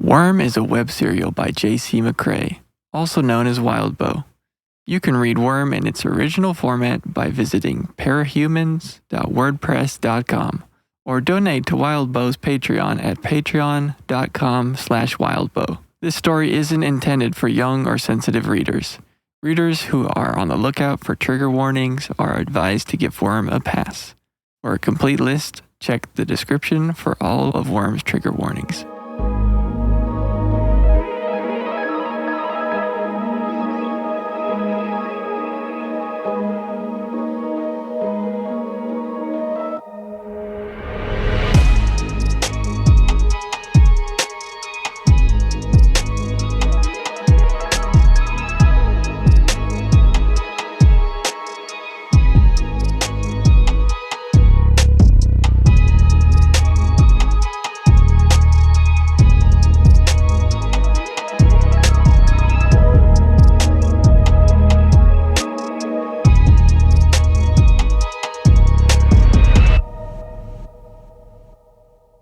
Worm is a web serial by J.C. McCrae, also known as Wildbow. You can read Worm in its original format by visiting parahumans.wordpress.com or donate to Wildbow's Patreon at patreon.com/wildbow. This story isn't intended for young or sensitive readers. Readers who are on the lookout for trigger warnings are advised to give Worm a pass. For a complete list, check the description for all of Worm's trigger warnings.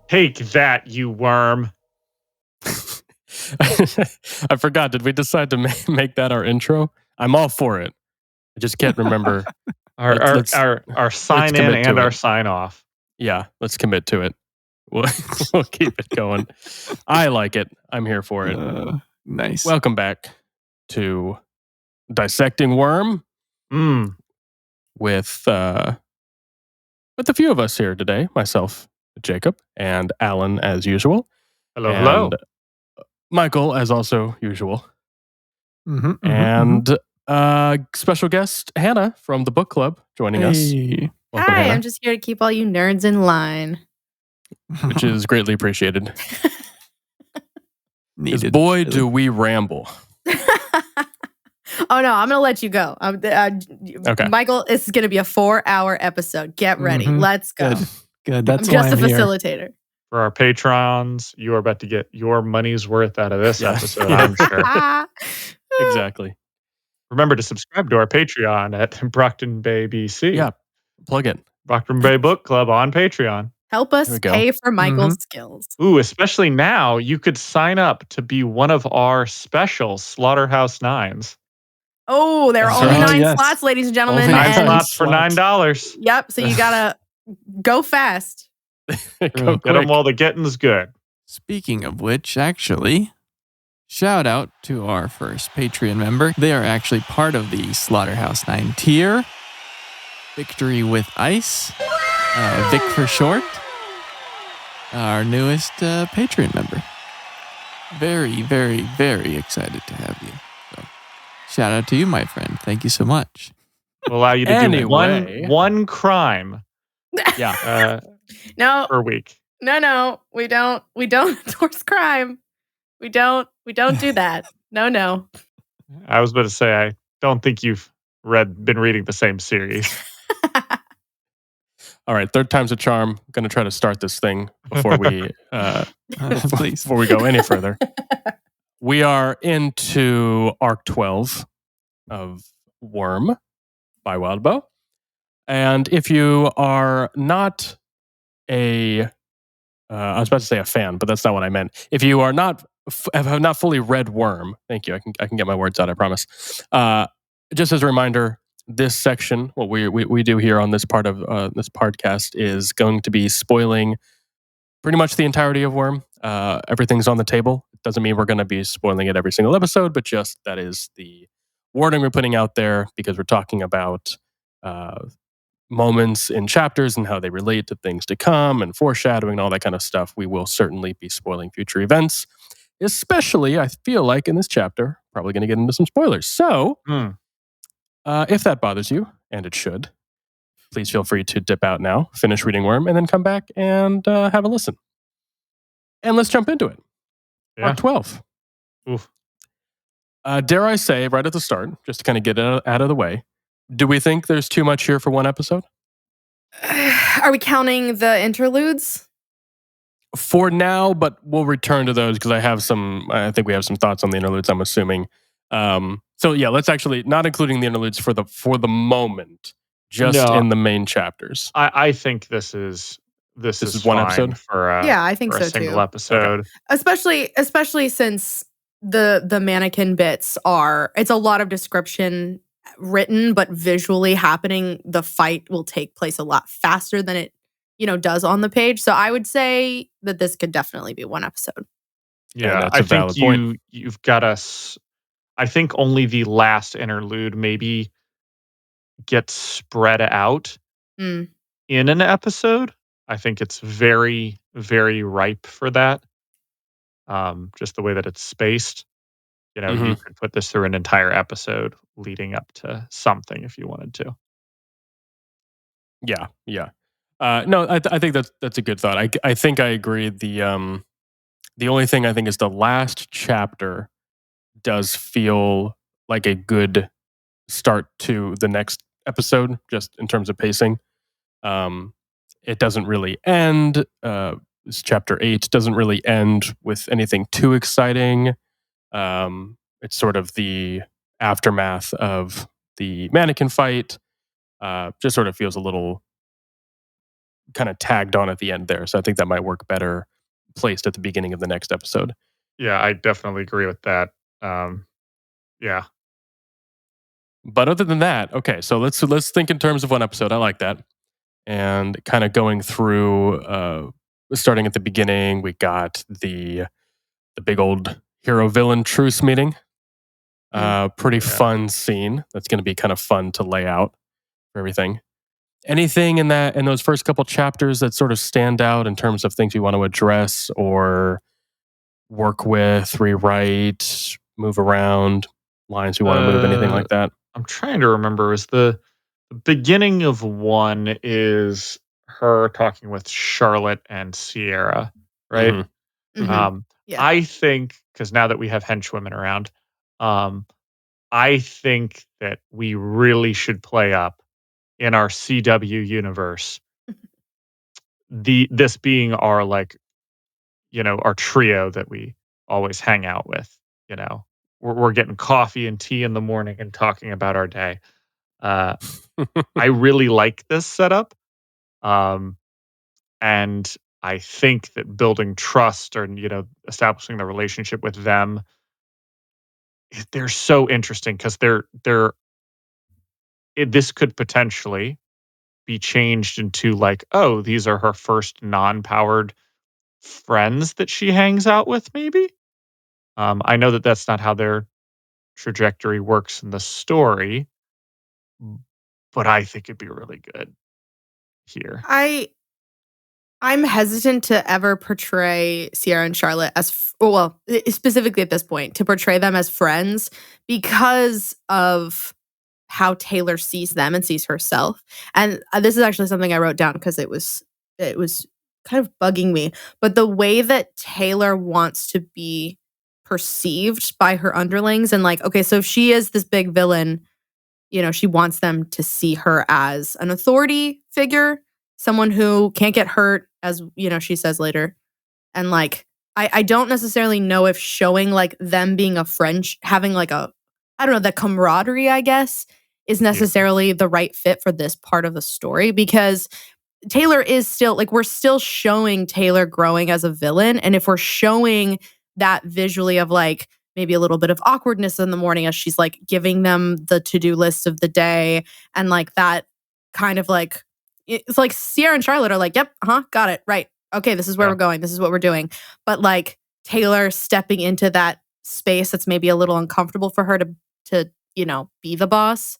Take that, you worm. I forgot. Did we decide to make that our intro? I'm all for it. I just can't remember. Our sign in and our sign off. Yeah, let's commit to it. We'll keep it going. I like it. I'm here for it. Nice. Welcome back to Dissecting Worm with a few of us here today. Myself, Jacob, and Allan as usual. Hello. Michael as also usual. And special guest Hannah from the book club joining us. Welcome, Hi, Hannah. I'm just here to keep all you nerds in line. Which is greatly appreciated. Because Needed. boy, do we ramble. Oh no, I'm gonna let you go. Okay. Michael, it's gonna be a 4-hour episode. Get ready. Let's go. Good. That's I'm why just a I'm here. facilitator. For our patrons, you are about to get your money's worth out of this episode, I'm sure. Exactly. Remember to subscribe to our Patreon at Brocktonbaybc. Yeah. Plug it. Brockton Bay Book Club on Patreon. Help There us we go. pay for Michael's skills. Ooh, especially now, you could sign up to be one of our special Slaughterhouse Nines. Oh, there are That's only right. 9 slots, ladies and gentlemen. Only 9 nine slots for slots. $9. Yep, so you gotta go fast. Go Get them while the getting's good. Speaking of which, actually, shout out to our first Patreon member. They are actually part of the Slaughterhouse 9 tier. Victory with Ice. Vic for short. Our newest Patreon member. Very, very, very excited to have you. So, shout out to you, my friend. Thank you so much. We'll allow you to do Anyway. one crime Yeah. No, per week. no, we don't endorse crime. We don't do that. No. I was about to say, I don't think you've been reading the same series. All right. Third time's a charm. Going to try to start this thing before we Please. before we go any further. We are into Arc 12 of Worm by Wildbow. And if you are not I was about to say a fan, but that's not what I meant. If you are not have not fully read Worm, thank you. I can get my words out, I promise. Just as a reminder, this section, what we do here on this part of this podcast, is going to be spoiling pretty much the entirety of Worm. Everything's on the table. It doesn't mean we're going to be spoiling it every single episode, but just that is the wording we're putting out there because we're talking about moments in chapters and how they relate to things to come and foreshadowing and all that kind of stuff. We will certainly be spoiling future events, especially, I feel like, in this chapter, probably going to get into some spoilers. So, if that bothers you, and it should, please feel free to dip out now, finish reading Worm, and then come back and have a listen. And let's jump into it. Yeah. Arc 12. Oof. Dare I say, right at the start, just to kind of get it out of the way, do we think there's too much here for one episode? Are we counting the interludes? For now, but we'll return to those because I think we have some thoughts on the interludes, I'm assuming. So yeah, let's actually, not including the interludes for the moment, just in the main chapters. I think this is this This is is one fine episode? for Yeah, I think a so single too. episode. Especially since the mannequin bits it's a lot of description written, but visually happening. The fight will take place a lot faster than it, does on the page. So I would say that this could definitely be one episode. Yeah, that's I a think valid point. you've got us. I think only the last interlude maybe gets spread out Mm. in an episode. I think it's very, very ripe for that. Just the way that it's spaced. You could put this through an entire episode leading up to something if you wanted to. Yeah, yeah. No, I think that's a good thought. I think I agree. The only thing I think is the last chapter does feel like a good start to the next episode, just in terms of pacing. It doesn't really end. This chapter 8 doesn't really end with anything too exciting. It's sort of the aftermath of the mannequin fight. Just sort of feels a little kind of tagged on at the end there. So I think that might work better placed at the beginning of the next episode. Yeah, I definitely agree with that. Yeah. But other than that, okay, so let's think in terms of one episode. I like that. And kind of going through starting at the beginning, we got the big old hero villain truce meeting. Pretty fun scene. That's going to be kind of fun to lay out for everything. Anything in those first couple chapters that sort of stand out in terms of things we want to address or work with, rewrite, move around, lines we want to move, anything like that? I'm trying to remember. Is the beginning of one is her talking with Charlotte and Sierra, right? Mhm. Mhm. Yeah. I think because now that we have henchwomen around, I think that we really should play up in our CW universe. This being our our trio that we always hang out with. You know, we're getting coffee and tea in the morning and talking about our day. I really like this setup. And I think that building trust or, establishing the relationship with them, they're so interesting because this could potentially be changed into like, oh, these are her first non-powered friends that she hangs out with, maybe. I know that that's not how their trajectory works in the story, but I think it'd be really good here. I'm hesitant to ever portray Sierra and Charlotte as specifically at this point, to portray them as friends because of how Taylor sees them and sees herself. And this is actually something I wrote down because it was kind of bugging me. But the way that Taylor wants to be perceived by her underlings, and like, okay, so if she is this big villain, she wants them to see her as an authority figure, someone who can't get hurt, as she says later. And like, I don't necessarily know if showing like them being a friend, having like I don't know, the camaraderie, I guess, is necessarily the right fit for this part of the story, because Taylor is still like, we're still showing Taylor growing as a villain. And if we're showing that visually of like maybe a little bit of awkwardness in the morning as she's like giving them the to-do list of the day, and like that kind of like, it's like Sierra and Charlotte are like, yep, got it, right. Okay, this is where we're going. This is what we're doing. But like Taylor stepping into that space that's maybe a little uncomfortable for her to be the boss.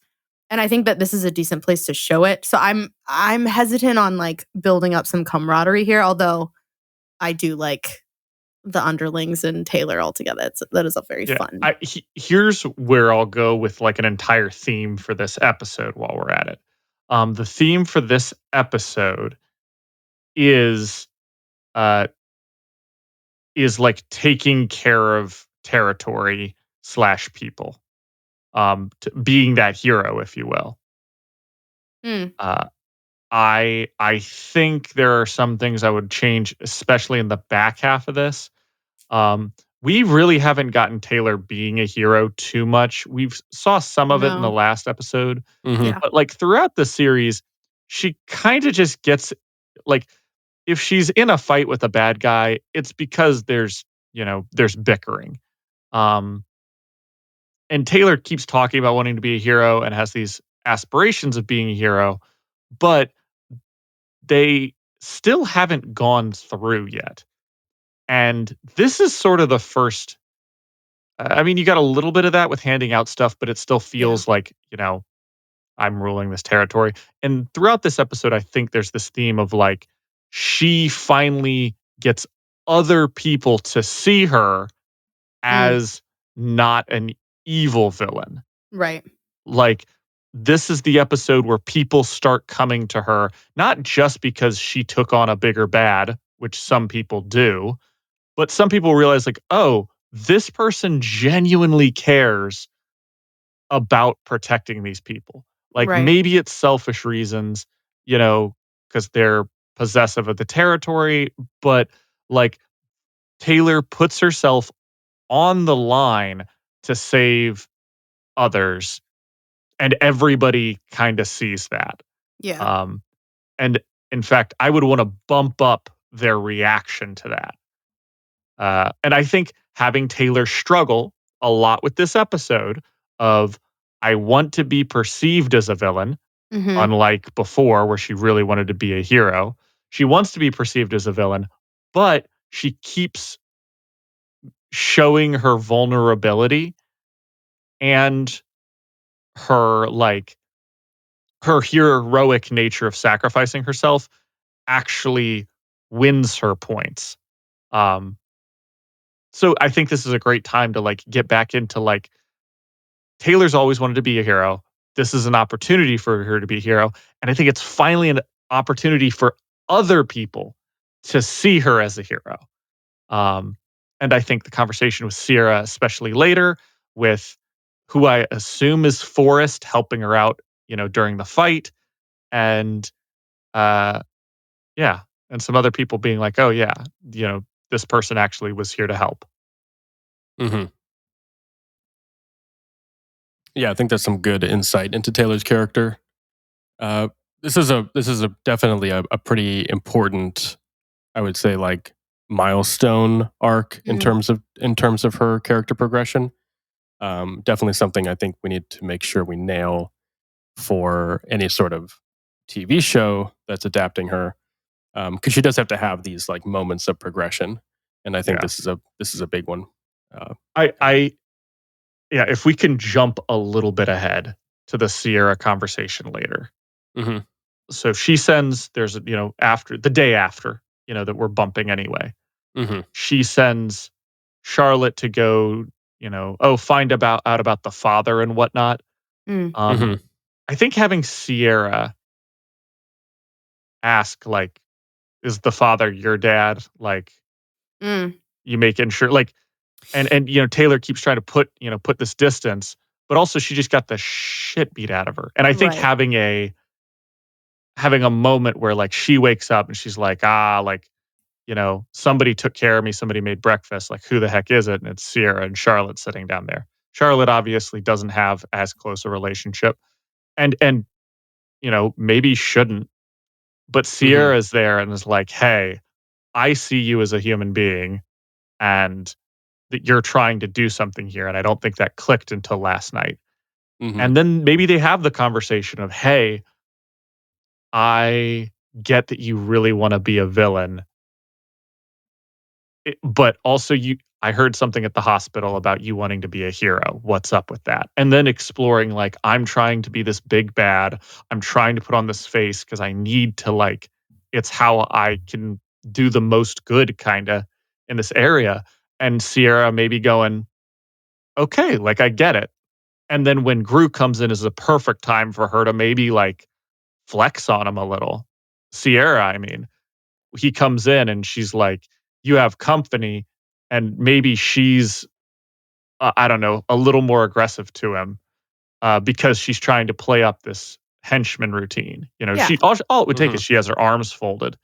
And I think that this is a decent place to show it. So I'm hesitant on like building up some camaraderie here, although I do like the underlings and Taylor altogether. That is a very fun. Here's where I'll go with like an entire theme for this episode while we're at it. The theme for this episode is like taking care of territory / people, being that hero, if you will. I think there are some things I would change, especially in the back half of this. We really haven't gotten Taylor being a hero too much. We've saw some of it in the last episode, Mhm. Yeah. but like throughout the series, she kind of just gets like, if she's in a fight with a bad guy, it's because there's bickering. And Taylor keeps talking about wanting to be a hero and has these aspirations of being a hero, but they still haven't gone through yet. And this is sort of the first. I mean, you got a little bit of that with handing out stuff, but it still feels like, I'm ruling this territory. And throughout this episode, I think there's this theme of like, she finally gets other people to see her as not an evil villain. Right. Like, this is the episode where people start coming to her, not just because she took on a bigger bad, which some people do, but some people realize like, oh, this person genuinely cares about protecting these people. Like Right. maybe it's selfish reasons, because they're possessive of the territory, but like Taylor puts herself on the line to save others, and everybody kind of sees that. Yeah. And in fact, I would want to bump up their reaction to that. And I think having Taylor struggle a lot with this episode of, I want to be perceived as a villain, unlike before where she really wanted to be a hero. She wants to be perceived as a villain, but she keeps showing her vulnerability and her heroic nature of sacrificing herself actually wins her points. So I think this is a great time to like get back into like, Taylor's always wanted to be a hero. This is an opportunity for her to be a hero. And I think it's finally an opportunity for other people to see her as a hero. And I think the conversation with Sierra, especially later, with who I assume is Forrest helping her out, during the fight. And yeah. And some other people being like, oh yeah, this person actually was here to help. Mm-hmm. Yeah, I think that's some good insight into Taylor's character. This is definitely a pretty important, I would say, like milestone arc in terms of her character progression. Definitely something I think we need to make sure we nail for any sort of TV show that's adapting her, because she does have to have these like moments of progression, and I think this is a big one. If we can jump a little bit ahead to the Sierra conversation later. Mm-hmm. So she sends, there's, after the day after, that we're bumping anyway. Mm-hmm. She sends Charlotte to go, find out about the father and whatnot. Mm-hmm. I think having Sierra ask, like, is the father your dad? Like, you making sure, like, and Taylor keeps trying to put this distance, but also she just got the shit beat out of her. And I think having a moment where like she wakes up and she's like, somebody took care of me, somebody made breakfast, like who the heck is it? And it's Sierra and Charlotte sitting down there. Charlotte obviously doesn't have as close a relationship and maybe shouldn't, but Sierra is there and is like, hey, I see you as a human being and that you're trying to do something here. And I don't think that clicked until last night. And then maybe they have the conversation of, hey, I get that you really want to be a villain, but also I heard something at the hospital about you wanting to be a hero. What's up with that? And then exploring like, I'm trying to be this big bad. I'm trying to put on this face because I need to like, it's how I can do the most good kind of in this area. And Sierra maybe going, okay, like I get it. And then when Gru comes in is a perfect time for her to maybe like flex on him a little. Sierra, I mean, he comes in and she's like, you have company. And maybe she's, I don't know, a little more aggressive to him because she's trying to play up this henchman routine. She all it would take is she has her arms folded.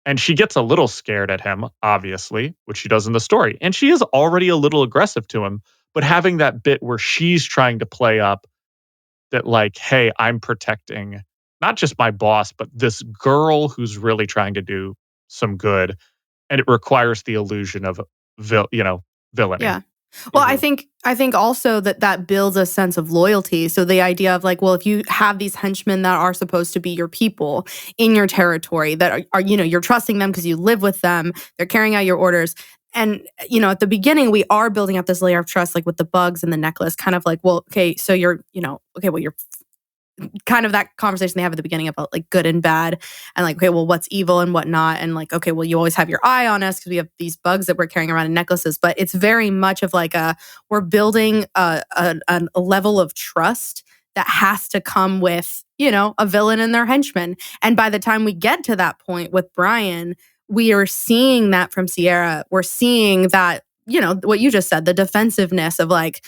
And she gets a little scared at him, obviously, which she does in the story. And she is already a little aggressive to him. But having that bit where she's trying to play up that like, hey, I'm protecting not just my boss, but this girl who's really trying to do some good, and it requires the illusion of villainy. Yeah. Well, I think also that builds a sense of loyalty. So the idea of like, well, if you have these henchmen that are supposed to be your people in your territory that are you're trusting them because you live with them, they're carrying out your orders. And at the beginning, we are building up this layer of trust, like with the bugs and the necklace, kind of like, well, okay, so you're kind of that conversation they have at the beginning about like good and bad and like, okay, well, what's evil and what not? And like, okay, well, you always have your eye on us because we have these bugs that we're carrying around in necklaces. But it's very much of like we're building a level of trust that has to come with, a villain and their henchmen. And by the time we get to that point with Brian, we are seeing that from Sierra. We're seeing that, what you just said, the defensiveness of like,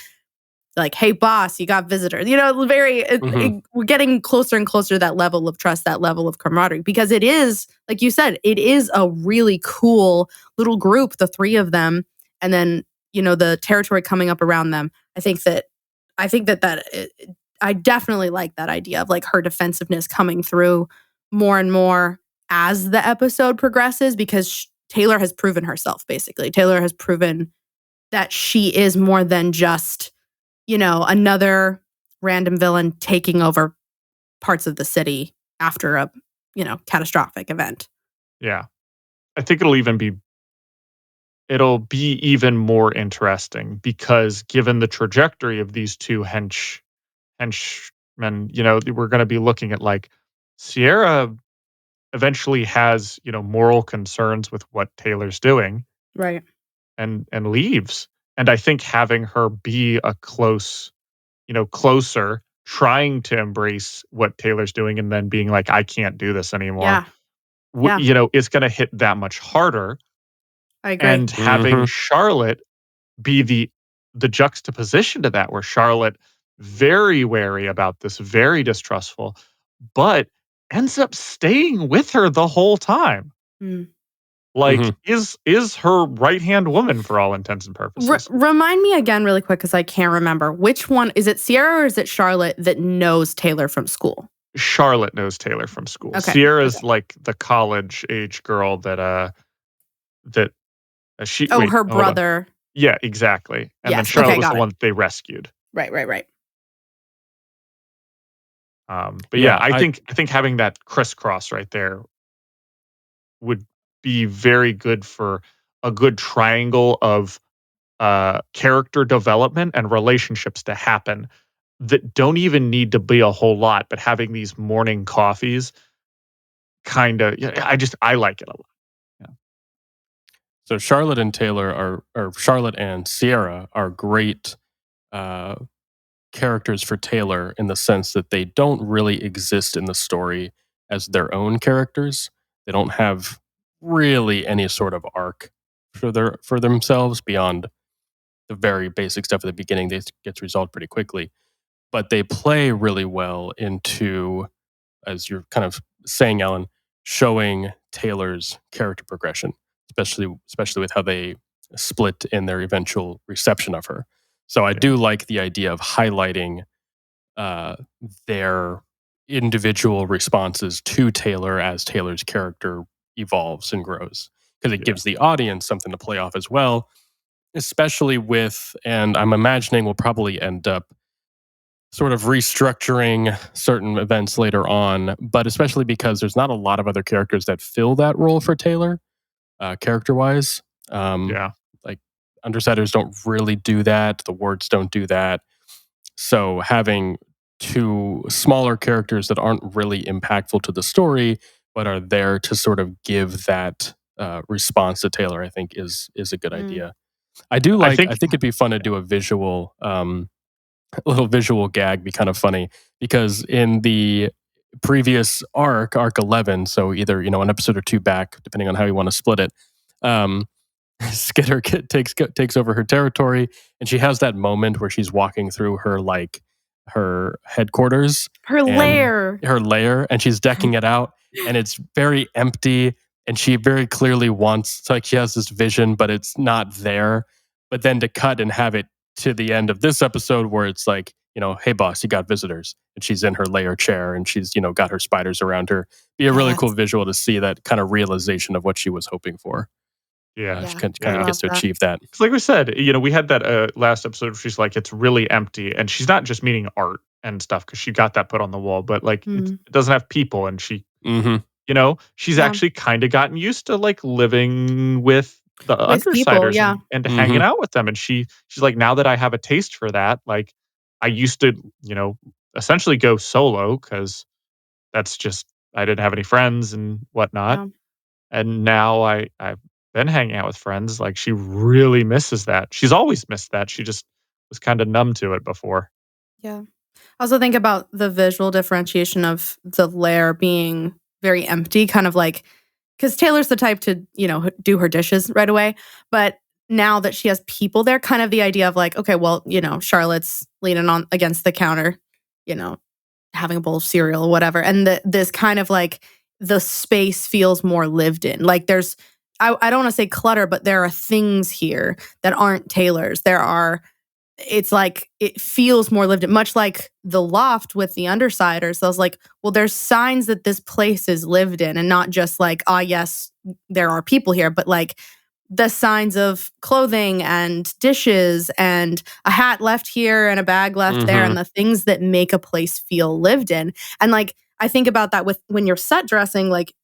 hey, boss, you got visitors. We're getting closer and closer to that level of trust, that level of camaraderie, because it is, like you said, it is a really cool little group, the three of them, and then the territory coming up around them. I definitely like that idea of like her defensiveness coming through more and more as the episode progresses, because Taylor has proven herself. Basically, Taylor has proven that she is more than just another random villain taking over parts of the city after a, catastrophic event. Yeah. I think it'll be even more interesting because given the trajectory of these two henchmen, we're going to be looking at like Sierra eventually has, moral concerns with what Taylor's doing. Right. And leaves. And I think having her be a closer, trying to embrace what Taylor's doing and then being like, I can't do this anymore. Yeah. It's going to hit that much harder. I agree. And having Charlotte be the juxtaposition to that, where Charlotte very wary about this, very distrustful, but ends up staying with her the whole time. Like, is her right-hand woman for all intents and purposes. Remind me again really quick, because I can't remember. Which one? Is it Sierra or is it Charlotte that knows Taylor from school? Charlotte knows Taylor from school. Okay. Sierra's like the college-age girl that she... Oh, her brother. Yeah, exactly. And then Yes, Charlotte was the one that they rescued. Right. But yeah, I think having that crisscross right there would be very good for a good triangle of character development and relationships to happen that don't even need to be a whole lot, but having these morning coffees I like it a lot. Yeah. So Charlotte and Taylor or Charlotte and Sierra are great characters for Taylor in the sense that they don't really exist in the story as their own characters. They don't have really any sort of arc for themselves beyond the very basic stuff at the beginning. That gets resolved pretty quickly, but they play really well into, as you're kind of saying, Alan, showing Taylor's character progression, especially with how they split in their eventual reception of her. So I do like the idea of highlighting their individual responses to Taylor as Taylor's character evolves and grows, because it gives the audience something to play off as well, especially with, and I'm imagining we'll probably end up sort of restructuring certain events later on, but especially because there's not a lot of other characters that fill that role for Taylor, character-wise. Like Undersiders don't really do that. The Wards don't do that. So having two smaller characters that aren't really impactful to the story, but are there to sort of give that response to Taylor, I think is a good idea. I think it'd be fun to do a visual, a little visual gag, be kind of funny, because in the previous arc 11, so either an episode or two back, depending on how you want to split it, Skitter takes over her territory, and she has that moment where she's walking through her headquarters, her lair, and she's decking it out, and it's very empty, and she very clearly wants, it's like she has this vision, but it's not there. But then to cut and have it to the end of this episode where it's like, hey boss, you got visitors, and she's in her layer chair and she's got her spiders around her. Be a really cool visual to see that kind of realization of what she was hoping for. Yeah, She Yeah, kind I of gets love to that. achieve that. because like we said, we had that last episode where she's like, it's really empty, and she's not just meaning art and stuff because she got that put on the wall, but like Mhm. it doesn't have people, and she, Mm-hmm. she's Yeah. actually kind of gotten used to like living with the With people, undersiders yeah. and Mm-hmm. hanging out with them, and she's like, now that I have a taste for that, like I used to, essentially go solo because that's just I didn't have any friends and whatnot. Yeah. And now I've been hanging out with friends, like, she really misses that. She's always missed that, she just was kinda numb to it before. Yeah. I also think about the visual differentiation of the lair being very empty, kind of like because Taylor's the type to, do her dishes right away. But now that she has people there, kind of the idea of like, okay, well, Charlotte's leaning on against the counter, you know, having a bowl of cereal or whatever. And this kind of like the space feels more lived in. Like I don't want to say clutter, but there are things here that aren't Taylor's. It's like it feels more lived in, much like the loft with the undersiders. I was like, well, there's signs that this place is lived in and not just like, yes, there are people here, but like the signs of clothing and dishes and a hat left here and a bag left there Mm-hmm. and the things that make a place feel lived in. And like, I think about that with when you're set dressing, like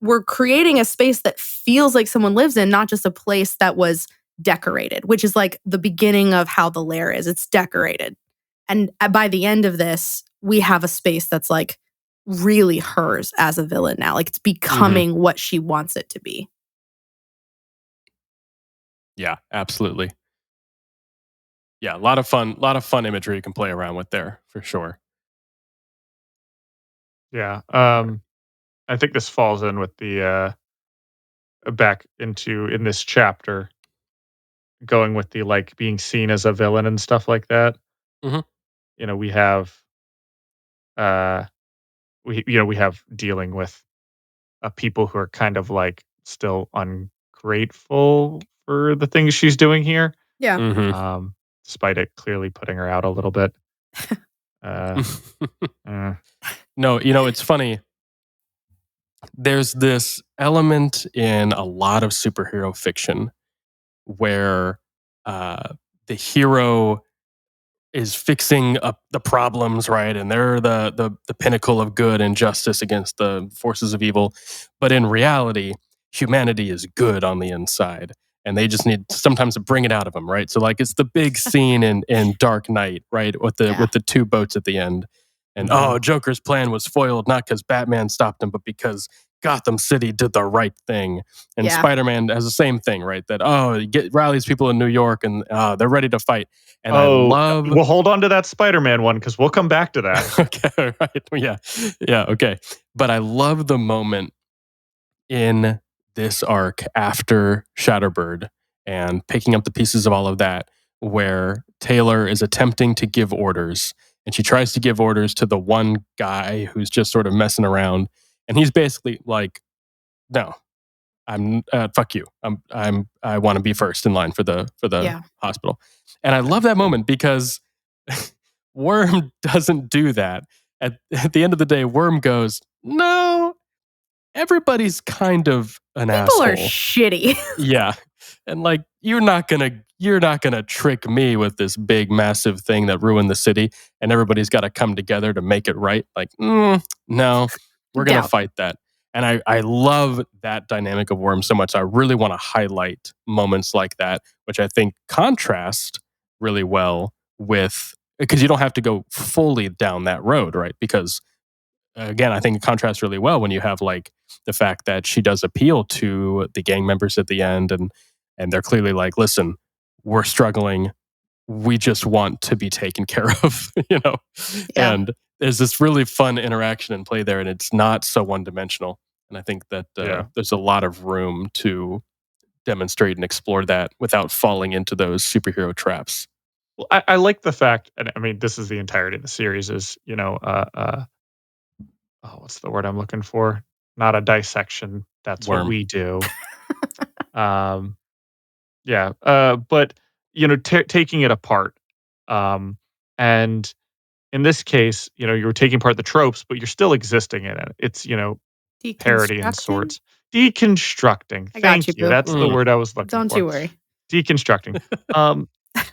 we're creating a space that feels like someone lives in, not just a place that was decorated, which is like the beginning of how the lair is. It's decorated. And by the end of this, we have a space that's like really hers as a villain now. Like it's becoming what she wants it to be. Yeah, absolutely. Yeah, a lot of fun imagery you can play around with there for sure. Yeah, I think this falls in with the, back into in this chapter, going with the, like, being seen as a villain and stuff like that. Mhm. We have, uh, we have dealing with, people who are kind of, like, still ungrateful for the things she's doing here. Yeah. Mhm. Despite it clearly putting her out a little bit. Uh, eh, No, it's funny. There's this element in a lot of superhero fiction where the hero is fixing up the problems, right? And they're the pinnacle of good and justice against the forces of evil. But in reality, humanity is good on the inside. And they just need sometimes to bring it out of them, right? So like it's the big scene in Dark Knight, right? With Yeah. the two boats at the end. And Mhm. Joker's plan was foiled not because Batman stopped him, but because Gotham City did the right thing. And Yeah. Spider-Man has the same thing, right? That rallies people in New York and they're ready to fight. And I Oh, love we'll hold on to that Spider-Man one because we'll come back to that. okay, right. Yeah. Yeah, okay. But I love the moment in this arc after Shatterbird and picking up the pieces of all of that where Taylor is attempting to give orders and she tries to give orders to the one guy who's just sort of messing around and he's basically like, "No, I'm fuck you. I want to be first in line for the Yeah. hospital." And I love that moment because Worm doesn't do that. At the end of the day, Worm goes, "No, everybody's kind of an People are asshole." shitty. Yeah. And like you're not gonna trick me with this big massive thing that ruined the city and everybody's gotta come together to make it right. Like, no, we're gonna Doubt. fight that. And I love that dynamic of Worm so much. I really want to highlight moments like that, which I think contrast really well with because you don't have to go fully down that road, right? Because again, I think it contrasts really well when you have like the fact that she does appeal to the gang members at the end, and they're clearly like, "Listen, we're struggling. We just want to be taken care of," you know. Yeah. And there's this really fun interaction and play there, and it's not so one dimensional. And I think that Yeah. there's a lot of room to demonstrate and explore that without falling into those superhero traps. Well, I like the fact, and I mean, this is the entirety of the series is, oh, what's the word I'm looking for? Not a dissection. That's what Worm. we do. Um, yeah. But taking it apart, um, and in this case, you're taking part of the tropes, but you're still existing in it. It's, parody in Deconstructing? sorts. Deconstructing. I got Thank you, you. boo. That's the word I was looking Don't for. you worry. Deconstructing.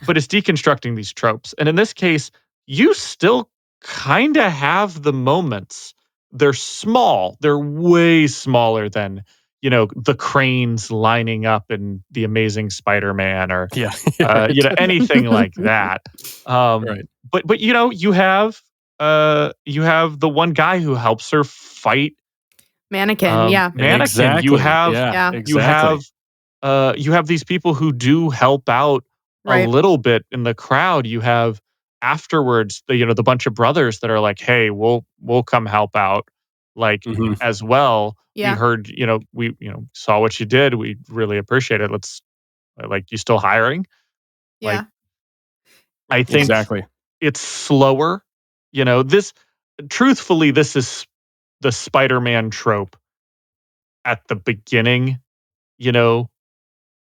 But it's deconstructing these tropes. And in this case, you still kind of have the moments. They're small. They're way smaller than, the cranes lining up in The Amazing Spider-Man or, Yeah. Right. anything like that. Right. But you have the one guy who helps her fight Mannequin, yeah. Mannequin. Exactly. You have Yeah. Exactly. you have these people who do help out a Right. little bit in the crowd. You have afterwards the bunch of brothers that are like, hey, we'll come help out Mhm. as well. Yeah. We heard, we saw what you did. We really appreciate it. Let's you still hiring? Yeah. I think Exactly. it's slower. Truthfully, this is the Spider-Man trope at the beginning,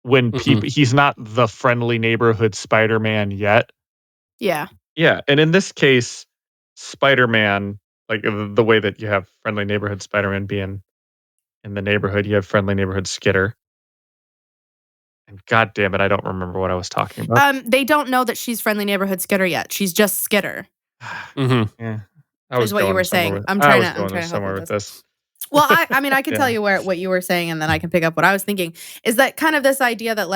when people, he's not the friendly neighborhood Spider-Man yet. Yeah. Yeah. And in this case, Spider-Man, the way that you have friendly neighborhood Spider-Man being in the neighborhood, you have friendly neighborhood Skitter. And God damn it, I don't remember what I was talking about. They don't know that she's friendly neighborhood Skitter yet. She's just Skitter. Yeah. I was Is what you going were somewhere saying. with- I'm I trying was to- I'm going trying to help somewhere with with this. Well, I mean, I can Yeah. tell you what you were saying, and then I can pick up what I was thinking. Is that kind of this idea that,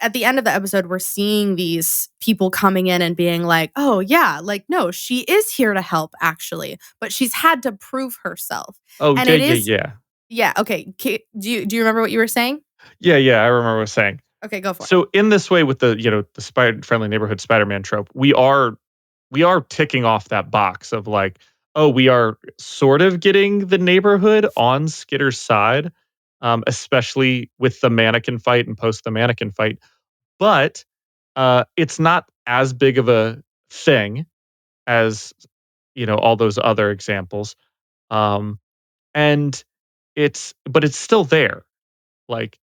at the end of the episode, we're seeing these people coming in and being like, oh, yeah, no, she is here to help, actually. But she's had to prove herself. Oh, And yeah, it is- yeah. Yeah, okay. Do you remember what you were saying? Yeah, I remember what I was saying. Okay, go for it. So in this way, with the friendly neighborhood Spider-Man trope, we are ticking off that box of we are sort of getting the neighborhood on Skitter's side, especially with the mannequin fight and post the mannequin fight. But it's not as big of a thing as all those other examples, and it's still there.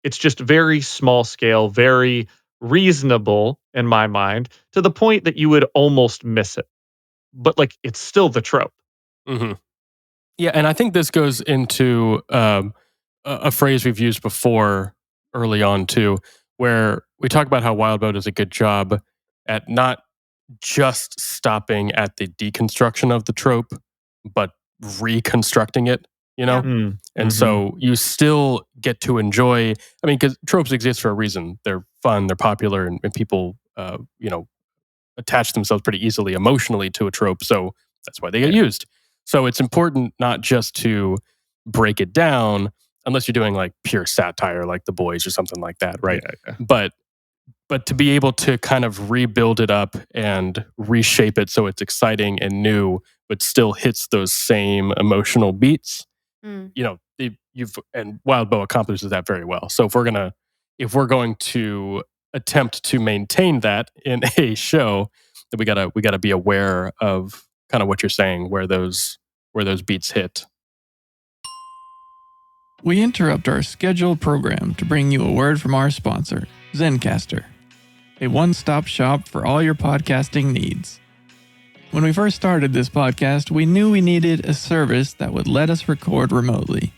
It's just very small scale, very reasonable in my mind, to the point that you would almost miss it. But it's still the trope. Mm-hmm. Yeah, and I think this goes into a phrase we've used before early on too, where we talk about how Wild Bow does a good job at not just stopping at the deconstruction of the trope, but reconstructing it. And so you still get to enjoy. I mean, because tropes exist for a reason. They're fun, they're popular, and people, attach themselves pretty easily emotionally to a trope. So that's why they get used. So it's important not just to break it down, unless you're doing pure satire, like The Boys or something like that, right? Yeah. But to be able to kind of rebuild it up and reshape it so it's exciting and new, but still hits those same emotional beats. And Wild Bow accomplishes that very well. So if we're going to attempt to maintain that in a show, that we gotta be aware of kind of what you're saying, where those beats hit. We interrupt our scheduled program to bring you a word from our sponsor, Zencastr, a one-stop shop for all your podcasting needs. When we first started this podcast, we knew we needed a service that would let us record remotely.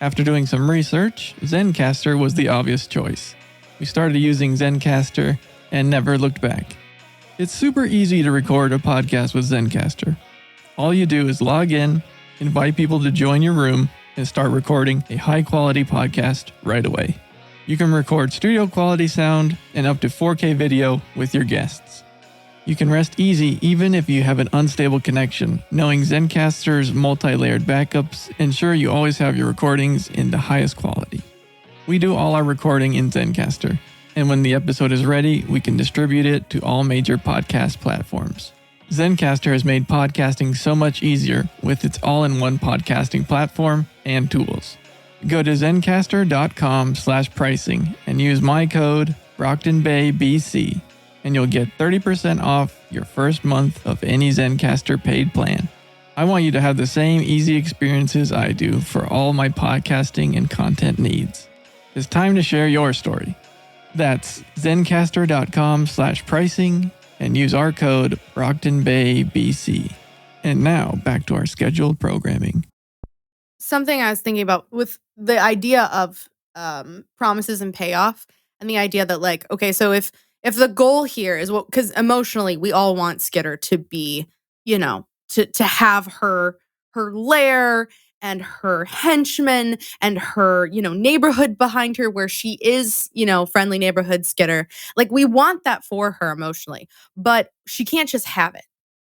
After doing some research, Zencastr was the obvious choice. We started using Zencastr and never looked back. It's super easy to record a podcast with Zencastr. All you do is log in, invite people to join your room, and start recording a high-quality podcast right away. You can record studio quality sound and up to 4K video with your guests. You can rest easy even if you have an unstable connection, knowing Zencastr's multi-layered backups ensure you always have your recordings in the highest quality. We do all our recording in Zencastr, and when the episode is ready, we can distribute it to all major podcast platforms. Zencastr has made podcasting so much easier with its all-in-one podcasting platform and tools. Go to zencastr.com/pricing and use my code Brocktonbaybc, and you'll get 30% off your first month of any Zencastr paid plan. I want you to have the same easy experiences I do for all my podcasting and content needs. It's time to share your story. That's zencastr.com/pricing and use our code BrocktonbaybC. And now, back to our scheduled programming. Something I was thinking about with the idea of promises and payoff, and the idea that, like, okay, so if the goal here is what, because emotionally we all want Skitter to be, to have her lair and her henchmen and her, neighborhood behind her where she is, friendly neighborhood Skitter. Like, we want that for her emotionally, but she can't just have it.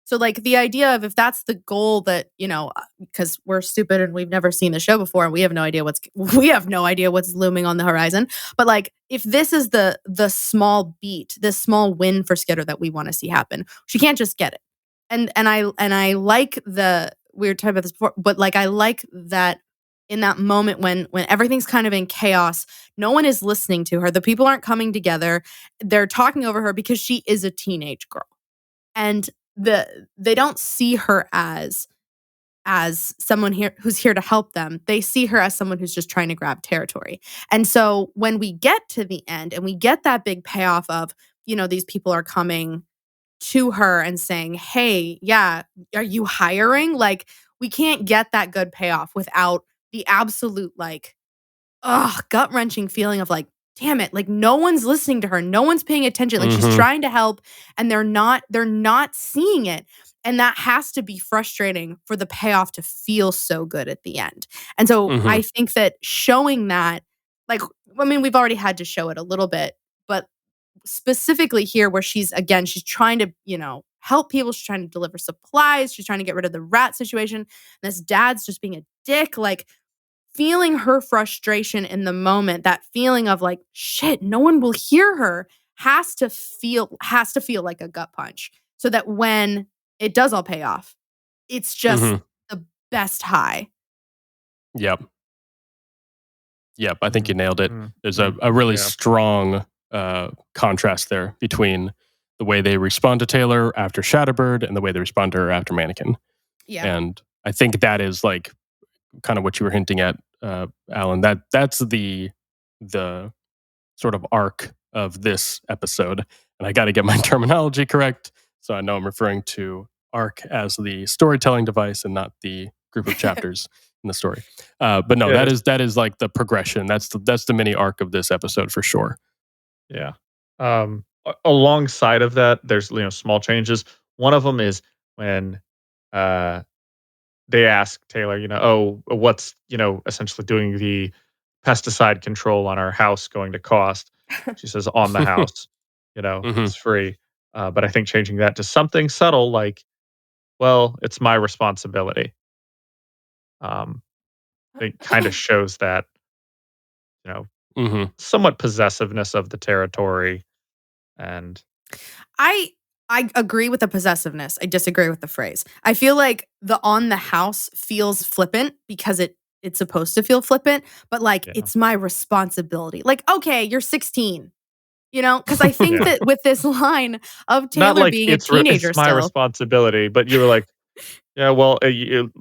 So, like, the idea of if that's the goal that, because we're stupid and we've never seen the show before and we have no idea what's looming on the horizon. But, like, if this is the small beat, this small win for Skitter that we want to see happen, she can't just get it. And I like we were talking about this before, but, like, I like that in that moment when everything's kind of in chaos, no one is listening to her. The people aren't coming together. They're talking over her because she is a teenage girl. And they don't see her as someone here who's here to help them. They see her as someone who's just trying to grab territory. And so when we get to the end and we get that big payoff of, these people are coming to her and saying, "Hey, yeah, are you hiring?" Like, we can't get that good payoff without the absolute, like, gut-wrenching feeling of, like, damn it, like, no one's listening to her, no one's paying attention, like, she's trying to help, and they're not seeing it, and that has to be frustrating for the payoff to feel so good at the end. And so, I think that showing that, like, I mean, we've already had to show it a little bit, but specifically here where she's trying to, help people, she's trying to deliver supplies, she's trying to get rid of the rat situation, and this dad's just being a dick, like, feeling her frustration in the moment, that feeling of, like, shit, no one will hear her, has to feel like a gut punch, so that when it does all pay off, it's just the best high. Yep. I think you nailed it. There's a really strong contrast there between the way they respond to Taylor after Shatterbird and the way they respond to her after Mannequin. Yeah. And I think that is, like, kind of what you were hinting at, Alan. That's the sort of arc of this episode. And I got to get my terminology correct, so I know I'm referring to arc as the storytelling device and not the group of chapters in the story. But no, Yeah. that is like the progression. That's the mini arc of this episode for sure. Yeah. Alongside of that, there's small changes. One of them is when they ask Taylor, oh, what's essentially doing the pesticide control on our house going to cost? She says on the house, it's free. But I think changing that to something subtle like, well, it's my responsibility. It kind of shows that, somewhat possessiveness of the territory. And I agree with the possessiveness. I disagree with the phrase. I feel like the on the house feels flippant because it's supposed to feel flippant, but, like, it's my responsibility. Like, okay, you're 16, because I think that with this line of not Taylor like being a teenager it's my still. responsibility, but you were like, yeah, well,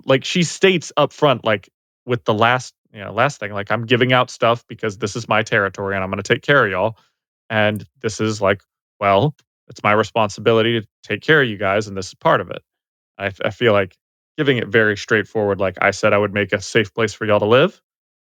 like she states up front, like with the last thing, like I'm giving out stuff because this is my territory and I'm going to take care of y'all. And this is like, well, it's my responsibility to take care of you guys, and this is part of it. I feel like giving it very straightforward, like I said, I would make a safe place for y'all to live,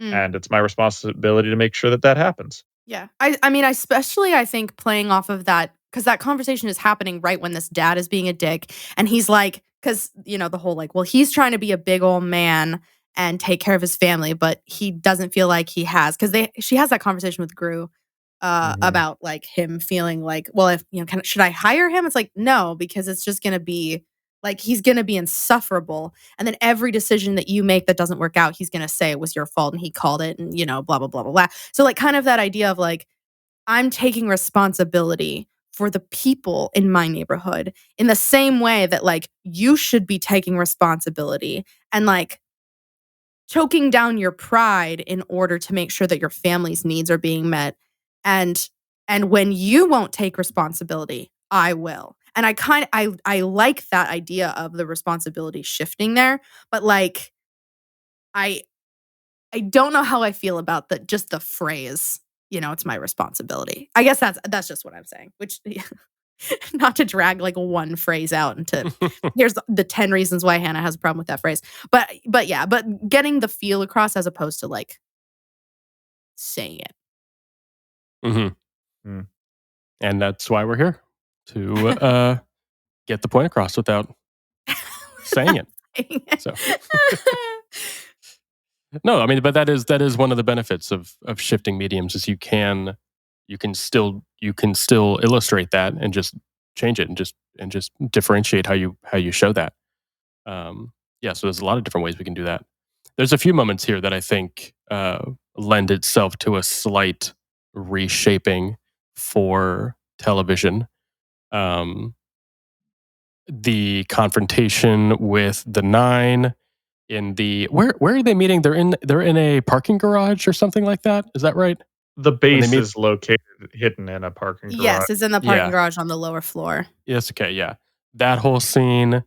Mm. and it's my responsibility to make sure that that happens. Yeah. I mean, especially I think playing off of that, because that conversation is happening right when this dad is being a dick. And he's like, because, the whole, like, well, he's trying to be a big old man and take care of his family, but he doesn't feel like he has. Because she has that conversation with Gru about, like, him feeling like, well, if, should I hire him? It's like, no, because it's just going to be, like, he's going to be insufferable. And then every decision that you make that doesn't work out, he's going to say it was your fault and he called it and, blah, blah, blah, blah, blah. So, like, kind of that idea of, like, I'm taking responsibility for the people in my neighborhood in the same way that, like, you should be taking responsibility and, like, choking down your pride in order to make sure that your family's needs are being met. And when you won't take responsibility, I will. And I like that idea of the responsibility shifting there, but, like, I don't know how I feel about just the phrase, it's my responsibility. I guess that's just what I'm saying, which not to drag like one phrase out into here's the 10 reasons why Hannah has a problem with that phrase. But yeah, but getting the feel across as opposed to like saying it. Mm-hmm. And that's why we're here, to get the point across without saying it. So no, I mean, but that is one of the benefits of shifting mediums is you can still illustrate that and just change it and just differentiate how you show that. Yeah, so there's a lot of different ways we can do that. There's a few moments here that I think lend itself to a slight reshaping for television. The confrontation with the 9 in the where are they meeting? They're in a parking garage or something like that. Is that right? The base is located hidden in a parking garage. Yes, it's in the parking garage on the lower floor. Yes, okay, yeah. That whole scene,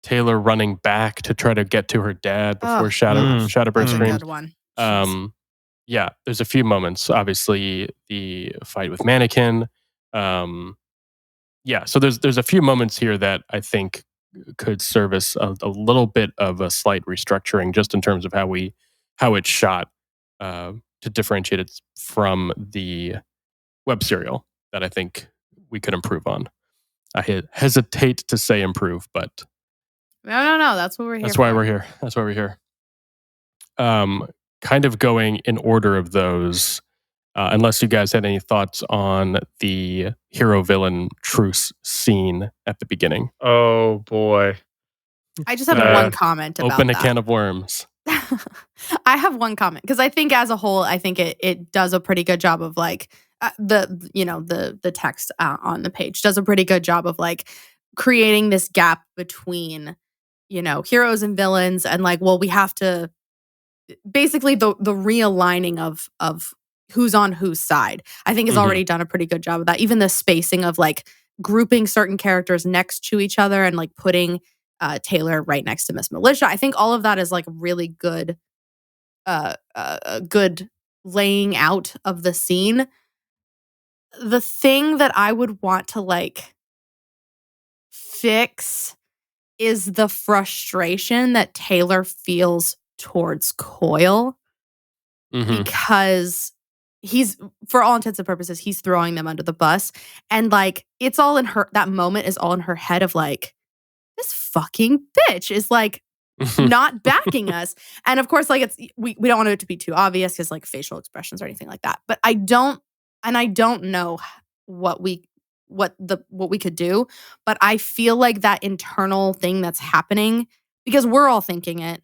Taylor running back to try to get to her dad before Shadowburst That's a screams. good one. Yeah, there's a few moments. Obviously, the fight with Mannequin. Yeah, so there's a few moments here that I think could service a little bit of a slight restructuring, just in terms of how it's shot, to differentiate it from the web serial that I think we could improve on. I hesitate to say improve, but No. That's what we're here. That's why we're here. That's why we're here. Kind of going in order of those. Unless you guys had any thoughts on the hero-villain truce scene at the beginning. Oh, boy. I just have one comment about Open a that. can of worms. I have one comment, because I think as a whole, I think it does a pretty good job of like the text on the page does a pretty good job of like creating this gap between, heroes and villains, and like, well, we have to basically the realigning of who's on whose side. I think has already done a pretty good job of that. Even the spacing of like grouping certain characters next to each other and like putting Taylor right next to Miss Militia. I think all of that is like really good, good laying out of the scene. The thing that I would want to like fix is the frustration that Taylor feels towards Coyle, because he's, for all intents and purposes, he's throwing them under the bus, and like it's all in her, that moment is all in her head of like, this fucking bitch is like not backing us. And of course, like we don't want it to be too obvious because like facial expressions or anything like that. But I don't know what we could do. But I feel like that internal thing that's happening, because we're all thinking it,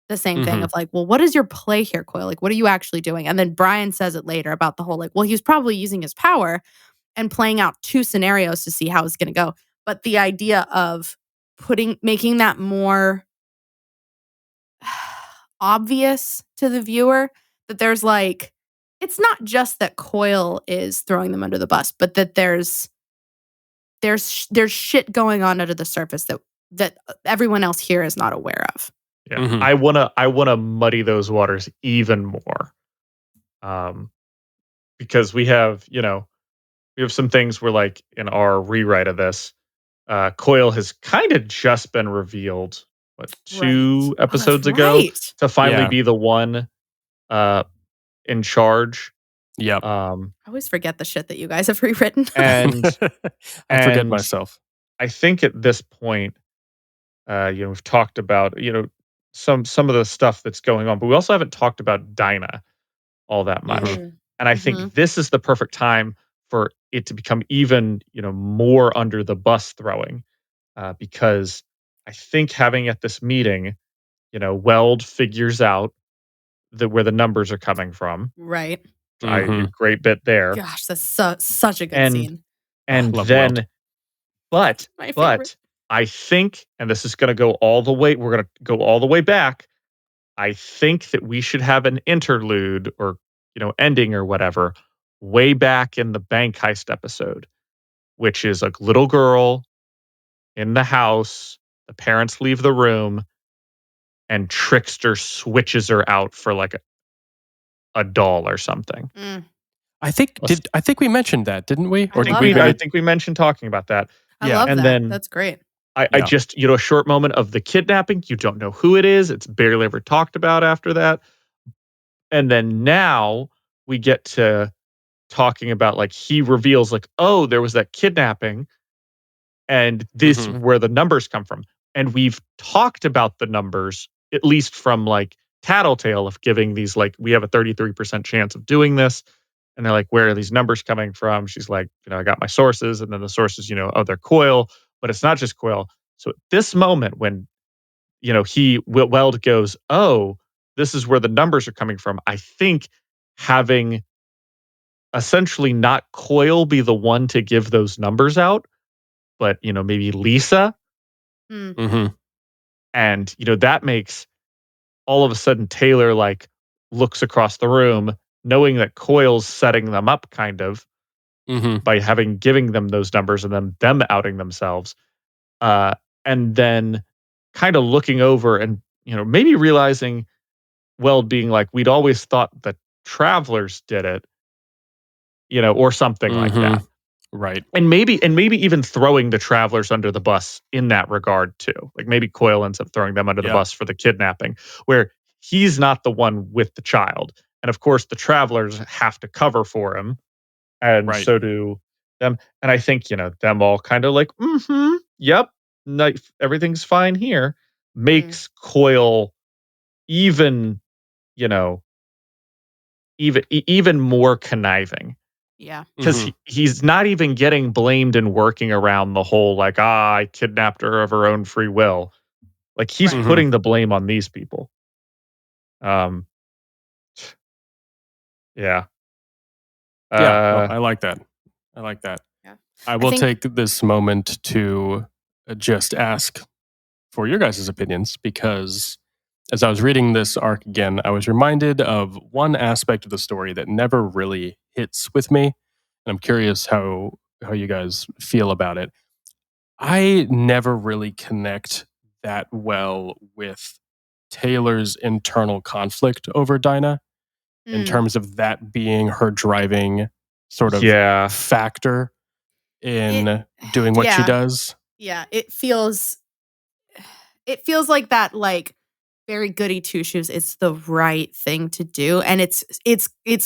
the same thing of like, well, what is your play here, Coyle? Like, what are you actually doing? And then Brian says it later about the whole like, well, he was probably using his power and playing out 2 scenarios to see how it's going to go. But the idea of making that more obvious to the viewer, that there's like, it's not just that Coyle is throwing them under the bus, but that there's shit going on under the surface that everyone else here is not aware of. Yeah. I wanna muddy those waters even more. Because we have some things where, like, in our rewrite of this, Coyle has kind of just been revealed, 2 episodes ago, to finally be the one in charge. Yep. I always forget the shit that you guys have rewritten. And I forget myself. I think at this point, we've talked about, some of the stuff that's going on, but we also haven't talked about Dinah all that much. And I think this is the perfect time for it to become even, more under the bus throwing, because I think having at this meeting, Weld figures out where the numbers are coming from. Right. Great bit there. Gosh, that's such a good scene. And then, but I think, and this is going to go all the way, we're going to go all the way back. I think that we should have an interlude or, ending or whatever, way back in the bank heist episode, which is a little girl in the house. The parents leave the room and Trickster switches her out for like a doll or something. I think we mentioned that, didn't we? I love I that. think we mentioned talking about that. I Yeah. love And that. then That's great. I Yeah. just, a short moment of the kidnapping. You don't know who it is. It's barely ever talked about after that. And then now we get to talking about, like, he reveals, like, oh, there was that kidnapping and this where the numbers come from. And we've talked about the numbers, at least from like Tattletale, of giving these, like, we have a 33% chance of doing this. And they're like, where are these numbers coming from? She's like, I got my sources. And then the sources, oh, they're Coil, but it's not just Coil. So at this moment when, Weld goes, oh, this is where the numbers are coming from. I think having essentially not Coil be the one to give those numbers out, but, maybe Lisa. Mm. Mm-hmm. And, that makes all of a sudden Taylor, like, looks across the room, knowing that Coil's setting them up kind of Mm-hmm. by giving them those numbers and then them outing themselves. And then kind of looking over and, maybe realizing Weld being like, we'd always thought that travelers did it, or something like that. Right. And maybe even throwing the travelers under the bus in that regard too. Like maybe Coil ends up throwing them under the bus for the kidnapping, where he's not the one with the child. And of course the travelers have to cover for him. And so do them. And I think, them all kind of like, yep, everything's fine here. Makes Coil even, even more conniving. Yeah. Because he's not even getting blamed and working around the whole, like, I kidnapped her of her own free will. Like, he's putting the blame on these people. Yeah. Yeah, I like that. Yeah. I will take this moment to just ask for your guys' opinions, because as I was reading this arc again, I was reminded of one aspect of the story that never really hits with me. And I'm curious how you guys feel about it. I never really connect that well with Taylor's internal conflict over Dinah, in terms of that being her driving sort of factor in doing what she does. Yeah, it feels like that, like, very goody two shoes. It's the right thing to do, and it's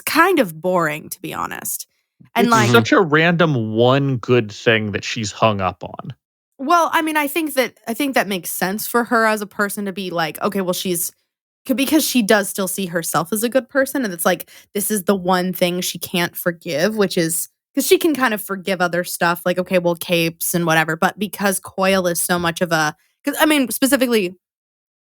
kind of boring, to be honest. And it's like such a random one good thing that she's hung up on. Well, I mean, I think that makes sense for her as a person to be like, okay, well, because she does still see herself as a good person, and it's like this is the one thing she can't forgive, which is because she can kind of forgive other stuff, like, okay, well, capes and whatever, but because Coil is so much of a, because I mean, specifically,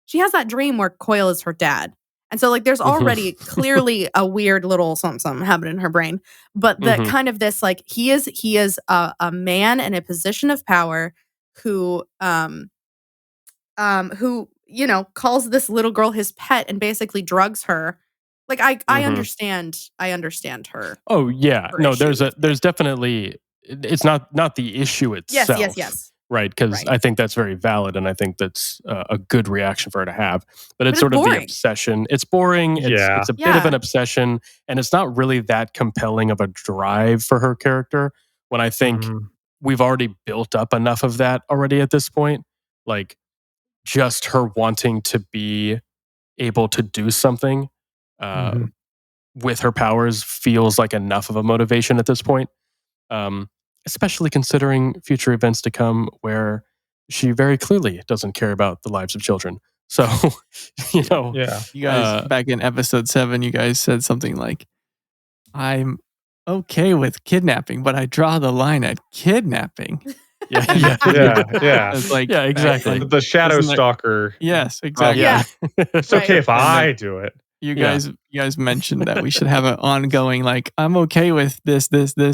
she has that dream where Coil is her dad, and so like there's already clearly a weird little something happening in her brain, but that kind of this, like, he is a man in a position of power who calls this little girl his pet and basically drugs her. Like I understand her. Oh yeah. her No, issue there's definitely, it's not the issue itself. Yes. Right, because Right. I think that's very valid, and I think that's a good reaction for her to have. But it's it's sort of the boring. obsession. It's boring. It's a bit of an obsession, and it's not really that compelling of a drive for her character. When I think we've already built up enough of that already at this point, like just her wanting to be able to do something with her powers feels like enough of a motivation at this point. Especially considering future events to come where she very clearly doesn't care about the lives of children. So, you guys, back in episode 7, you guys said something like, I'm okay with kidnapping, but I draw the line at kidnapping. It's like, exactly. The shadow stalker. Yes, exactly. It's okay if I do it. You guys mentioned that we should have an ongoing, like, I'm okay with this, this, but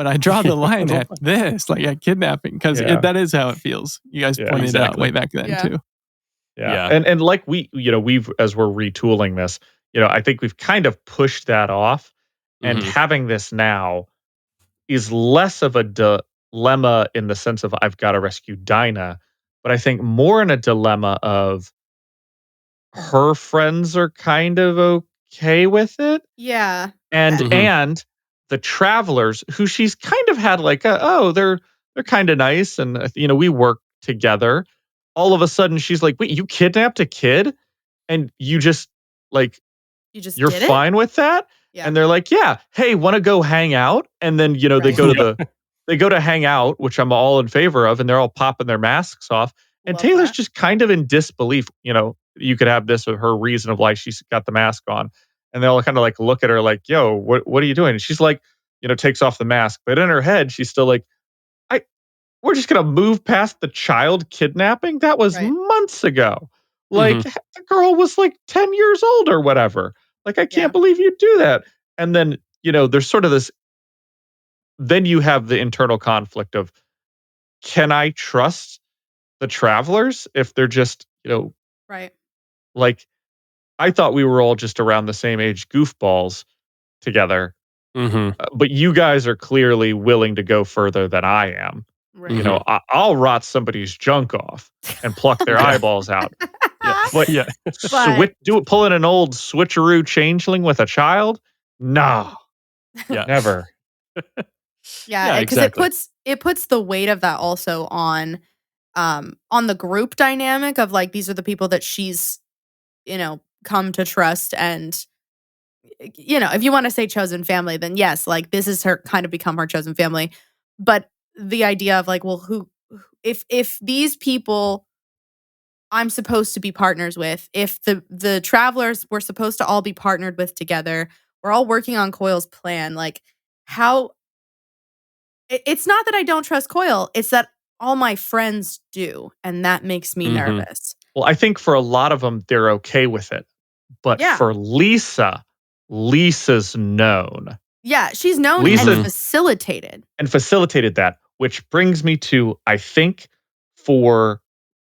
I draw the line at this, like at kidnapping, because that is how it feels. You guys pointed out way back then too. And like we've, as we're retooling this, I think we've kind of pushed that off, and having this now is less of a dilemma in the sense of I've got to rescue Dinah, but I think more in a dilemma of her friends are kind of okay with it. Yeah. And Mhm. and the travelers who she's kind of had like they're kind of nice and we work together. All of a sudden she's like, "Wait, you kidnapped a kid and you just like You just you're did it? fine with that?" Yeah. And they're like, "Yeah, hey, want to go hang out?" And then, they Right. go to they go to hang out, which I'm all in favor of, and they're all popping their masks off. And Love Taylor's that. just kind of in disbelief. You could have this with her reason of why she's got the mask on. And they'll kind of like look at her like, "Yo, what are you doing?" And she's like, takes off the mask. But in her head, she's still like, we're just gonna move past the child kidnapping. That was Right. months ago. Like Mhm. the girl was like 10 years old or whatever. Like, I Yeah. can't believe you do that. And then, there's sort of this, then you have the internal conflict of, can I trust the travelers if they're just, Right. like, I thought we were all just around the same age goofballs together. Mhm. But you guys are clearly willing to go further than I am. Right. Mhm. I'll rot somebody's junk off and pluck their Yeah. eyeballs out. Yeah. But Yeah. But- pulling an old switcheroo changeling with a child? No, Yeah. never. Yeah, because exactly. it puts the weight of that also on the group dynamic of like these are the people that she's come to trust, and if you want to say chosen family, then yes, like this is her kind of become her chosen family. But the idea of like, well, if these people I'm supposed to be partners with, if the travelers were supposed to all be partnered with together, we're all working on Coyle's plan, like how it's not that I don't trust Coyle, it's that all my friends do, and that makes me Mhm. nervous. Well, I think for a lot of them, they're okay with it. But Yeah. for Lisa's known. Yeah, she's known Lisa- and facilitated. And facilitated that, which brings me to, I think, for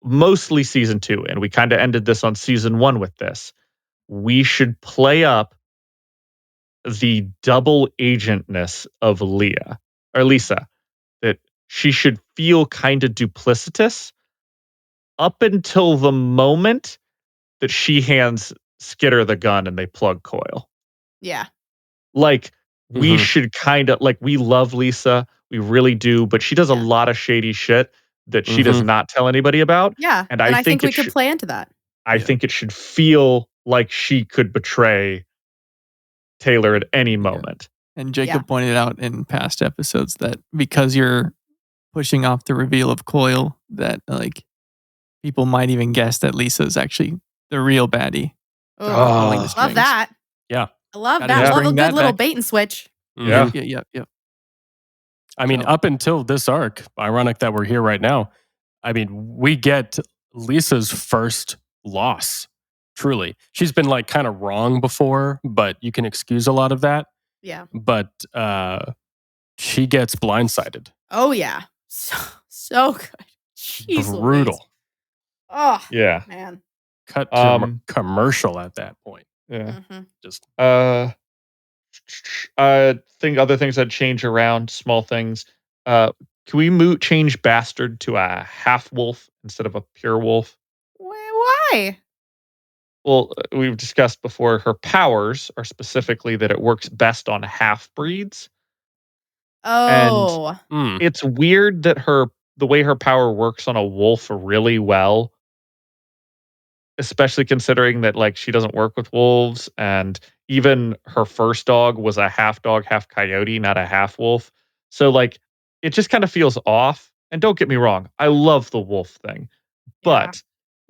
mostly season 2, and we kind of ended this on season 1 with this, we should play up the double agentness of Lisa, that she should feel kind of duplicitous up until the moment that she hands Skitter the gun and they plug Coyle. Yeah. Like, we Mhm. should kind of, like, we love Lisa, we really do, but she does a Yeah. lot of shady shit that she does Mhm. not tell anybody about. Yeah, And I think we it could should, play into that. I Yeah. think it should feel like she could betray Taylor at any moment. And Jacob pointed out in past episodes that because you're pushing off the reveal of Coyle, that like people might even guess that Lisa's actually the real baddie. Ugh, Oh, the strings. love that. Yeah. I love Gotta that. just Love a bring good that little back. bait and switch. Yeah. Mhm. Yeah. I mean, So- up until this arc, ironic that we're here right now. I mean, we get Lisa's first loss. Truly, she's been like kind of wrong before, but you can excuse a lot of that. Yeah. But she gets blindsided. Oh yeah. So good. Jeez Louise. Brutal. Oh Yeah. man. Cut to commercial at that point. Yeah. Mhm. Just Think other things that change around, small things. Can we change Bastard to a half wolf instead of a pure wolf? Why? Well, we've discussed before her powers are specifically that it works best on half breeds. Oh. It's weird that the way her power works on a wolf really well, especially considering that like she doesn't work with wolves, and even her first dog was a half dog, half coyote, not a half wolf. So like it just kind of feels off. And don't get me wrong, I love the wolf thing. But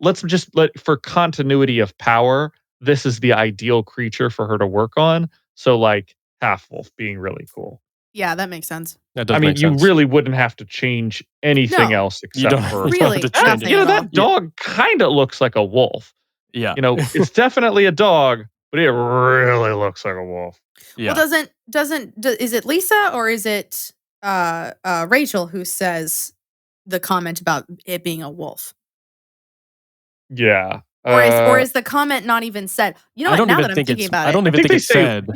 let's just for continuity of power, this is the ideal creature for her to work on. So like half wolf being really cool. Yeah, that makes sense. that does I mean, make sense. you really wouldn't have to change anything No. else You except don't, for you don't Really, have to change nothing it. at all. that dog kind of looks like a wolf. Yeah. It's definitely a dog, but it really looks like a wolf. Yeah. Well, is it Lisa or is it Rachel who says the comment about it being a wolf? Yeah. Or is the comment not even said? You know I what? don't Now even that I'm think thinking it's. about I don't it, even think think they it's say- said.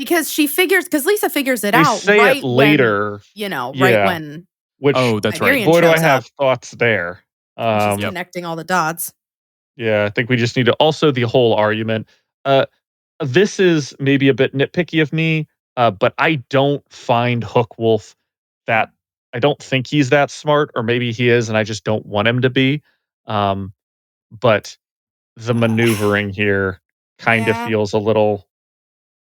because Lisa figures it They out say right it later, when, right yeah. when which Oh, that's right. Iberian boy, do I shows have up. thoughts there. And she's Yep. connecting all the dots. Yeah, I think we just need to also the whole argument. this is maybe a bit nitpicky of me, but I don't find Hook Wolf that I don't think he's that smart, or maybe he is, and I just don't want him to be. But the maneuvering here kind of Yeah. feels a little.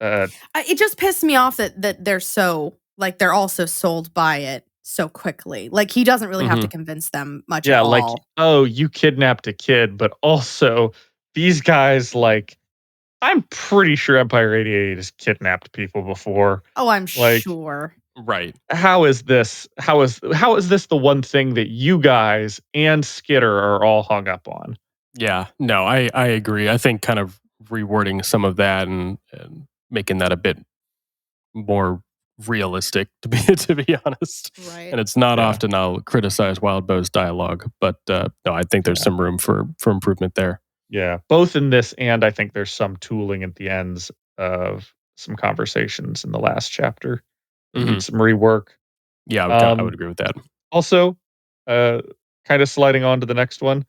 It just pissed me off that they're so like they're also sold by it so quickly. Like he doesn't really have to convince them much at Yeah, like, all. oh, you kidnapped a kid, but also these guys, like, I'm pretty sure Empire 88 has kidnapped people before. Oh, I'm Like, sure. Right. how is this the one thing that you guys and Skitter are all hung up on? Yeah. No, I agree. I think kind of rewording some of that and making that a bit more realistic to be honest. Right. And it's not Yeah. often I'll criticize Wildbow's dialogue, but no, I think there's some room for improvement there. Yeah, both in this, and I think there's some tooling at the ends of some conversations in the last chapter that need some rework. Yeah, I would agree with that. Also, kind of sliding on to the next one.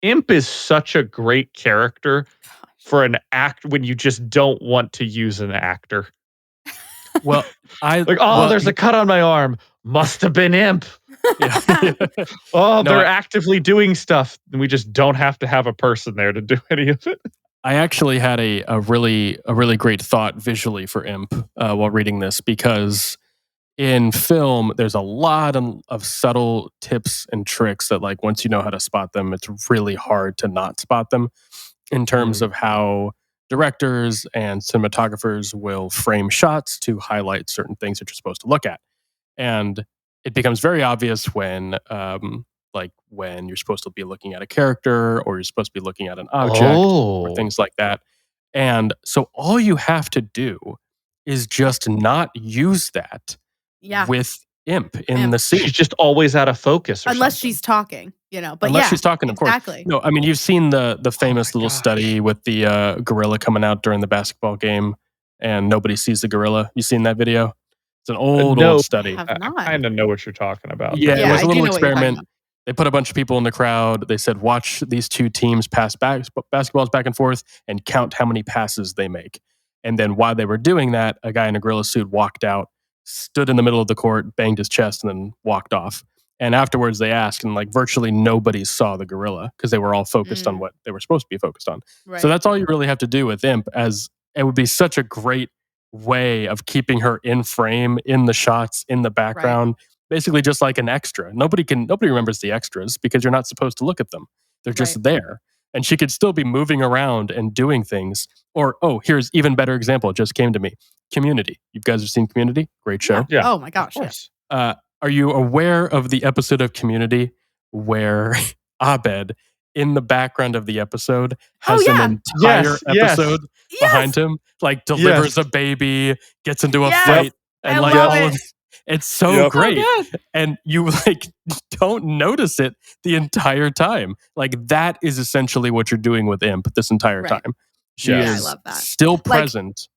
Imp is such a great character for an act when you just don't want to use an actor. Well, There's a cut on my arm. Must have been Imp. Yeah. They're actively doing stuff, and we just don't have to have a person there to do any of it. I actually had a really great thought visually for Imp while reading this, because in film there's a lot of subtle tips and tricks that, like, once you know how to spot them, it's really hard to not spot them, in terms of how directors and cinematographers will frame shots to highlight certain things that you're supposed to look at. And it becomes very obvious when when you're supposed to be looking at a character, or you're supposed to be looking at an object, or things like that. And so all you have to do is just not use that Yeah. with Imp in the scene. She's just always out of focus, Unless something. she's talking, But Unless yeah, she's talking, of exactly. course. No, I mean, you've seen the famous little gosh. study with the gorilla coming out during the basketball game, and nobody sees the gorilla. You seen that video? It's an old study. I have I not. kind of know what you're talking about. Yeah, it was I a do little know what you're talking experiment. about. They put a bunch of people in the crowd. They said, watch these two teams pass basketballs back and forth and count how many passes they make. And then while they were doing that, a guy in a gorilla suit walked out, stood in the middle of the court, banged his chest, and then walked off. And afterwards they asked, and like virtually nobody saw the gorilla because they were all focused on what they were supposed to be focused on. Right. So that's all you really have to do with Imp, as it would be such a great way of keeping her in frame, in the shots, in the background, basically just like an extra. Nobody remembers the extras because you're not supposed to look at them. They're just there. And she could still be moving around and doing things. Or, here's even better example. It just came to me. Community. You guys have seen Community? Great show. Yeah. Oh my gosh. Yes. Are you aware of the episode of Community where Abed, in the background of the episode, has an entire episode behind him, like delivers a baby, gets into a fight, and I like love all of it's so great. So And you like don't notice it the entire time. Like that is essentially what you're doing with Imp this entire time. She I is love that. still present,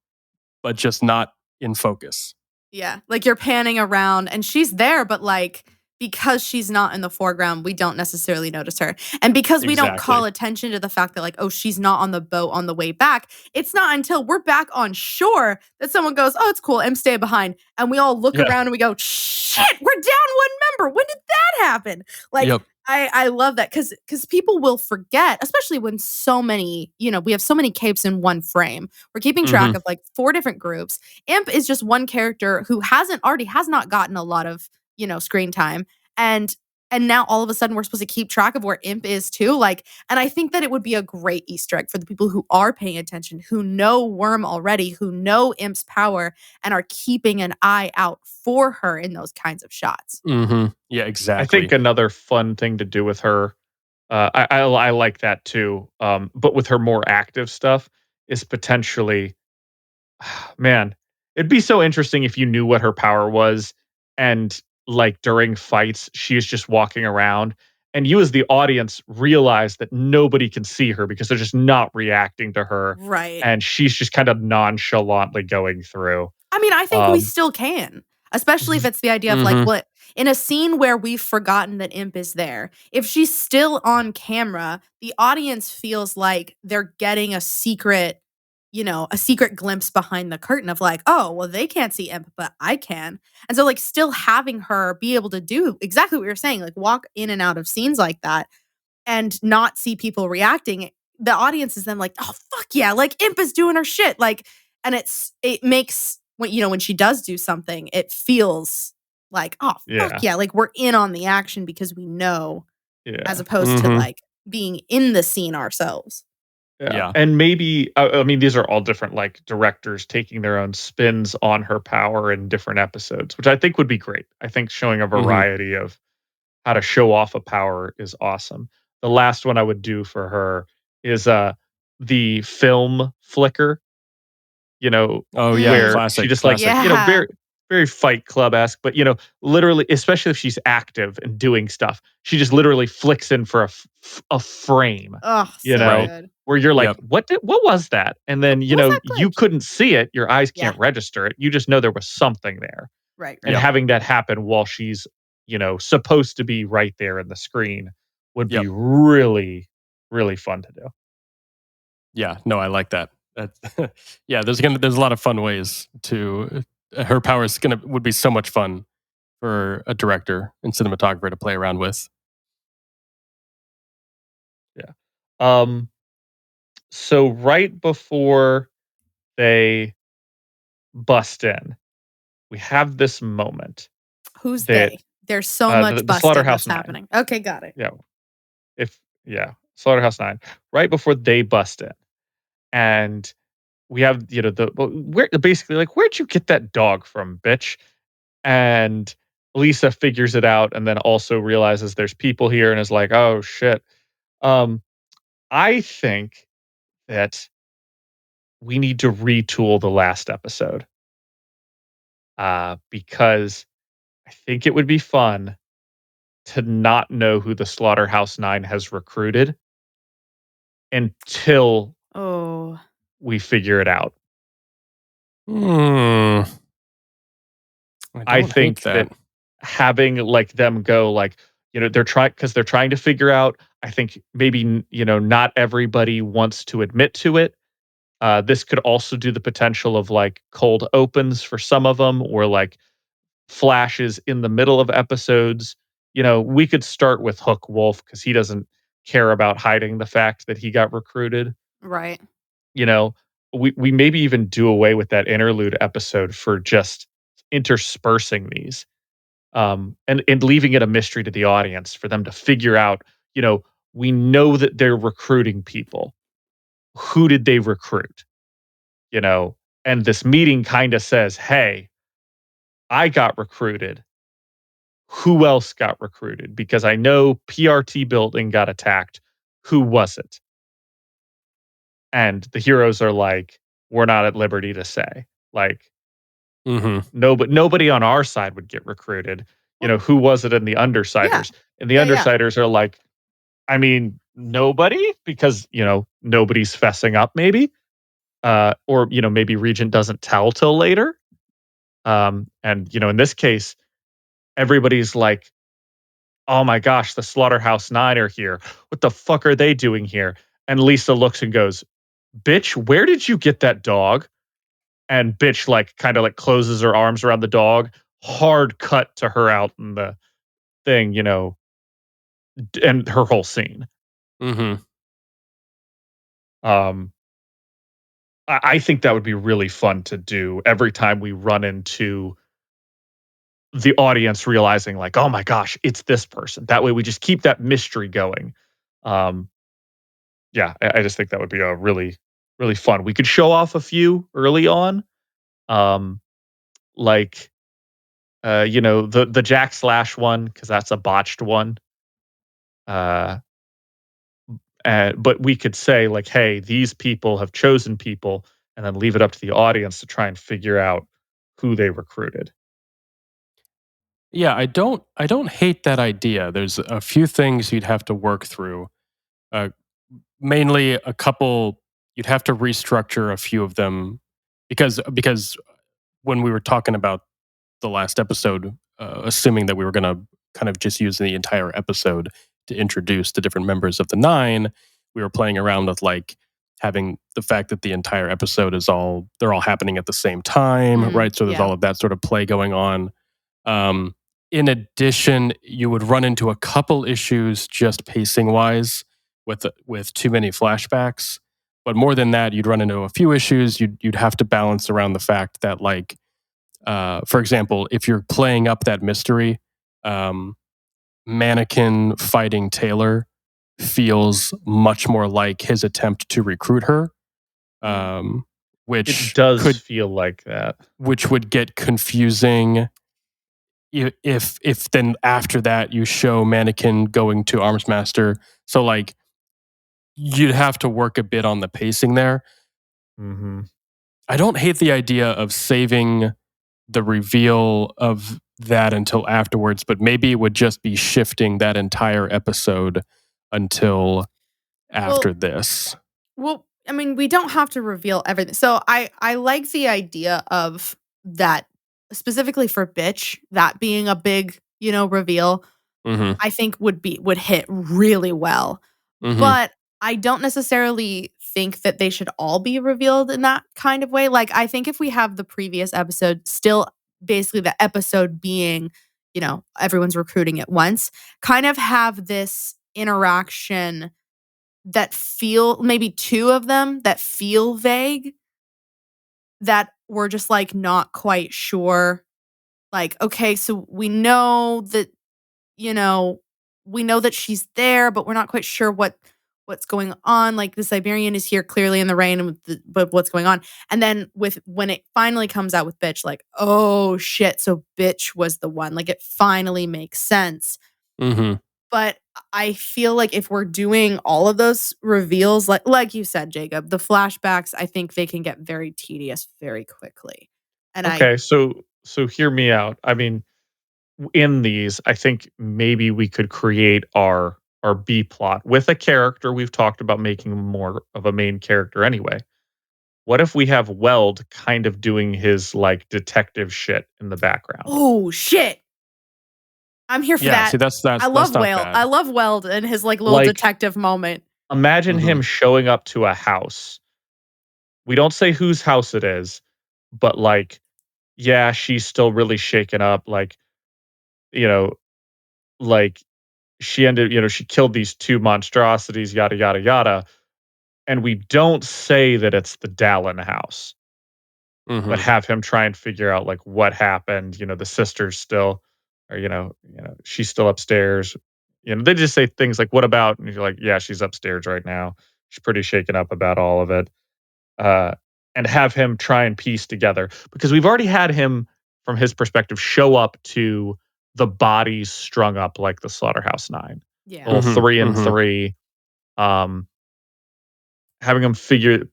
but just not in focus. Yeah, like you're panning around and she's there, but like because she's not in the foreground, we don't necessarily notice her. And because we don't call attention to the fact that like, oh, she's not on the boat on the way back, it's not until we're back on shore that someone goes, oh, it's cool, I'm staying behind. And we all look around and we go, shit, we're down one member. When did that happen? Like, I love that because people will forget, especially when so many, we have so many capes in one frame. We're keeping track of like 4 different groups. Imp is just one character who has not gotten a lot of, screen time. And now all of a sudden we're supposed to keep track of where Imp is too. Like, and I think that it would be a great Easter egg for the people who are paying attention, who know Worm already, who know Imp's power and are keeping an eye out for her in those kinds of shots. Mm-hmm. Yeah, exactly. I think another fun thing to do with her, I like that too. But with her more active stuff is potentially, man, it'd be so interesting if you knew what her power was, and like during fights, she is just walking around, and you as the audience realize that nobody can see her because they're just not reacting to her, Right? and she's just kind of nonchalantly going through. I mean, I think we still can. Especially if it's the idea of like what in a scene where we've forgotten that Imp is there. If she's still on camera, the audience feels like they're getting a secret, a secret glimpse behind the curtain of like, oh, well, they can't see Imp, but I can. And so like still having her be able to do exactly what you're saying, like walk in and out of scenes like that and not see people reacting. The audience is then like, oh fuck yeah, like Imp is doing her shit. Like, and it makes when she does do something, it feels like, oh fuck yeah, like we're in on the action because we know, as opposed to like being in the scene ourselves. Yeah. And maybe, I mean, these are all different like directors taking their own spins on her power in different episodes, which I think would be great. I think showing a variety of how to show off a power is awesome. The last one I would do for her is the film flicker, where classic, she just classic. Yeah. very, very Fight Club-esque, but literally, especially if she's active and doing stuff, she just literally flicks in for a frame. Oh, so good. Where you're like, what was that? And then, What was that you glitch? couldn't see it. Your eyes can't register it. You just know there was something there. Right. And having that happen while she's, supposed to be right there in the screen would be really, really fun to do. Yeah, no, I like that. There's a lot of fun ways to her powers would be so much fun for a director and cinematographer to play around with. Yeah. So right before they bust in, we have this moment. Who's they? There's so much the busting Slaughterhouse that's 9. happening. Okay, got it. Yeah. Slaughterhouse 9. Right before they bust in. And we have, basically like, where'd you get that dog from, bitch? And Lisa figures it out and then also realizes there's people here and is like, oh shit. I think that we need to retool the last episode. Because I think it would be fun to not know who the Slaughterhouse 9 has recruited until we figure it out. I think that having like them go like, they're trying to figure out, I think maybe, not everybody wants to admit to it. This could also do the potential of like cold opens for some of them or like flashes in the middle of episodes. We could start with Hook Wolf because he doesn't care about hiding the fact that he got recruited. Right. We maybe even do away with that interlude episode for just interspersing these and leaving it a mystery to the audience for them to figure out, we know that they're recruiting people. Who did they recruit? And this meeting kind of says, hey, I got recruited. Who else got recruited? Because I know PRT building got attacked. Who was it? And the heroes are like, we're not at liberty to say. Like, nobody on our side would get recruited. Who was it in the Undersiders? And the Undersiders are like, I mean, nobody, because, nobody's fessing up maybe. Or, maybe Regent doesn't tell till later. And, in this case, everybody's like, oh my gosh, the Slaughterhouse 9 are here. What the fuck are they doing here? And Lisa looks and goes, bitch, where did you get that dog? And bitch kind of closes her arms around the dog. Hard cut to her out in the thing, and her whole scene. I think that would be really fun to do every time we run into the audience realizing like, oh my gosh, it's this person. That way we just keep that mystery going. I just think that would be a really, really fun. We could show off a few early on. The Jack Slash one, because that's a botched one. But we could say like, hey, these people have chosen people, and then leave it up to the audience to try and figure out who they recruited. Yeah, I don't hate that idea. There's a few things you'd have to work through. Mainly a couple, you'd have to restructure a few of them because when we were talking about the last episode, assuming that we were going to kind of just use the entire episode to introduce the different members of the 9, we were playing around with like having the fact that the entire episode they're all happening at the same time, right? So there's all of that sort of play going on. In addition, you would run into a couple issues just pacing wise with too many flashbacks. But more than that, you'd run into a few issues. You'd have to balance around the fact that, like, for example, if you're playing up that mystery, Mannequin fighting Taylor feels much more like his attempt to recruit her, which it does feel like that. Which would get confusing if then after that you show Mannequin going to Armsmaster. So, like, you'd have to work a bit on the pacing there. Mm-hmm. I don't hate the idea of saving the reveal of that until afterwards, but maybe it would just be shifting that entire episode until after this. Well, I mean, we don't have to reveal everything. So I like the idea of that, specifically for Bitch, that being a big, reveal. Mm-hmm. I think would hit really well. Mm-hmm. But I don't necessarily think that they should all be revealed in that kind of way. Like, I think if we have the previous episode still basically the episode being, everyone's recruiting at once, kind of have this interaction that feel, maybe two of them that feel vague, that we're just like not quite sure. Like, okay, so we know that, we know that she's there, but we're not quite sure what's going on. Like, the Siberian is here clearly in the rain, but what's going on? And then when it finally comes out with Bitch, like, oh shit, so Bitch was the one. Like, it finally makes sense. Mm-hmm. But I feel like if we're doing all of those reveals, like you said, Jacob, the flashbacks, I think they can get very tedious very quickly. And okay, so hear me out. I mean, in these, I think maybe we could create our B plot with a character. We've talked about making more of a main character anyway. What if we have Weld kind of doing his, like, detective shit in the background? Oh shit. I'm here for that. See, that's I love not Weld. bad. I love Weld and his like little detective moment. Imagine him showing up to a house. We don't say whose house it is, but, like, yeah, she's still really shaken up. Like, like, she ended, she killed these two monstrosities, yada, yada, yada. And we don't say that it's the Dallin house, but have him try and figure out, like, what happened. The sister's still, or, she's still upstairs. They just say things like, what about? And you're like, yeah, she's upstairs right now. She's pretty shaken up about all of it. And have him try and piece together, because we've already had him, from his perspective, show up to the bodies strung up like the Slaughterhouse 9. Yeah. Little 3 and 3. Having them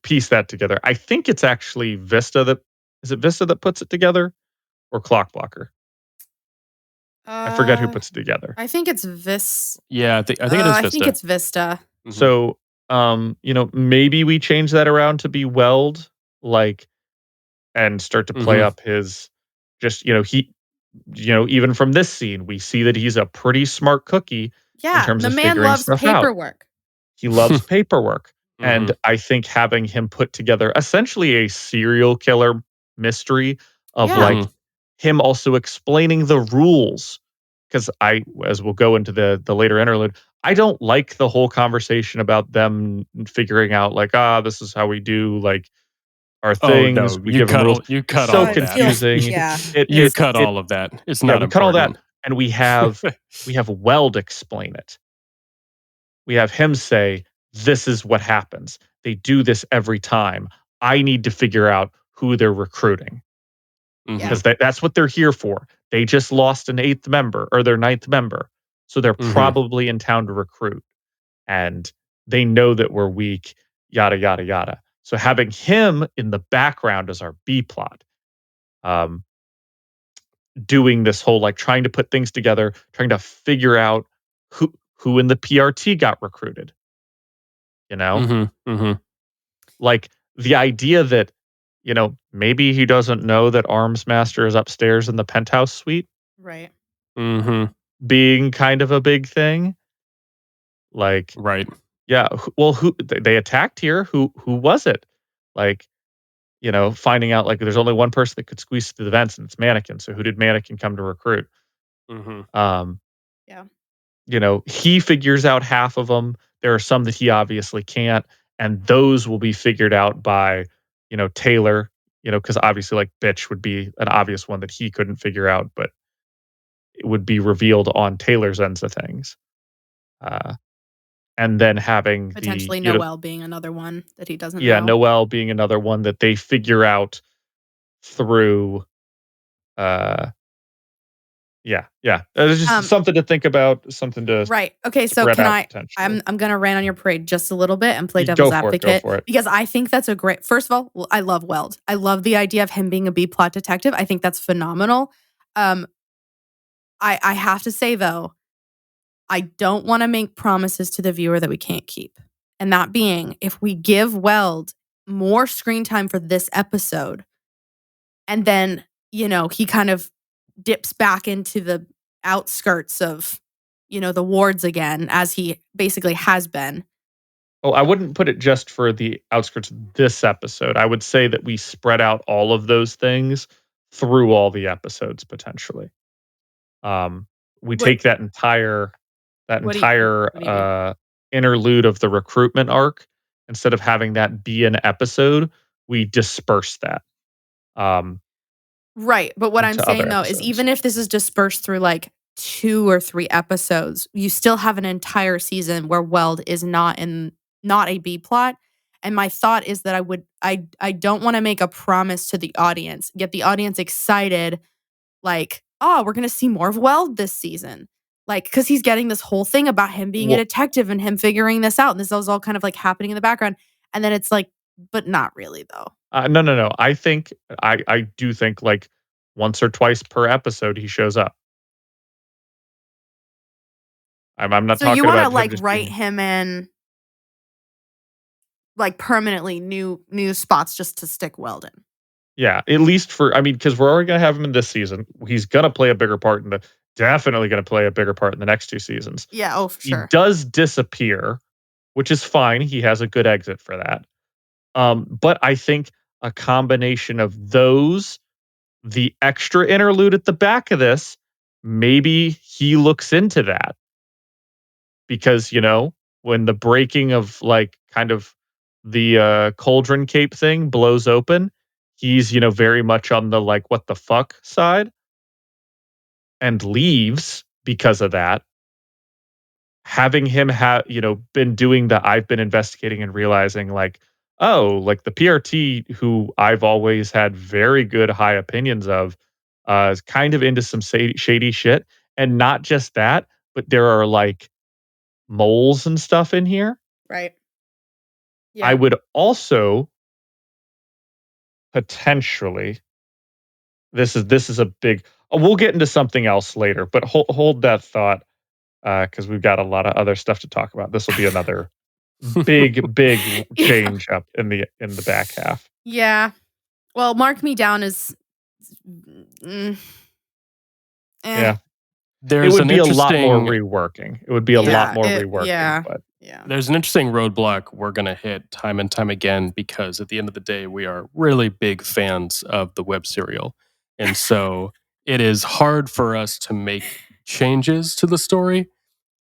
piece that together. I think it's actually Vista that puts it together, or Clockblocker? I forget who puts it together. I think it's Vista. Yeah, I think it is Vista. I think it's Vista. Mm-hmm. So, maybe we change that around to be Weld, like, and start to play up his, just, he, even from this scene, we see that he's a pretty smart cookie. Yeah, in terms the of man figuring loves stuff paperwork. Out. He loves paperwork. And I think having him put together essentially a serial killer mystery of like him also explaining the rules. Because as we'll go into the later interlude, I don't like the whole conversation about them figuring out, like, this is how we do, like, our things. No, we give them rules. You cut so all of confusing. that. You cut all of that. It's not we important. cut all that. And we have Weld explain it. We have him say, this is what happens. They do this every time. I need to figure out who they're recruiting. Because that's what they're here for. They just lost an 8th member, or their 9th member. So they're probably in town to recruit. And they know that we're weak, yada, yada, yada. So having him in the background as our B plot, doing this whole, like, trying to put things together, trying to figure out who in the PRT got recruited. Like, the idea that, maybe he doesn't know that Armsmaster is upstairs in the penthouse suite. Right. Being kind of a big thing. Like, Yeah. Well, who they attacked here? Who was it? Like, finding out like there's only one person that could squeeze through the vents, and it's Mannequin. So who did Mannequin come to recruit? Mhm. Yeah. He figures out half of them. There are some that he obviously can't, and those will be figured out by, Taylor. Because obviously, like bitch would be an obvious one that he couldn't figure out, but it would be revealed on Taylor's ends of things. And then having Potentially the, Noelle being another one that he doesn't yeah, know. Noelle being another one that they figure out through, yeah. It's just something to think about, something to Right. Okay, so spread can out I potentially. I'm gonna rant on your parade just a little bit and play Go devil's for it, advocate because I think that's a great. First of all, I love Weld. I love the idea of him being a B plot detective. I think that's phenomenal. I have to say though, I don't want to make promises to the viewer that we can't keep. And that being, if we give Weld more screen time for this episode, and then, he kind of dips back into the outskirts of, the wards again, as he basically has been. Oh, I wouldn't put it just for the outskirts of this episode. I would say that we spread out all of those things through all the episodes potentially. We What take that entire what do you mean? interlude of the recruitment arc, instead of having that be an episode, we disperse that. Right, but what I'm Into other saying though is episodes. even if this is dispersed through like 2 or 3 episodes, you still have an entire season where Weld is not a B plot. And my thought is that I don't want to make a promise to the audience, get the audience excited, like, oh, we're gonna see more of Weld this season. Like, because he's getting this whole thing about him being a Well, detective and him figuring this out. And this is all kind of like happening in the background. And then it's like, but not really though. no. I do think like once or twice per episode he shows up. I'm not So you talking want to about him like just write being. him in like permanently new spots just to stick Weld in. Yeah, at least because we're already gonna have him in this season. He's gonna play a bigger part definitely gonna play a bigger part in the next 2 seasons. Yeah, oh for He sure. does disappear, which is fine. He has a good exit for that. But I think a combination of those, the extra interlude at the back of this, maybe he looks into that. Because, when the breaking of like kind of the cauldron cape thing blows open, he's, very much on the like what the fuck side and leaves because of that. Having him have, been doing the I've been investigating and realizing like, oh, like the PRT who I've always had very good high opinions of, is kind of into some shady shit. And not just that, but there are like moles and stuff in here. Right. I Yeah. would also potentially, this is a big, we'll get into something else later, but hold that thought, because we've got a lot of other stuff to talk about. This will be another big Yeah. change up in the back half. Yeah. Well, mark me down as Yeah. It There's would an be a lot more interesting reworking. It would be a lot more reworking, yeah. but Yeah. there's an interesting roadblock we're going to hit time and time again because at the end of the day we are really big fans of the web serial. And so it is hard for us to make changes to the story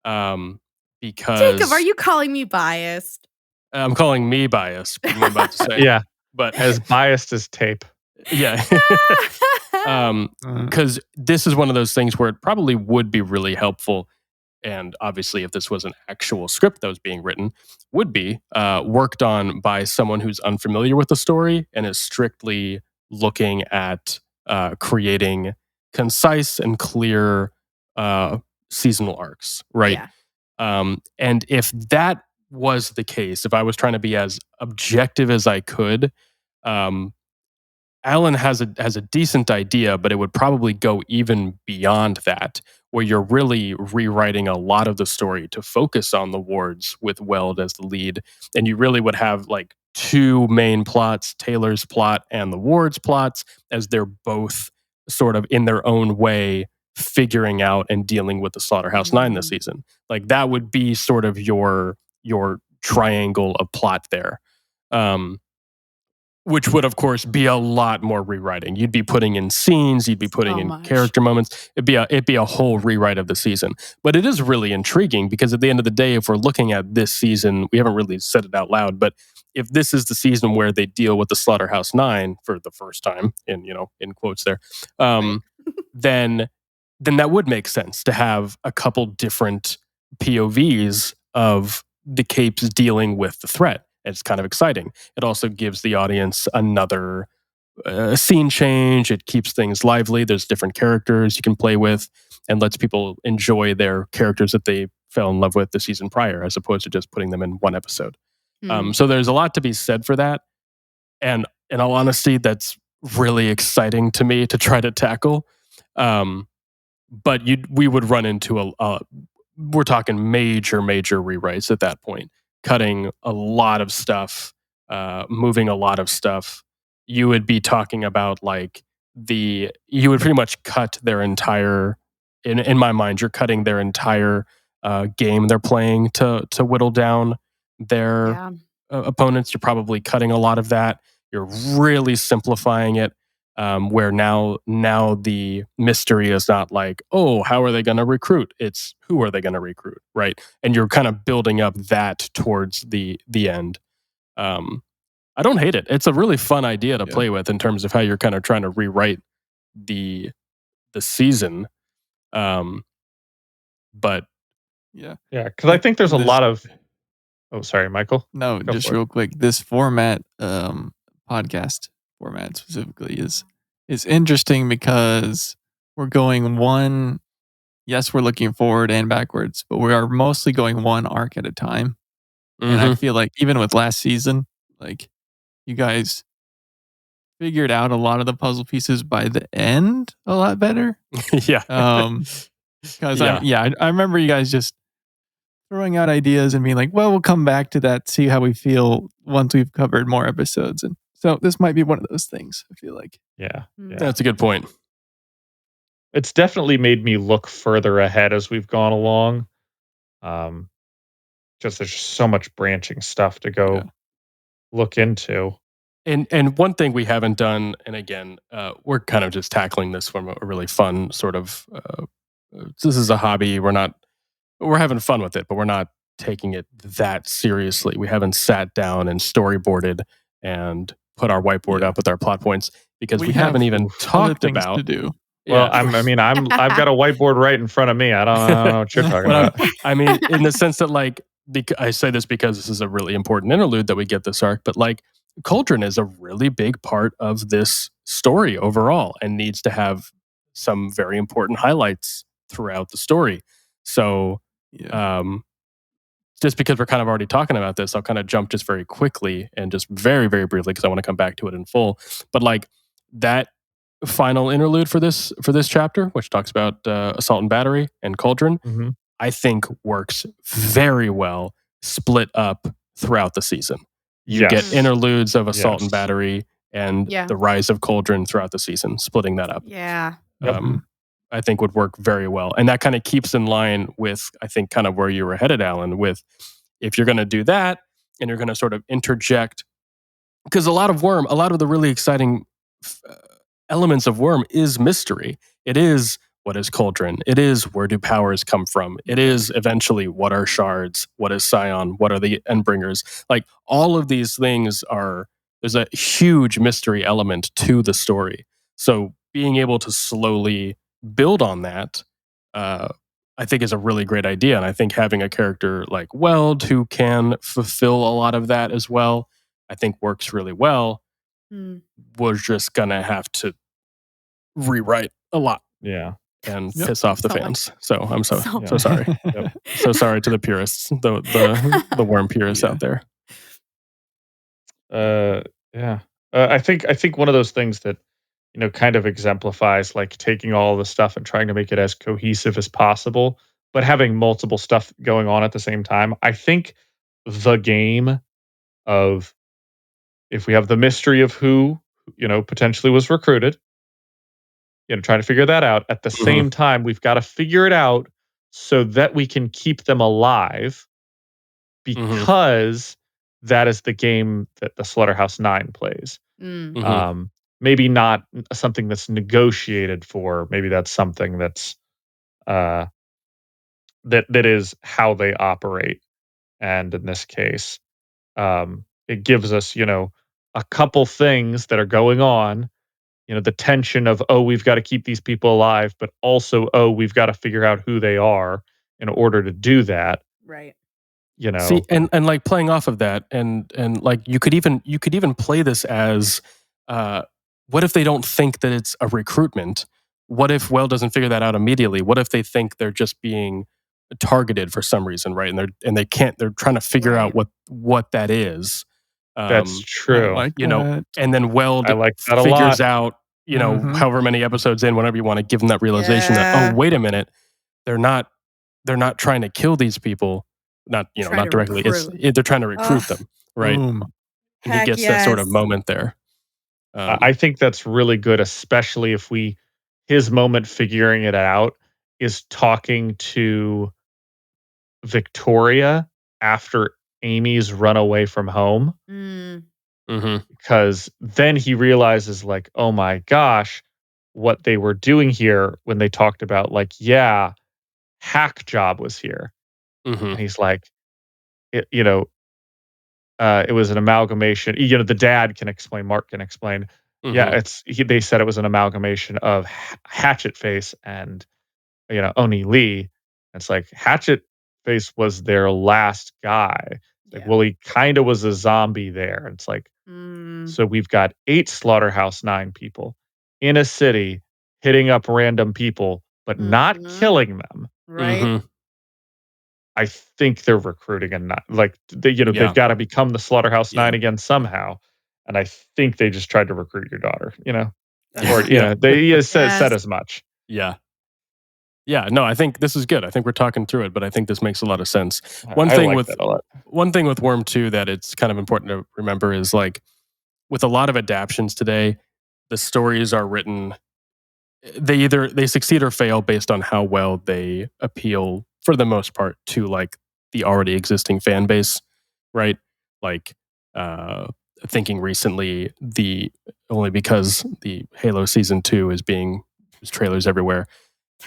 because Jacob, are you calling me biased? I'm calling me biased, what I'm about to say. yeah, But as biased as tape. yeah. Because this is one of those things where it probably would be really helpful. And obviously, if this was an actual script that was being written, would be worked on by someone who's unfamiliar with the story and is strictly looking at creating concise and clear seasonal arcs, right? Yeah. And if that was the case, if I was trying to be as objective as I could, Allan has a decent idea, but it would probably go even beyond that, where you're really rewriting a lot of the story to focus on the wards with Weld as the lead, and you really would have like 2 main plots, Taylor's plot and the wards plots, as they're both sort of in their own way figuring out and dealing with the Slaughterhouse 9 this season. Like that would be sort of your triangle of plot there. Which would, of course, be a lot more rewriting. You'd be putting in scenes, you'd be putting So in much. character moments. It'd be a whole rewrite of the season. But it is really intriguing because at the end of the day, if we're looking at this season, we haven't really said it out loud, but if this is the season where they deal with the Slaughterhouse 9 for the first time, in quotes there, Right. then that would make sense to have a couple different POVs of the Capes dealing with the threat. It's kind of exciting. It also gives the audience another scene change. It keeps things lively. There's different characters you can play with and lets people enjoy their characters that they fell in love with the season prior, as opposed to just putting them in one episode. So there's a lot to be said for that. And in all honesty, that's really exciting to me to try to tackle. But we would run into we're talking major rewrites at that point, cutting a lot of stuff, moving a lot of stuff. You would be talking about you would pretty much cut their entire, in my mind, you're cutting their entire game they're playing to whittle down their opponents. You're probably cutting a lot of that. You're really simplifying it. Where now the mystery is not like, oh, how are they going to recruit? It's who are they going to recruit, right? And you're kind of building up that towards the end. I don't hate it. It's a really fun idea to play with in terms of how you're kind of trying to rewrite the season. But because I think there's a lot of. Oh, sorry, Michael. No, Go just for it. real quick. This format, podcast format specifically, is interesting because we're going one. Yes, we're looking forward and backwards, but we are mostly going one arc at a time. And I feel like even with last season, like you guys figured out a lot of the puzzle pieces by the end a lot better. Yeah. Because I remember you guys just throwing out ideas and being like, well, we'll come back to that, see how we feel once we've covered more episodes. And so this might be one of those things, I feel like. Yeah. That's a good point. It's definitely made me look further ahead as we've gone along. Just there's just so much branching stuff to go look into. And one thing we haven't done, and again, we're kind of just tackling this from a really fun sort of, this is a hobby. We're having fun with it, but we're not taking it that seriously. We haven't sat down and storyboarded and put our whiteboard up with our plot points because we haven't even talked about to do. Well, I've got a whiteboard right in front of me. I don't know what you're talking about. I mean, in the sense that I say this because this is a really important interlude that we get this arc, but Cauldron is a really big part of this story overall and needs to have some very important highlights throughout the story. So, just because we're kind of already talking about this, I'll kind of jump just very quickly and just very, very briefly because I want to come back to it in full. But that final interlude for this chapter, which talks about assault and battery and Cauldron, I think works very well split up throughout the season. You get interludes of assault and battery and the rise of Cauldron throughout the season, splitting that up. Yeah. I think would work very well. And that kind of keeps in line with, I think, kind of where you were headed, Alan, with if you're going to do that and you're going to sort of interject, because a lot of the really exciting elements of Worm is mystery. It is, what is Cauldron? It is, where do powers come from? It is eventually, what are shards? What is Scion? What are the Endbringers? All of these things there's a huge mystery element to the story. So being able to slowly build on that, I think is a really great idea. And I think having a character like Weld who can fulfill a lot of that as well, I think works really well. We're just going to have to rewrite a lot. Yeah. And piss off the fans. So I'm so sorry. So sorry to the purists, the Worm purists out there. I think one of those things that kind of exemplifies taking all the stuff and trying to make it as cohesive as possible, but having multiple stuff going on at the same time. I think the game of, if we have the mystery of who potentially was recruited, trying to figure that out. At the same time, we've got to figure it out so that we can keep them alive, because that is the game that the Slaughterhouse-9 plays. Mm. Maybe not something that's negotiated for. Maybe that's something that's that is how they operate. And in this case, it gives us, a couple things that are going on. The tension of, oh, we've got to keep these people alive, but also, oh, we've got to figure out who they are in order to do that. Right. See, and like playing off of that, and like you could even play this as, what if they don't think that it's a recruitment? What if Well doesn't figure that out immediately? What if they think they're just being targeted for some reason, right? And they're trying to figure out what that is. That's I true. like and then Weld I like that a figures lot. out, however many episodes in, whenever you want to give them that realization that, Yeah. oh, wait a minute, they're not trying to kill these people, not directly. They're trying to recruit them, right? Boom. And he Heck gets that sort of yes. moment there. I think that's really good, especially if his moment figuring it out is talking to Victoria after Amy's run away from home. Mm. Because then he realizes, like, oh my gosh, what they were doing here when they talked about, like, yeah, Hack Job was here. And he's like, it, it was an amalgamation. The dad can explain, Mark can explain. Yeah, they said it was an amalgamation of Hatchet Face and Oni Lee. It's like Hatchet Face was their last guy. Like, well, he kind of was a zombie there. It's like, so we've got 8 Slaughterhouse-9 people in a city hitting up random people, but not killing them. Right. I think they're recruiting and not like they've got to become the Slaughterhouse-9 again somehow. And I think they just tried to recruit your daughter, or they said as much. Yeah. Yeah, no, I think this is good. I think we're talking through it, but I think this makes a lot of sense. I like that a lot. One thing with Worm 2 that it's kind of important to remember is, like, with a lot of adaptions today, the stories are written, they succeed or fail based on how well they appeal, for the most part, to, like, the already existing fan base, right? Like, thinking recently, only because the Halo season 2 there's trailers everywhere.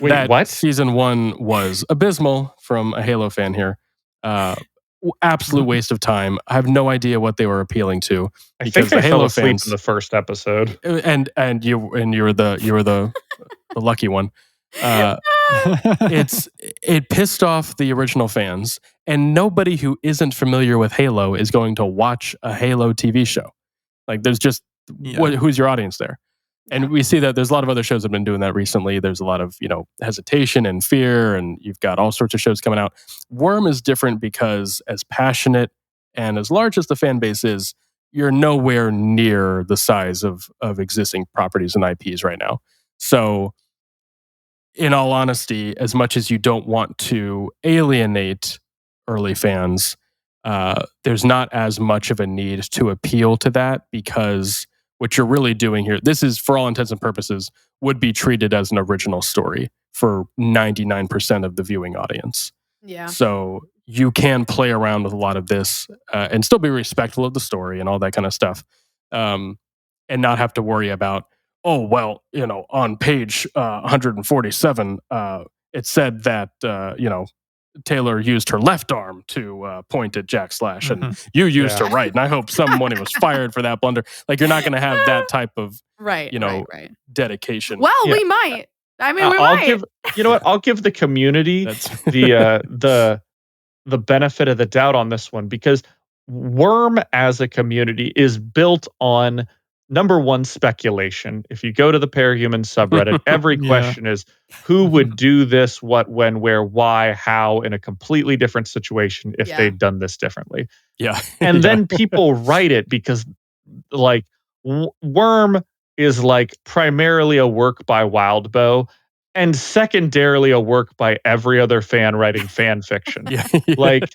Wait, That what? season 1 was abysmal from a Halo fan here. Absolute waste of time. I have no idea what they were appealing to, I because think I the fell Halo asleep fans, in the first episode. and you were the lucky one. It pissed off the original fans, and nobody who isn't familiar with Halo is going to watch a Halo TV show. Like, there's just who's your audience there? And we see that there's a lot of other shows that have been doing that recently. There's a lot of, hesitation and fear, and you've got all sorts of shows coming out. Worm is different because, as passionate and as large as the fan base is, you're nowhere near the size of existing properties and IPs right now. So, in all honesty, as much as you don't want to alienate early fans, there's not as much of a need to appeal to that, because what you're really doing here, this is, for all intents and purposes, would be treated as an original story for 99% of the viewing audience. Yeah. So you can play around with a lot of this, and still be respectful of the story and all that kind of stuff, and not have to worry about, oh, well, on page 147, it said that, Taylor used her left arm to point at Jack Slash, and you used her right. And I hope someone was fired for that blunder. Like, you're not going to have that type of right. dedication. Well, we might. I mean, we I'll might. give I'll give the community the benefit of the doubt on this one, because Worm as a community is built on, number one, speculation. If you go to the Parahuman subreddit, every question is, who would do this, what, when, where, why, how, in a completely different situation if they'd done this differently. Yeah. And then people write it because, like, Worm is, like, primarily a work by Wildbow, and secondarily a work by every other fan writing fan fiction. Like,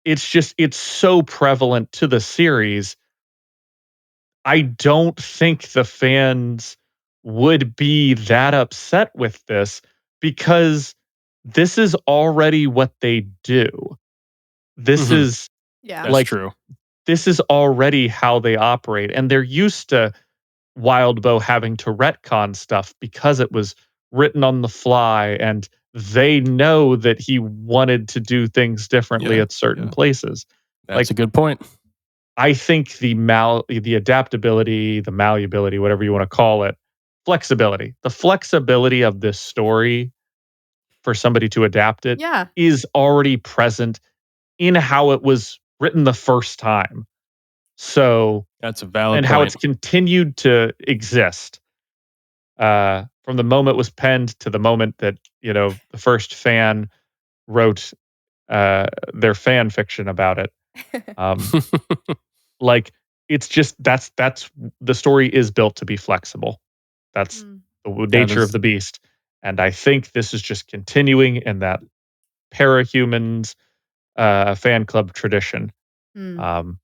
it's so prevalent to the series. I don't think the fans would be that upset with this, because this is already what they do. This Mhm. is Yeah. That's like true. this is already how they operate, and they're used to Wildbow having to retcon stuff because it was written on the fly, and they know that he wanted to do things differently Yeah, at certain yeah. places. That's a good point. I think the adaptability, the malleability, whatever you want to call it, the flexibility of this story for somebody to adapt it Yeah. is already present in how it was written the first time. So, That's a valid and how it's point. continued to exist from the moment it was penned to the moment that, the first fan wrote their fan fiction about it. Um, like it's just that's the story is built to be flexible. That's Mm. the That nature of is- the beast. And I think this is just continuing in that parahumans fan club tradition. Mm. Um,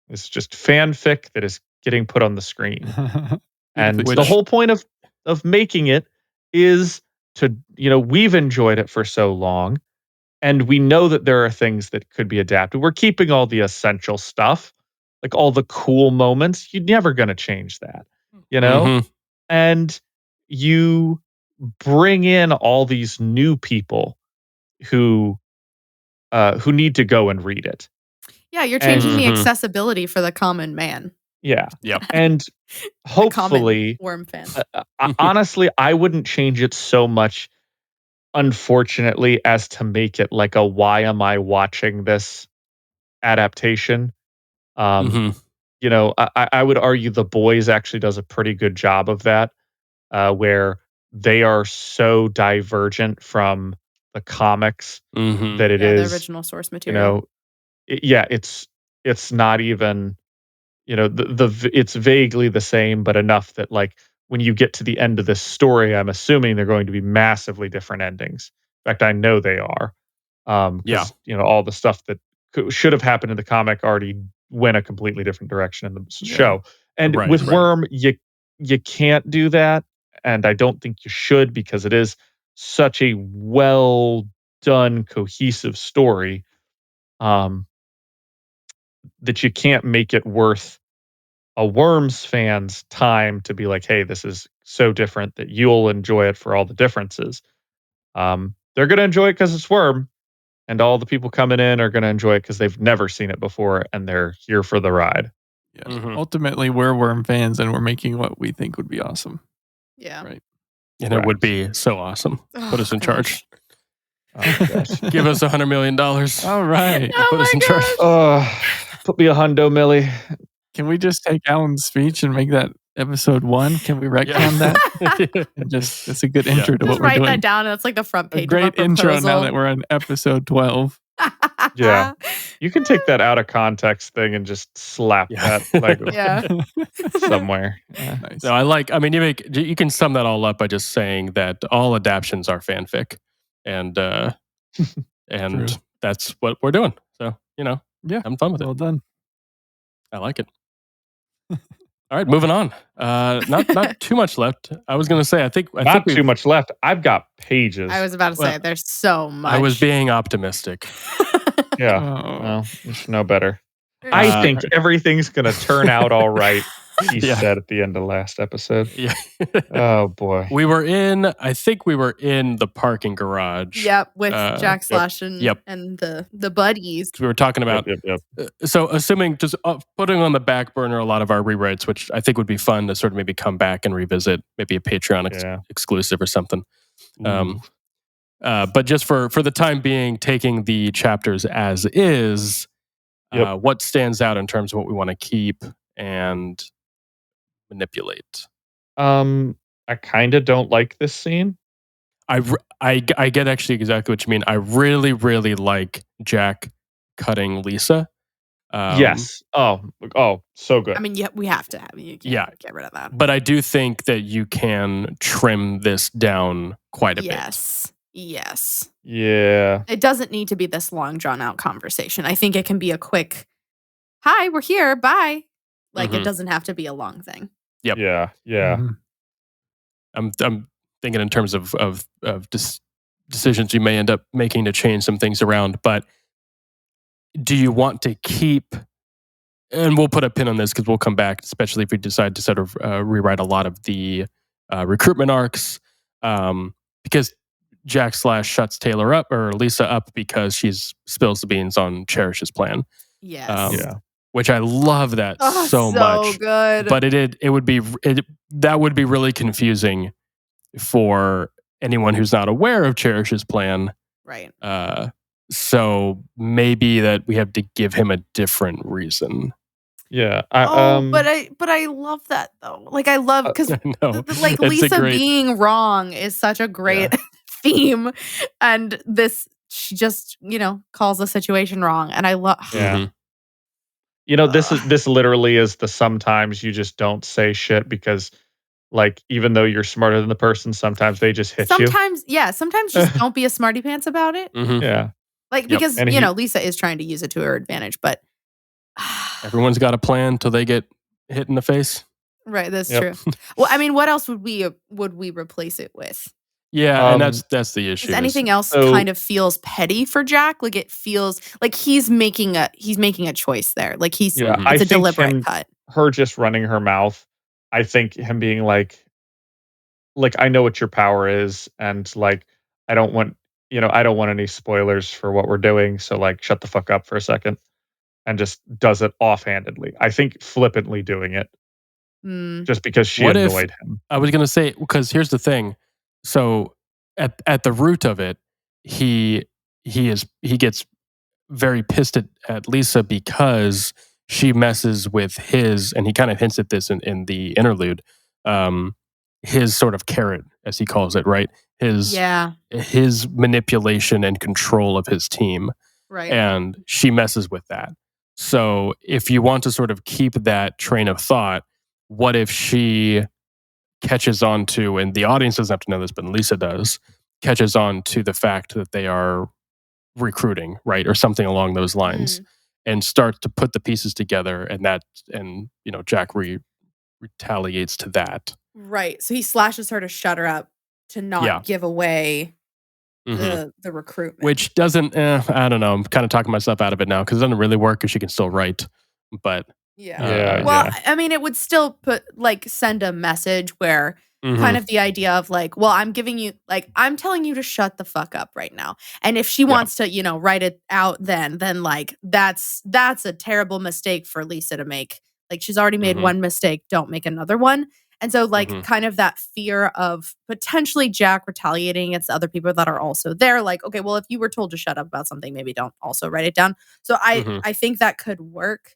it's just fanfic that is getting put on the screen. And Beautifully the said. whole point of making it is to, we've enjoyed it for so long, and we know that there are things that could be adapted. We're keeping all the essential stuff, like all the cool moments. You're never going to change that, Mhm. And you bring in all these new people who need to go and read it. Yeah, you're And changing the Mhm. accessibility for the common man. yeah, Yep. and The common hopefully, worm fan. honestly, I wouldn't change it so much, unfortunately, as to make it like a why am I watching this adaptation. Um, Mhm. I would argue The Boys actually does a pretty good job of that, where they are so divergent from the comics Mhm. that it Yeah, the is, original source you material. know, it's not even, it's vaguely the same, but enough that like when you get to the end of this story, I'm assuming they're going to be massively different endings. In fact, I know they are, Yeah. because all the stuff that should have happened in the comic already went a completely different direction in the Yeah. show. And Right, with right. Worm, you can't do that, and I don't think you should, because it is such a well done, cohesive story, um, that you can't make it worth a Worms fan's time to be like, hey, this is so different that you'll enjoy it for all the differences. They're going to enjoy it because it's Worm, and all the people coming in are going to enjoy it because they've never seen it before and they're here for the ride. Yeah. Mhm. Ultimately, we're worm fans and we're making what we think would be awesome. Yeah. Right. And it would Correct. be so awesome. Put Oh, us in gosh. charge. Oh, gosh. Give us $100 million. All right. Oh Put us my in charge. Put me a hundo, Millie. Can we just take Alan's speech and make that episode 1? Can we retcon that? And it's a good Yeah. intro to Just what we're write doing. that down, and it's like the front A page great of a intro proposal. now that we're on episode 12. Yeah. You can take that out of context thing and just slap Yeah. that like Yeah. somewhere. Yeah. Nice. No, you can sum that all up by just saying that all adaptions are fanfic, and True. that's what we're doing. So Yeah. having fun with it. Well done. I like it. All right, moving on. Not too much left. I was going to say I think Not too we've- much left. I've got pages. I was about to say, Well, there's so much. I was being optimistic. Yeah. Oh. Well, you should know better. I Uh, think everything's going to turn out all right, he Yeah. said at the end of last episode. Yeah. Oh, boy. I think we were in the parking garage. Yep, with Jack yep. Slash and the buddies. We were talking about Yep. so assuming just putting on the back burner a lot of our rewrites, which I think would be fun to sort of maybe come back and revisit, maybe a Patreon Yeah. exclusive or something. Ooh. But just for the time being, taking the chapters as is, Yep. what stands out in terms of what we want to keep and manipulate? I kind of don't like this scene. I get actually exactly what you mean. I really, really like Jack cutting Lisa. Yes. Oh, so good. I mean, we have to have you. Can't get rid of that. But I do think that you can trim this down quite a bit. Yes. Yeah. It doesn't need to be this long, drawn out conversation. I think it can be a quick, hi, we're here, bye. Like, it doesn't have to be a long thing. Yep. Yeah. Mhm. I'm thinking in terms of just decisions you may end up making to change some things around. But do you want to keep, and we'll put a pin on this because we'll come back, especially if we decide to sort of rewrite a lot of the recruitment arcs, because Jack / shuts Taylor up or Lisa up because she's spills the beans on Cherish's plan. Yes. Which I love that so much. Good. But that would be really confusing for anyone who's not aware of Cherish's plan. Right. So maybe that we have to give him a different reason. Yeah. But I love that though. Like I love because like Lisa being wrong is such a great theme, and she just calls the situation wrong, and I love. Yeah. This literally is the sometimes you just don't say shit because, like, even though you're smarter than the person, sometimes they just hit you. Sometimes just don't be a smarty pants about it. Mm-hmm. Yeah. Like, because, Lisa is trying to use it to her advantage, but everyone's got a plan till they get hit in the face. Right, that's true. Well, I mean, what else would we replace it with? Yeah, and that's the issue. Anything else kind of feels petty for Jack? Like it feels like he's making a choice there. Like it's a deliberate cut. Her just running her mouth. I think him being like I know what your power is, and like I don't want any spoilers for what we're doing. So like shut the fuck up for a second, and just does it offhandedly. I think flippantly doing it, just because she annoyed him. I was gonna say, because here's the thing. So at the root of it, he gets very pissed at Lisa because she messes with his, and he kind of hints at this in the interlude, his sort of carrot, as he calls it, right? His manipulation and control of his team. Right. And she messes with that. So if you want to sort of keep that train of thought, what if she catches on to, and the audience doesn't have to know this, but Lisa does, catches on to the fact that they are recruiting, right? Or something along those lines, and starts to put the pieces together, and Jack retaliates to that. Right. So he slashes her to shut her up, to not give away the recruitment. Which doesn't, I don't know, I'm kind of talking myself out of it now because it doesn't really work because she can still write. But I mean, it would still send a message where kind of the idea of like, well, I'm telling you to shut the fuck up right now. And if she wants to, write it out then like that's a terrible mistake for Lisa to make. Like she's already made one mistake, don't make another one. And so like kind of that fear of potentially Jack retaliating against other people that are also there. Like, okay, well, if you were told to shut up about something, maybe don't also write it down. So I think that could work.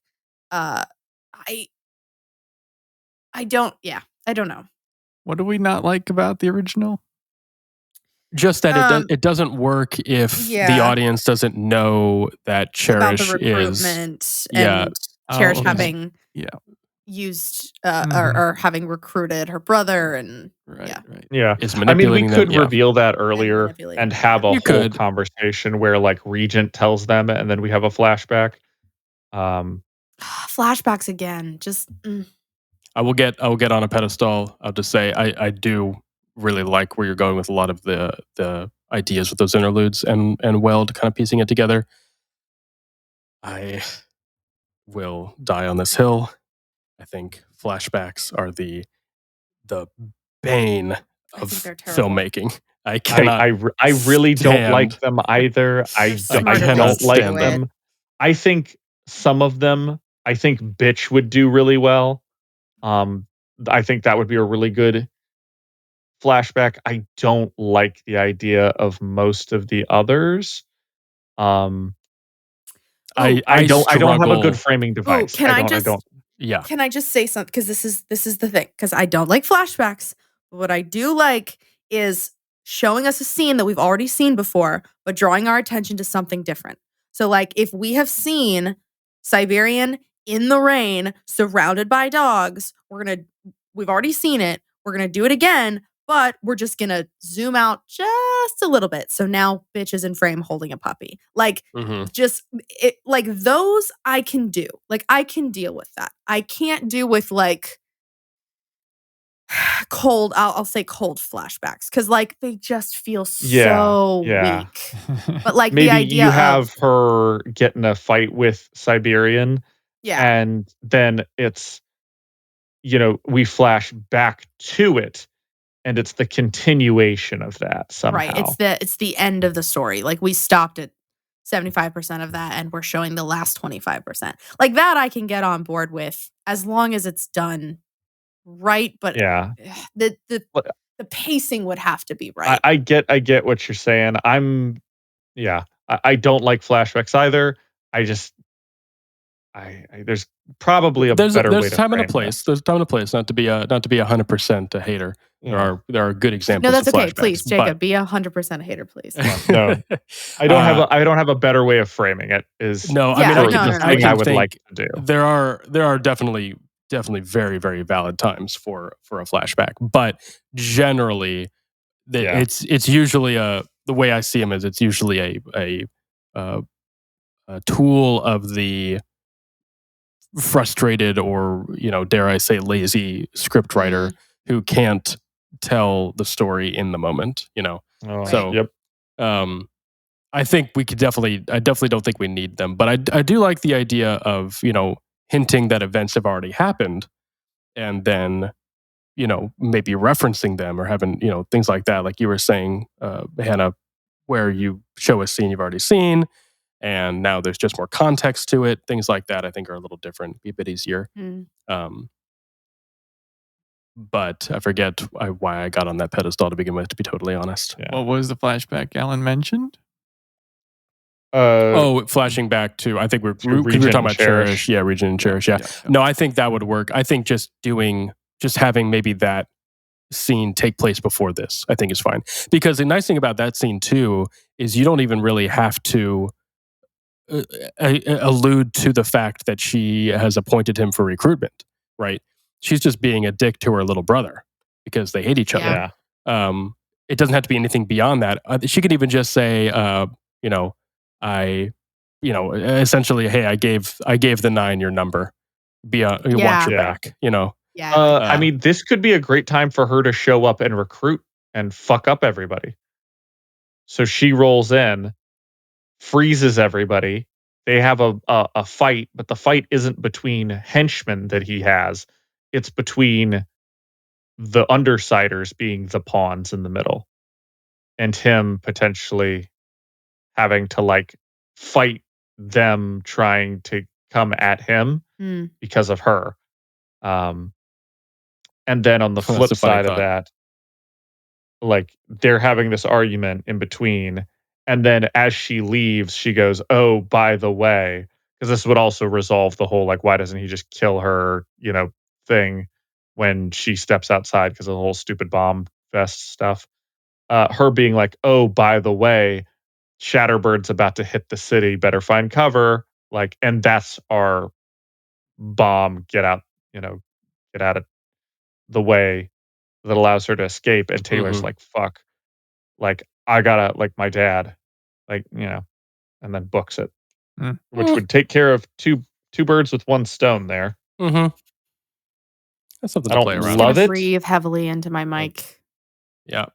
I don't know. What do we not like about the original? Just that it doesn't work if the audience doesn't know that Cherish about the recruitment and Cherish having used or having recruited her brother and is manipulating we could reveal that earlier and have a whole conversation where like Regent tells them, and then we have a flashback. Flashbacks again, just. I will get on a pedestal. I'll just say I do really like where you're going with a lot of the ideas with those interludes and Weld kind of piecing it together. I will die on this hill. I think flashbacks are the bane of filmmaking. I cannot. I really don't like them either. I don't like them. I think some of them. I think Bitch would do really well. I think that would be a really good flashback. I don't like the idea of most of the others. I don't have a good framing device. Can I just say something? Because this is the thing. Because I don't like flashbacks. But what I do like is showing us a scene that we've already seen before, but drawing our attention to something different. So like if we have seen Siberian in the rain, surrounded by dogs, we've already seen it. We're going to do it again, but we're just going to zoom out just a little bit. So now Bitch is in frame holding a puppy. Like like those I can do. Like I can deal with that. I can't do with like cold. I'll say cold flashbacks because like they just feel so yeah. weak. But like Maybe the idea you have of her get in a fight with Siberian, and then it's, we flash back to it, and it's the continuation of that somehow. right. It's the end of the story. Like we stopped at 75% of that, and we're showing the last 25%. Like that, I can get on board with as long as it's done right. But Yeah. the But the pacing would have to be right. I get what you're saying. I don't like flashbacks either. I just there's probably a There's better way a to time and a frame place. this. There's a time and a place not to be 100% a hater. Yeah. There are good examples. No, that's of okay. flashbacks, Please, Jacob, be 100% a hater, please. No, I don't have a better way of framing it. No, I mean, I would like to do. There are definitely very, very valid times for a flashback, but generally, it's usually the way I see them is it's usually a tool of the frustrated or dare I say lazy script writer who can't tell the story in the moment. I think we could I definitely don't think we need them, but I do like the idea of hinting that events have already happened, and then maybe referencing them or having things like that, like you were saying, Hannah, where you show a scene you've already seen, and now there's just more context to it. Things like that, I think, are a little different, be a bit easier. But I forget why I got on that pedestal to begin with, to be totally honest. Yeah. What was the flashback Alan mentioned? Flashing back to, I think we're talking about Cherish. Yeah, Regent and Cherish. Yeah. No, I think that would work. I think just having maybe that scene take place before this, I think is fine. Because the nice thing about that scene too is you don't even really have to allude to the fact that she has appointed him for recruitment, right? She's just being a dick to her little brher because they hate each other. It doesn't have to be anything beyond that. She could even just say, essentially, hey, I gave the 9 your number. Watch your back. I mean, this could be a great time for her to show up and recruit and fuck up everybody. So she rolls in, freezes everybody. They have a fight, but the fight isn't between henchmen that he has. It's between the undersiders being the pawns in the middle, and him potentially having to fight them trying to come at him because of her. And then on the flip side of that, they're having this argument in between. And then as she leaves, she goes, "Oh, by the way," because this would also resolve the whole, why doesn't he just kill her, thing when she steps outside because of the whole stupid bomb vest stuff. Her being like, "Oh, by the way, Shatterbird's about to hit the city. Better find cover." And that's our bomb. Get out of the way that allows her to escape. And Taylor's like, "Fuck. I gotta, my dad, and then books it, which would take care of two birds with one stone there. That's something to play around. Love it. Breathe heavily into my mic. Yeah,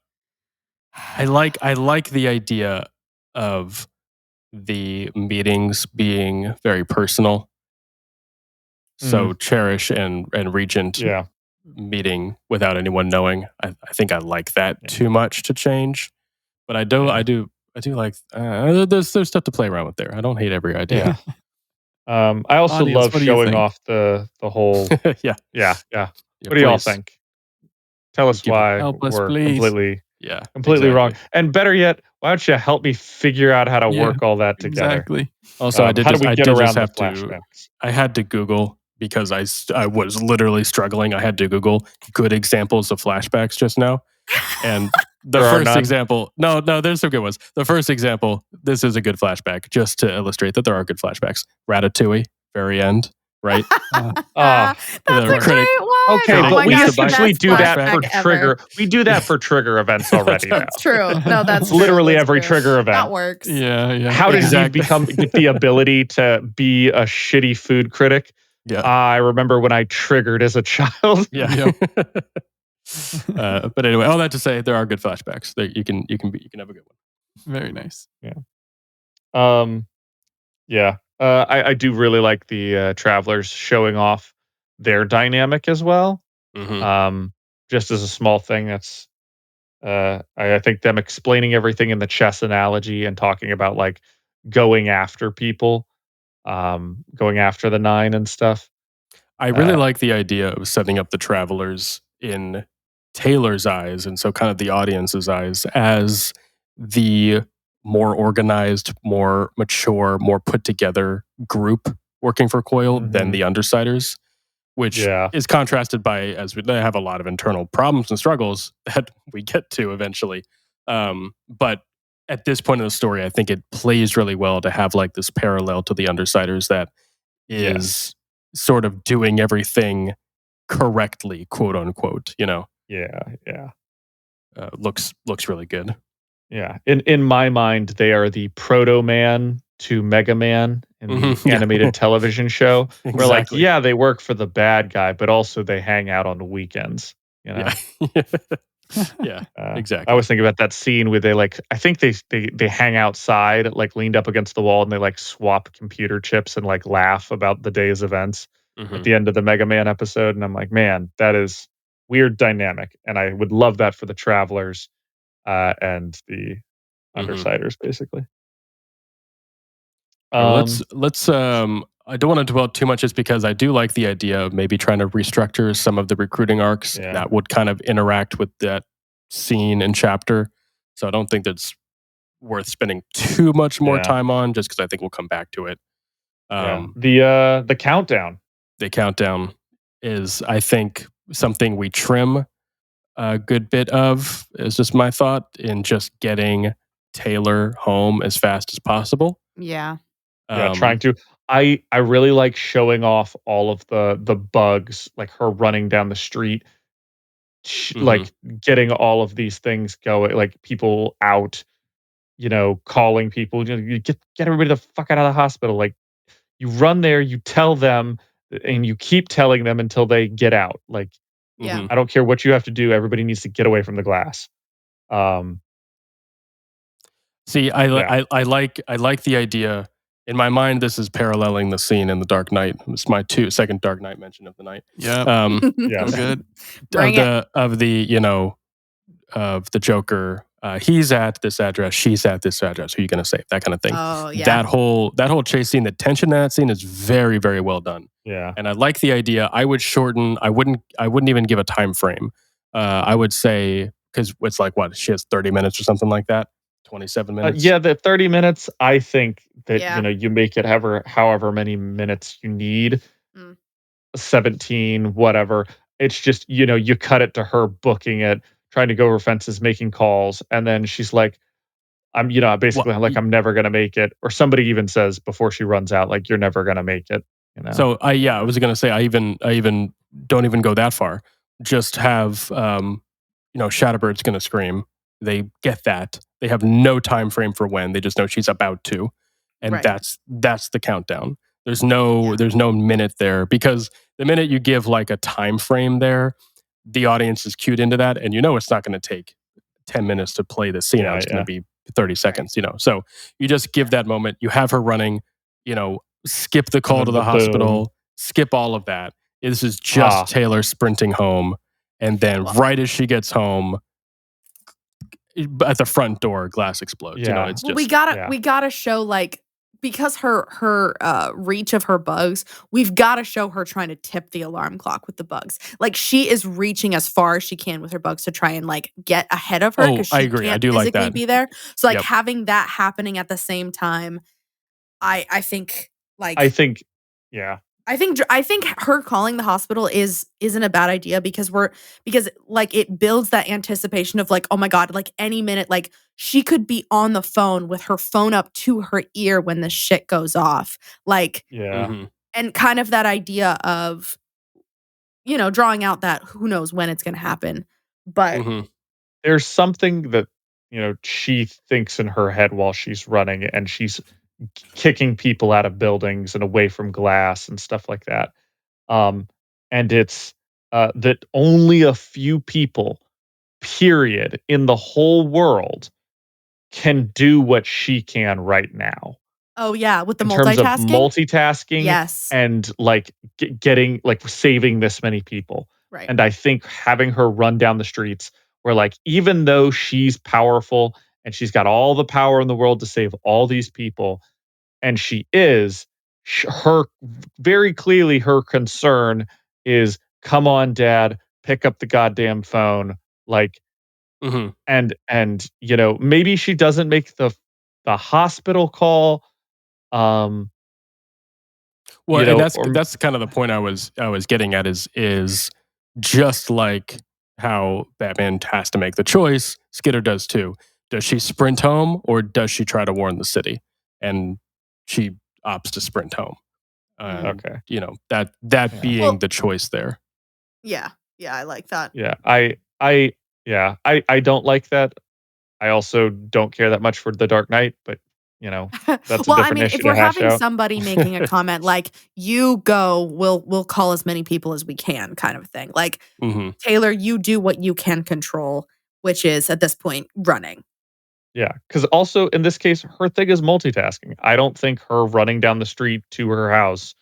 I like the idea of the meetings being very personal. So Cherish and Regent meeting without anyone knowing. I think I like that too much to change, but I do like there's stuff to play around with there. I don't hate every idea. I also love showing off the whole. Yeah. What do y'all think? Tell us why we're completely wrong. And better yet, why don't you help me figure out how to work all that together? Exactly. Also, I how do we get around the flashbacks? I had to Google because I was literally struggling. I had to Google good examples of flashbacks just now. And the first example, no, there's some good ones. The first example, this is a good flashback, just to illustrate that there are good flashbacks. Ratatouille, very end, right? That's a great one. Okay, but we essentially do that for trigger. We do that for trigger events already. That's true. No, that's literally true. every trigger event. That works. Yeah. How did he get the ability to be a shitty food critic? Yeah. I remember when I triggered as a child. Yeah. But anyway, all that to say, there are good flashbacks. You can have a good one. Very nice. I do really like the travelers showing off their dynamic as well. Mhm. Just as a small thing, that's I think them explaining everything in the chess analogy and talking about like going after people, going after the nine and stuff. I really like the idea of setting up the travelers in Taylor's eyes, and so kind of the audience's eyes, as the more organized, more mature, more put together group working for Coil than Mhm. the Undersiders, which Yeah. is contrasted by they have a lot of internal problems and struggles that we get to eventually. But at this point in the story, I think it plays really well to have like this parallel to the Undersiders that is sort of doing everything correctly, quote unquote. Yeah. Yeah. Looks really good. Yeah. In my mind, they are the Proto Man to Mega Man in the Mhm. Yeah. animated television show. Where like, Exactly. yeah, they work for the bad guy, but also they hang out on the weekends. You know? Yeah. Yeah. I Exactly. was thinking about that scene where they like I think they hang outside, like leaned up against the wall and they like swap computer chips and like laugh about the day's events at Mhm. the end of the Mega Man episode. And I'm like, man, that is weird dynamic. And I would love that for the travelers and the Mhm. undersiders, basically. All right, Um let's I don't want to dwell too much just because I do like the idea of maybe trying to restructure some of the recruiting arcs yeah. that would kind of interact with that scene and chapter. So I don't think that's worth spending too much more Yeah. time on just because I think we'll come back to it. Yeah. Um, The countdown. the countdown is, I think, something we trim a good bit of, is just my thought, in just getting Taylor home as fast as possible. Yeah. Yeah, trying Um, to. I really like showing off all of the bugs, like her running down the street, mhm. like getting all of these things going, like people out, calling people, you get everybody the fuck out of the hospital. Like you run there, you tell them, and you keep telling them until they get out. Like Yeah. Mhm. I don't care what you have to do, everybody needs to get away from the glass. Um, See, yeah, I like the idea. In my mind, this is paralleling the scene in The Dark Knight. It's my second Dark Knight mention of the night. Yep. Um, yeah, So good. Bring it. of the Joker. He's at this address. She's at this address. Who are you going to save? That kind of thing. Oh, yeah. That whole chase scene, the tension in that scene is very, very well done. yeah. And I like the idea. I would shorten. I wouldn't even give a time frame. I would say, because it's like, what, she has 30 minutes or something like that. 27 minutes. Yeah, the 30 minutes, I think that, Yeah. you make it however many minutes you need, Mm. 17, whatever. It's just, you cut it to her booking it, trying to go over fences, making calls. And then she's like, Well, basically, I'm like, I'm never going to make it. Or somebody even says before she runs out, like, you're never going to make it. so I was gonna say, I even don't even go that far. Just have Shatterbird's gonna scream. They get that. They have no time frame for when. They just know she's about to, and Right. that's the countdown. There's Yeah. no minute there, because the minute you give like a time frame there, the audience is cued into that, and it's not going to take 10 minutes to play the scene out. Yeah, It's going yeah. to be 30 seconds. So you just give that moment. You have her running. Skip the And call to then the the boom. hospital. Skip all of that. This is just Ah, Taylor sprinting home, and then Well- right as she gets home, at the front door, glass explodes. Yeah. It's Well, just we gotta show, like, because her reach of her bugs, we've got to show her trying to tip the alarm clock with the bugs. Like, she is reaching as far as she can with her bugs to try and like get ahead of her, Oh, because I she agree. I can't do like physically that. be there. So like Yep. having that happening at the same time, I think like I think, yeah. I think her calling the hospital isn't a bad idea, because like it builds that anticipation of like, oh my God, like any minute, like she could be on the phone with her phone up to her ear when the shit goes off. Like, Yeah. Mhm. and kind of that idea of, drawing out that who knows when it's gonna happen. But Mhm. There's something that, she thinks in her head while she's running, and she's kicking people out of buildings and away from glass and stuff like that. Um, and it's that only a few people, period, in the whole world can do what she can right now Oh yeah, with the in terms of multitasking? multitasking Yes. and like getting like saving this many people. Right. And I think having her run down the streets where like even though she's powerful and she's got all the power in the world to save all these people, and she is, her very clearly her concern is, come on dad, pick up the goddamn phone, like, Mm-hmm. and you know, maybe she doesn't make the hospital call, um Well, you and know, that's or that's kind of the point I was getting at is just like how Batman has to make the choice, Skitter does too. Does she sprint home or does she try to warn the city? And she opts to sprint home. okay. You know, that Yeah. being Well- the choice there. Yeah. Yeah, I like that. Yeah. I don't like that. I also don't care that much for The Dark Knight, but you know, that's a Well, I different mean, issue if to we're hash having out. somebody making a comment like, you go, we'll call as many people as we can, kind of thing. Like, Mm-hmm. Taylor, you do what you can control, which is at this point running. Yeah, because also in this case, her thing is multitasking. I don't think her running down the street to her house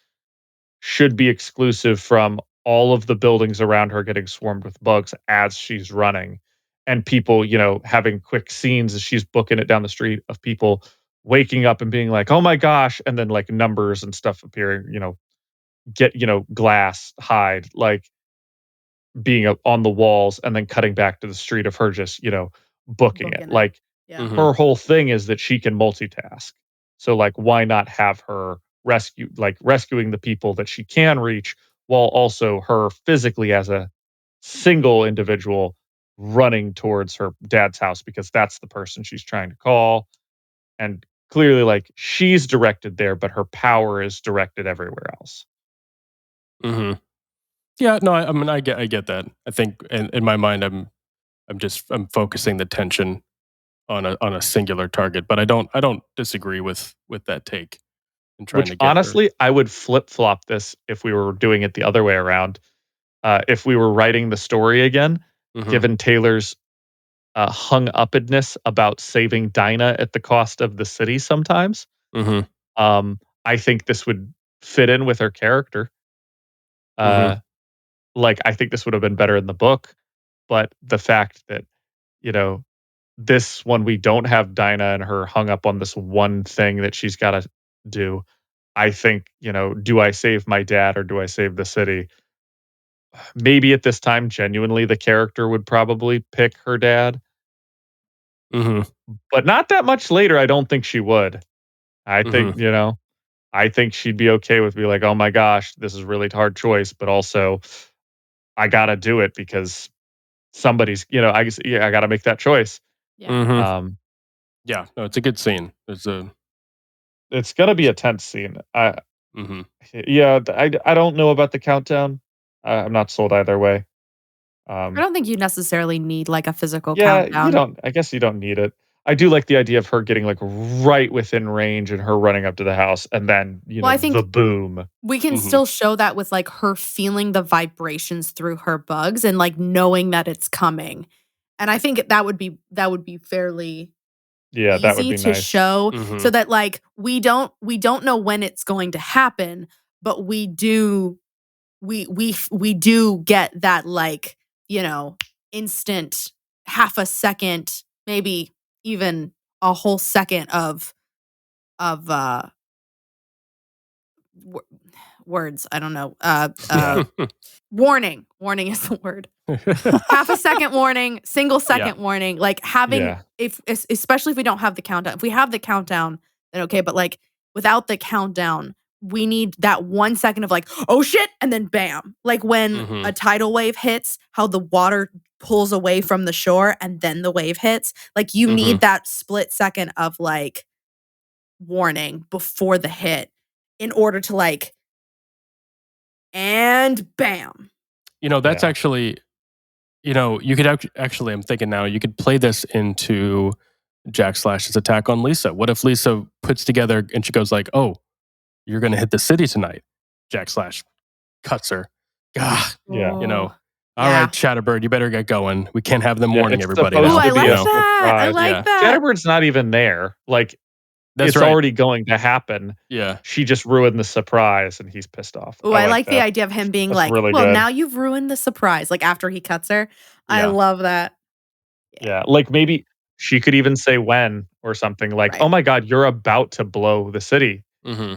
should be exclusive from all of the buildings around her getting swarmed with bugs as she's running. And people, you know, having quick scenes as she's booking it down the street of people waking up and being like, oh my gosh, and then like numbers and stuff appearing, you know, glass, hide, like being up on the walls and then cutting back to the street of her just, you know, booking it. Booking it. Like Yeah. Mhm. her whole thing is that she can multitask. So like why not have her rescuing the people that she can reach while also her physically as a single individual running towards her dad's house because that's the person she's trying to call. And clearly like she's directed there, but her power is directed everywhere else. Mm-hmm. Yeah, no, I mean, I get that. I think in my mind, I'm focusing the tension on a singular target, but I don't disagree with that take and trying Which to get her. honestly, I would flip flop this if we were doing it the other way around. If we were writing the story again, Mhm. given Taylor's hung upness about saving Dinah at the cost of the city sometimes, Mhm. I think this would fit in with her character. Mhm. Uh, like, I think this would have been better in the book, but the fact that, you know, this one, we don't have Dinah and her hung up on this one thing that she's got to do. I think, you know, do I save my dad or do I save the city? Maybe at this time, genuinely, the character would probably pick her dad, Mhm. but not that much later. I don't think she would. I think, Mhm. you know, I think she'd be okay with be like, oh my gosh, this is a really hard choice, but also I got to do it because somebody's, you know, I guess, yeah, I got to make that choice. Yeah. Mhm. Um, Yeah, no, it's a good scene. It's a. it's going to be a tense scene. Mhm. Yeah, I don't know about the countdown. I'm not sold either way. I don't think you necessarily need like a physical Yeah, you countdown. don't I guess you don't need it. I do like the idea of her getting, like, right within range and her running up to the house and then, you Well, know, I the think boom. we can Mhm. still show that with like her feeling the vibrations through her bugs and like knowing that it's coming. And I think that would be fairly Yeah, that would easy be to nice. show so Mhm. that like we don't know when it's going to happen, but we do get that like, you know, instant half a second, maybe even a whole second of w- words, I don't know. Yeah. Warning. Warning is the word. Half a second warning, single second warning, like having Yeah. especially if we don't have the countdown. If we have the countdown, then okay, but like without the countdown, we need that 1 second of like, oh shit, and then bam. Like when a Mhm. tidal wave hits, how the water pulls away from the shore and then the wave hits. Like you need Mhm. that split second of like warning before the hit in order to like and bam. You know, that's Yeah. actually. You know, you could actually. I'm thinking now. You could play this into Jack Slash's attack on Lisa. What if Lisa puts together and she goes like, "Oh, you're going to hit the city tonight." Jack Slash cuts her, God, Yeah. you know. Oh. All Yeah. right, Shatterbird, you better get going. We can't have the morning, it's everybody. supposed Now. Ooh, I to be like a that. I surprise. like Yeah. that. Shatterbird's not even there. Like, That's it's right. already going to happen. Yeah. She just ruined the surprise, and he's pissed off. Ooh, I like the that. idea of him being That's like, really well, good. now you've ruined the surprise. Like after he cuts her. I Yeah. love that. Yeah, like maybe she could even say when or something like, Right. "Oh my god, you're about to blow the city." Mm-hmm.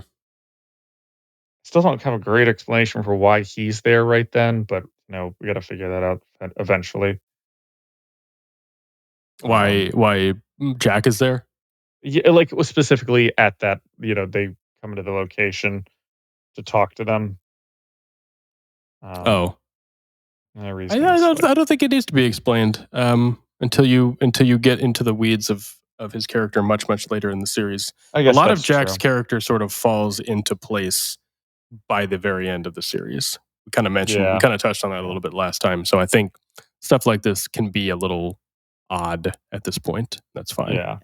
Still don't have a great explanation for why he's there right then, but we got to figure that out eventually. Why Jack is there? Yeah, like it was specifically at that. They come into the location to talk to them. Oh. The I reason is, like, don't think it needs to be explained until you get into the weeds of his character much later in the series. I A guess lot of that's Jack's true. character sort of falls into place by the very end of the series. We kind of mentioned, we Yeah. kind of touched on that a little bit last time. So I think stuff like this can be a little odd at this point. That's fine. Yeah.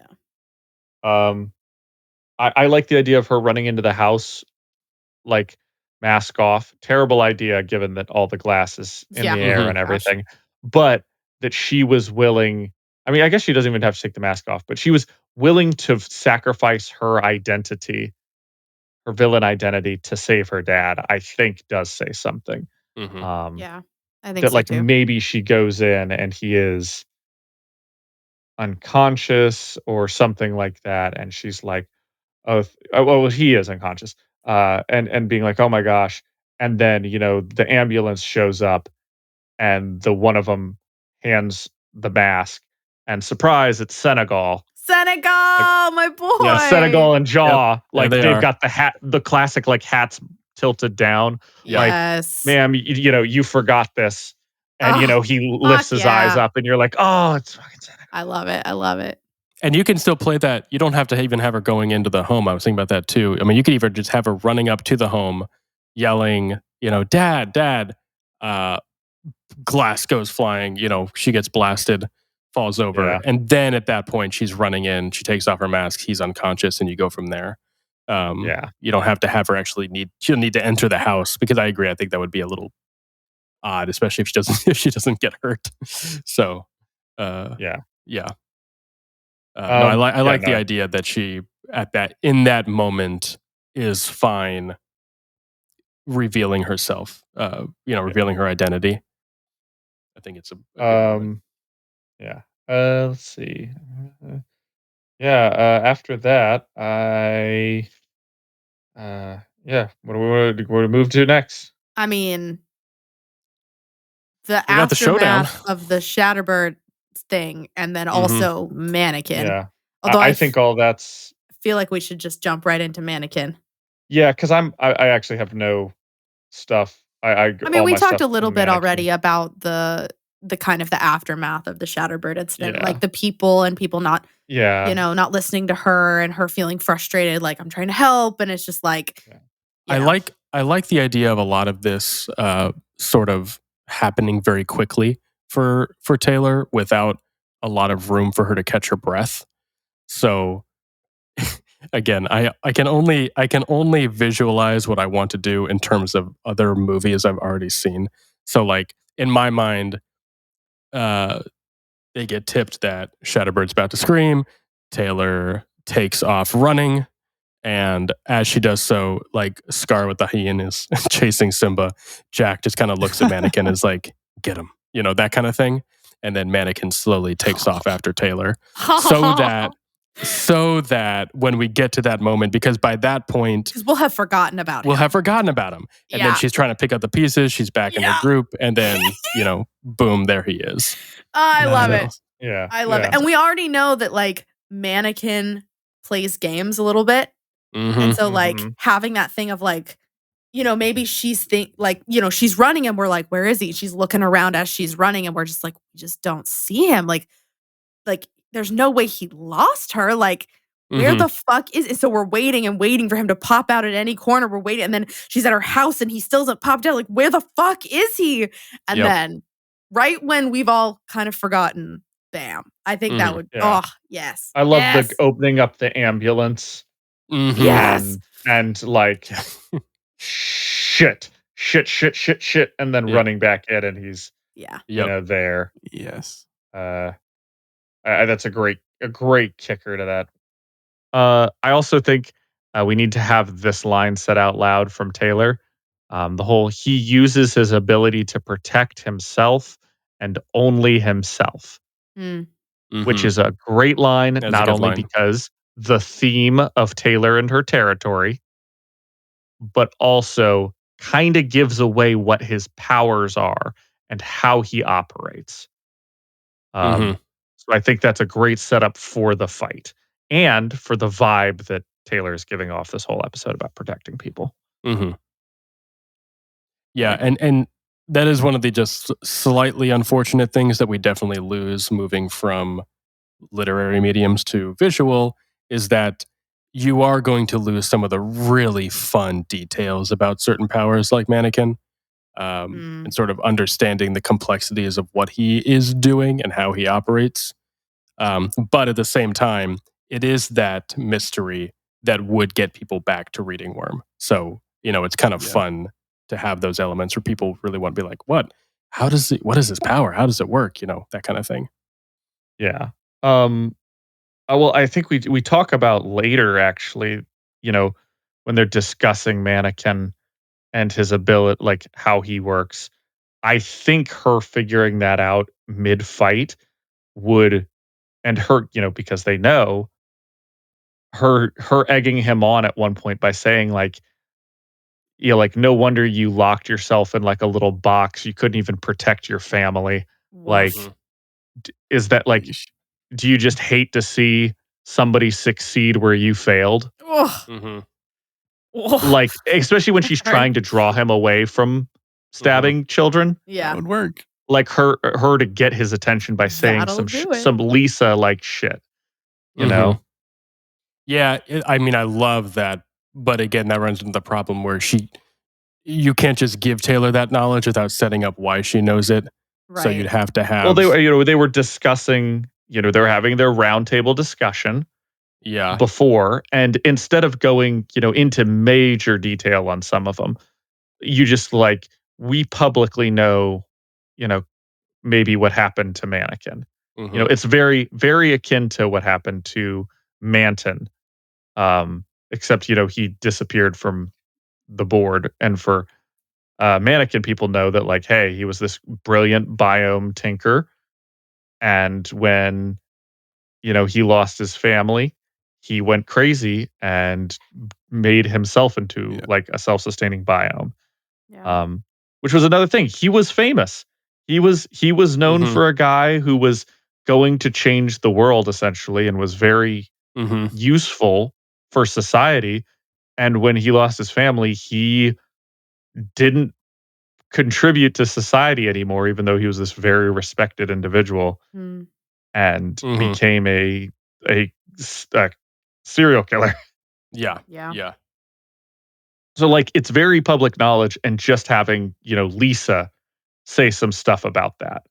I like the idea of her running into the house, like, mask off. Terrible idea given that all the glass is in Yeah. the air Mhm. and everything. But that she was willing, I mean, I guess she doesn't even have to take the mask off, but she was willing to sacrifice her identity, her villain identity, to save her dad, I think does say something. Mhm. Yeah. I think That, so like, too. maybe she goes in and he is unconscious or something like that, and she's like, "Oh, well, he is unconscious," and being like, "Oh my gosh," and then the ambulance shows up, and the one of them hands the mask, and surprise, it's Senegal. Senegal, Like, my boy. yeah, Senegal and Yep. Jaw, There like they they've are. got the classic like hats tilted down. Like, Yes. ma'am, you forgot this, and Oh, he lifts his eyes yeah. up, and you're like, "Oh, it's fucking Senegal." I love it. I love it. And you can still play that. You don't have to even have her going into the home. I was thinking about that too. I mean, you could even just have her running up to the home, yelling, "Dad, Dad!" Glass goes flying. She gets blasted, falls over, Yeah. and then at that point, she's running in. She takes off her mask. He's unconscious, and you go from there. Yeah. You don't have to have her she'll need to enter the house because I agree. I think that would be a little odd, especially if she doesn't if she doesn't get hurt. So, Yeah. yeah. No, I like the no. idea that she in that moment is fine revealing herself, revealing her identity. I think it's a good moment. Yeah. Let's see. Yeah. After that, yeah. What do we move to next? I mean, the We got the showdown. aftermath of the Shatterbird thing, and then Mhm. also Mannequin. Yeah. Although I think all that's feel like we should just jump right into Mannequin. yeah, because I actually have no stuff. I mean, all we my talked stuff's a little in bit Mannequin. already about the kind of the aftermath of the Shatterbird incident, Yeah. like the people and people not, Yeah. not listening to her and her feeling frustrated, like I'm trying to help, and it's just like, Yeah. I like the idea of a lot of this sort of happening very quickly for Taylor without a lot of room for her to catch her breath. So again, I can only visualize what I want to do in terms of other movies I've already seen. So like in my mind, they get tipped that Shatterbird's about to scream. Taylor takes off running. And as she does so, like Scar with the hyena is chasing Simba, Jack just kind of looks at Mannequin and is like, get him, that kind of thing. And then Mannequin slowly takes off after Taylor so that when we get to that moment, because by that point, because we'll have forgotten about we'll him. have forgotten about him. And then she's trying to pick up the pieces. She's back in the group. And then, boom, there he is. I love it. Yeah. I love it. And we already know that like Mannequin plays games a little bit. Mhm. And so like having that thing of like, maybe she's she's running and we're like, where is he? She's looking around as she's running and we're just like, we just don't see him. Like there's no way he lost her. Like, where the fuck is it? So we're waiting and waiting for him to pop out at any corner. We're waiting. And then she's at her house and he still hasn't popped out. Like, where the fuck is he? And then right when we've all kind of forgotten, bam. I think that would, yes. I love the opening up the ambulance. Mhm. Yes. And like, shit. shit, and then Yeah. running back in, and he's Yeah. there. Yes. That's a great kicker to that. I also think we need to have this line said out loud from Taylor. He uses his ability to protect himself and only himself, Mm. which Mhm. is a great line, That's a not good only line. because the theme of Taylor and her territory, but also kind of gives away what his powers are and how he operates. Mhm. So I think that's a great setup for the fight and for the vibe that Taylor is giving off this whole episode about protecting people. Mhm. Yeah, and that is one of the just slightly unfortunate things that we definitely lose moving from literary mediums to visual is that you are going to lose some of the really fun details about certain powers like Mannequin, and sort of understanding the complexities of what he is doing and how he operates. But at the same time, it is that mystery that would get people back to reading Worm. So, it's kind of Yeah. fun to have those elements where people really want to be like, what? What is his power? How does it work? That kind of thing. Yeah. Well, I think we talk about later actually, you know, when they're discussing Mannequin and his ability, like how he works. I think her figuring that out mid fight would, and her, because they know her egging him on at one point by saying like, like no wonder you locked yourself in like a little box. You couldn't even protect your family. Woof. Like, is that like, Yeesh. do you just hate to see somebody succeed where you failed? Ugh. Mm-hmm. Ugh. Like, especially when she's Sorry. trying to draw him away from stabbing children. That Yeah. would work. Like her to get his attention by saying That'll do it. some Lisa like shit. You Mhm. know? Yeah, I mean, I love that, but again, that runs into the problem where you can't just give Taylor that knowledge without setting up why she knows it. So Right. you'd have to Well, have, they were discussing, they were having their roundtable discussion yeah, before, and instead of going, into major detail on some of them, you just like, we publicly know, you know, maybe what happened to Mannequin. mhm, It's very, very akin to what happened to Manton. Except, he disappeared from the board. And for Mannequin, people know that, like, hey, he was this brilliant biome tinker. And when, he lost his family, he went crazy and made himself into Yeah. like a self-sustaining biome. Yeah. Which was another thing. He was famous. He was known mhm, for a guy who was going to change the world essentially and was very mhm, useful for society. And when he lost his family, he didn't contribute to society anymore, even though he was this very respected individual Mm. and mhm, became a serial killer. yeah, Yeah. yeah, So like it's very public knowledge, and just having, Lisa say some stuff about that.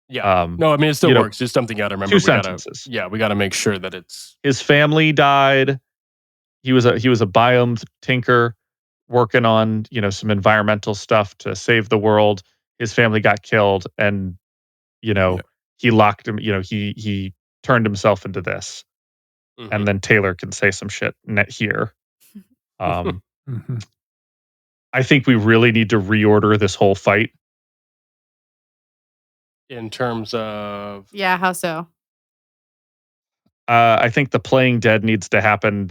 yeah. Um, No, I mean, it still you know, works. Just something you got to remember. two sentences. We got to make sure that it's, His family died. He was a biome tinker working on, some environmental stuff to save the world. His family got killed, and you Yeah. know, he locked him, he turned himself into this. And mhm. then Taylor can say some shit net here. Um, Mhm. I think we really need to reorder this whole fight. In terms of, Yeah. How so? I think the playing dead needs to happen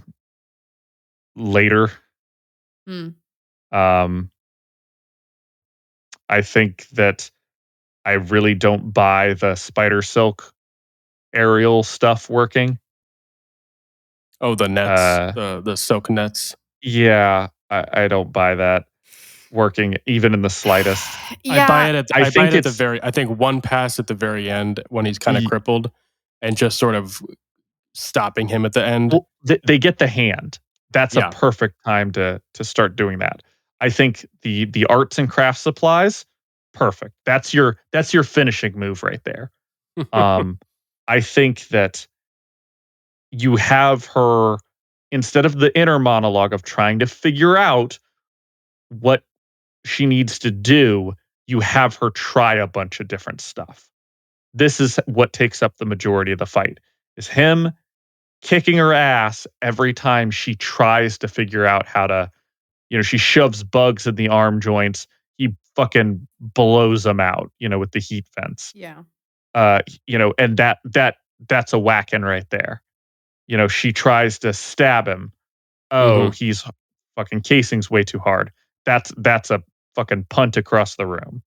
later. Mm. Um, I think that I really don't buy the spider silk aerial stuff working. the nets, Uh, the silk nets. yeah, I don't buy that working even in the slightest. Yeah. I I buy think it at the it's very, I think one pass at the very end when he's kind of y- crippled and just sort of stopping him at the end. well, they get the hand. That's a Yeah. perfect time to start doing that. I think the arts and craft supplies, perfect. That's your finishing move right there. Um, I think that you have her, instead of the inner monologue of trying to figure out what she needs to do, you have her try a bunch of different stuff. This is what takes up the majority of the fight, is him kicking her ass every time she tries to figure out how to, she shoves bugs in the arm joints. He fucking blows them out, with the heat fence. Yeah. And that's a whacking right there. She tries to stab him. Oh, he's fucking casing's way too hard. That's a fucking punt across the room.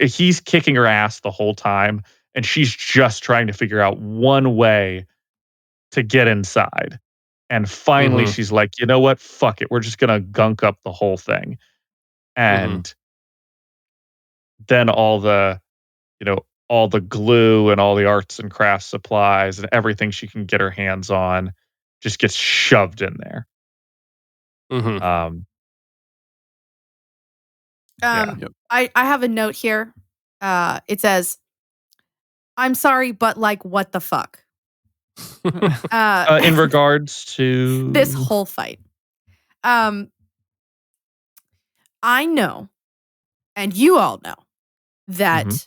He's kicking her ass the whole time, and she's just trying to figure out one way to get inside. And finally she's like, you know what? Fuck it. We're just gonna gunk up the whole thing. And then all the glue and all the arts and crafts supplies and everything she can get her hands on just gets shoved in there. I have a note here. It says, "I'm sorry, but like, what the fuck?" In regards to this whole fight. I know, and you all know, that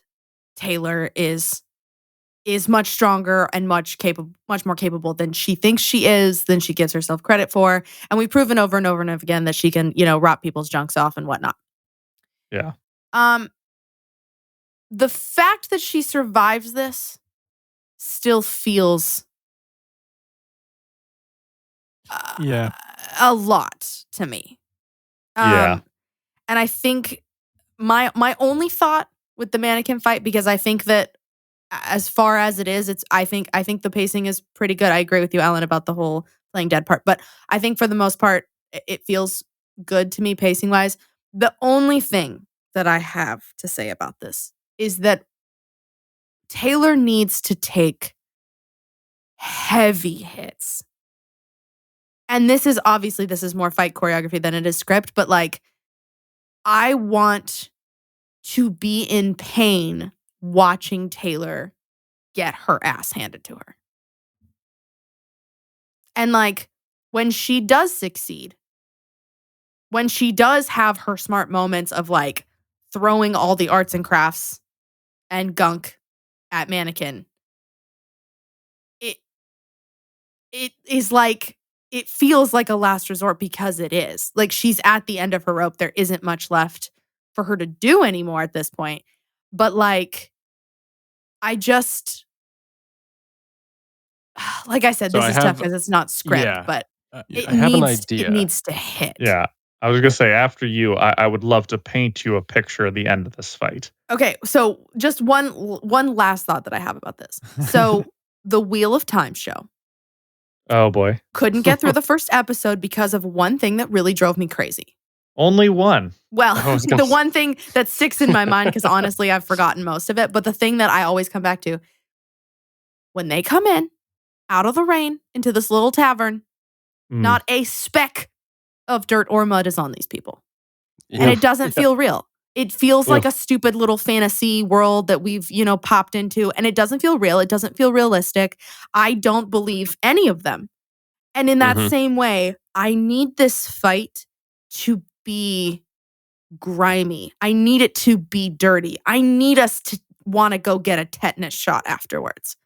Taylor is much stronger and much more capable than she thinks she is, than she gives herself credit for. And we've proven over and over and over again that she can, rot people's junks off and whatnot. Yeah. The fact that she survives this still feels a lot to me. Yeah. And I think my only thought with the mannequin fight, because I think that as far as it is, I think the pacing is pretty good. I agree with you, Alan, about the whole playing dead part, but I think for the most part, it feels good to me pacing wise. The only thing that I have to say about this is that Taylor needs to take heavy hits. And this is more fight choreography than it is script, but like, I want to be in pain watching Taylor get her ass handed to her. And like, when she does succeed, when she does have her smart moments of like throwing all the arts and crafts and gunk at Mannequin, it is like, it feels like a last resort, because it is. Like, she's at the end of her rope. There isn't much left for her to do anymore at this point. But like, I just, like I said, this is tough because it's not script, but I have an idea. It needs to hit. Yeah. I was going to say, after you, I would love to paint you a picture of the end of this fight. Okay, so just one last thought that I have about this. So the Wheel of Time show. Oh, boy. Couldn't get through the first episode because of one thing that really drove me crazy. Only one. Well, the one thing that sticks in my mind, because honestly, I've forgotten most of it, but the thing that I always come back to, when they come in, out of the rain, into this little tavern, not a speck of dirt or mud is on these people. Yeah. And it doesn't feel real. It feels like a stupid little fantasy world that we've, popped into, and it doesn't feel real. It doesn't feel realistic. I don't believe any of them. And in that same way, I need this fight to be grimy. I need it to be dirty. I need us to want to go get a tetanus shot afterwards.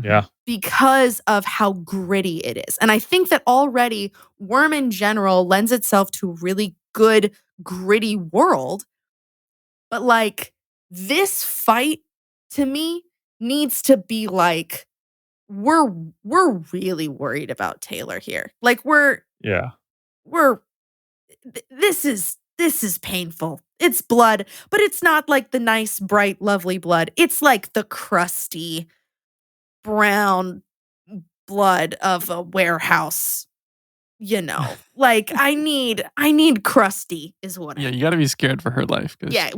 Yeah. Because of how gritty it is. And I think that already Worm in general lends itself to a really good, gritty world. But like, this fight to me needs to be like, we're really worried about Taylor here. Like, this is painful. It's blood, but it's not like the nice, bright, lovely blood. It's like the crusty, brown blood of a warehouse. Like, I need crusty is what. Yeah, you got to be scared for her life. Yeah,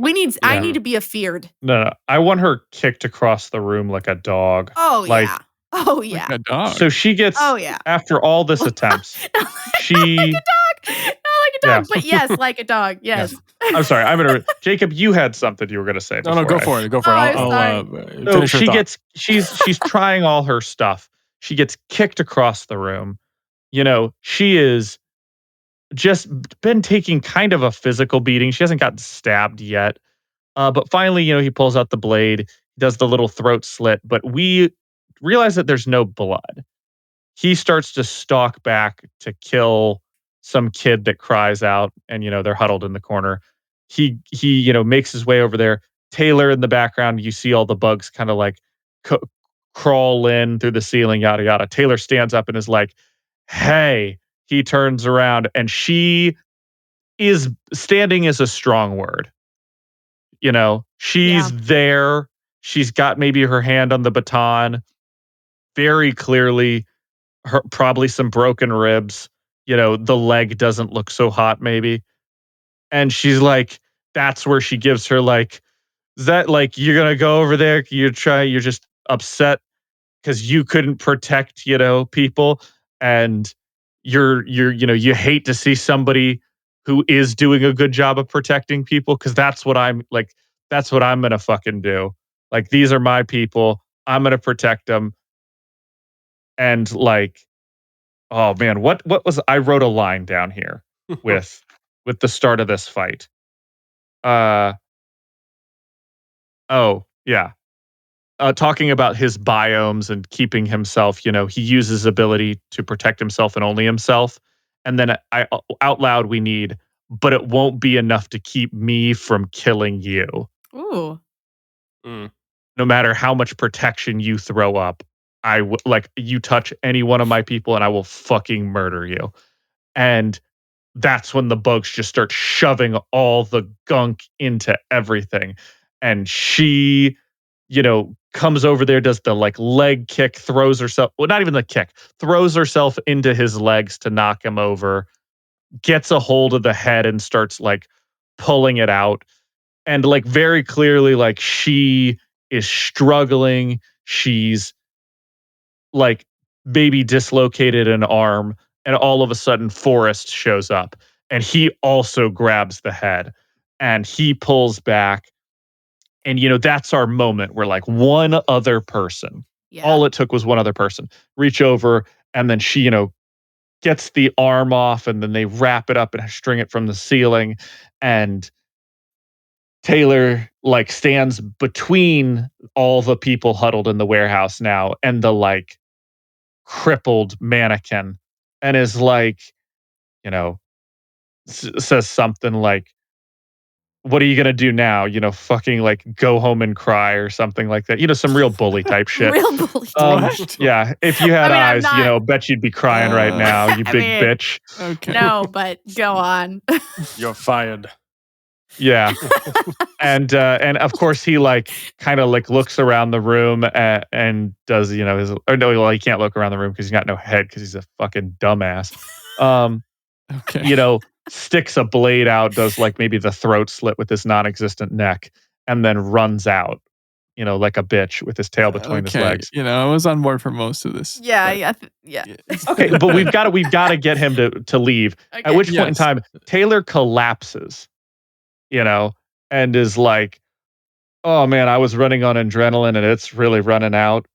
I need to be afeared. No, I want her kicked across the room like a dog. Oh, like, yeah. Oh, yeah. Like a dog. So she gets, after all this attempts, Not like a dog, but yes, like a dog, yes. I'm sorry, Jacob, you had something you were going to say. No, go for it. I'll finish her thought. She's trying all her stuff. She gets kicked across the room. She is just been taking kind of a physical beating. She hasn't gotten stabbed yet. But finally, he pulls out the blade, does the little throat slit, but we realize that there's no blood. He starts to stalk back to kill some kid that cries out, and they're huddled in the corner. He makes his way over there. Taylor in the background, you see all the bugs kind of like crawl in through the ceiling, yada yada. Taylor stands up and is like, "Hey." He turns around and she is standing is a strong word. She's there. She's got maybe her hand on the baton. Very clearly, probably some broken ribs. The leg doesn't look so hot, maybe. And she's like, that's where she gives her like, is that like you're gonna go over there? You're just upset because you couldn't protect, people, and you hate to see somebody who is doing a good job of protecting people, because that's what I'm gonna fucking do. Like, these are my people. I'm gonna protect them. And like, oh man, what was I wrote a line down here with the start of this fight. Oh yeah. Talking about his biomes and keeping himself, he uses ability to protect himself and only himself. And then out loud we need, but it won't be enough to keep me from killing you. Ooh. No matter how much protection you throw up, you touch any one of my people and I will fucking murder you. And that's when the bugs just start shoving all the gunk into everything. And she, comes over there, does the like leg kick, throws herself, well, not even the kick, throws herself into his legs to knock him over, gets a hold of the head and starts like pulling it out. And like very clearly, like she is struggling. She's like maybe dislocated an arm, and all of a sudden Forrest shows up and he also grabs the head and he pulls back. And, that's our moment where like one other person, all it took was one other person, reach over, and then she, gets the arm off, and then they wrap it up and string it from the ceiling. And Taylor like stands between all the people huddled in the warehouse now and the like crippled mannequin, and is like, says something like, what are you going to do now? Fucking like go home and cry or something like that. Some real bully type shit. Real bully. Yeah. If you had eyes, not, bet you'd be crying right now, you big bitch. Okay. No, but go on. You're fired. Yeah. And of course he like kind of like looks around the room and does, he can't look around the room because he's got no head because he's a fucking dumbass. Okay. Sticks a blade out, does like maybe the throat slit with his non-existent neck, and then runs out, like a bitch with his tail between his legs. I was on board for most of this. Yeah. Okay, but we've got to get him to leave. Okay. At which point in time, Taylor collapses, and is like, "Oh man, I was running on adrenaline and it's really running out."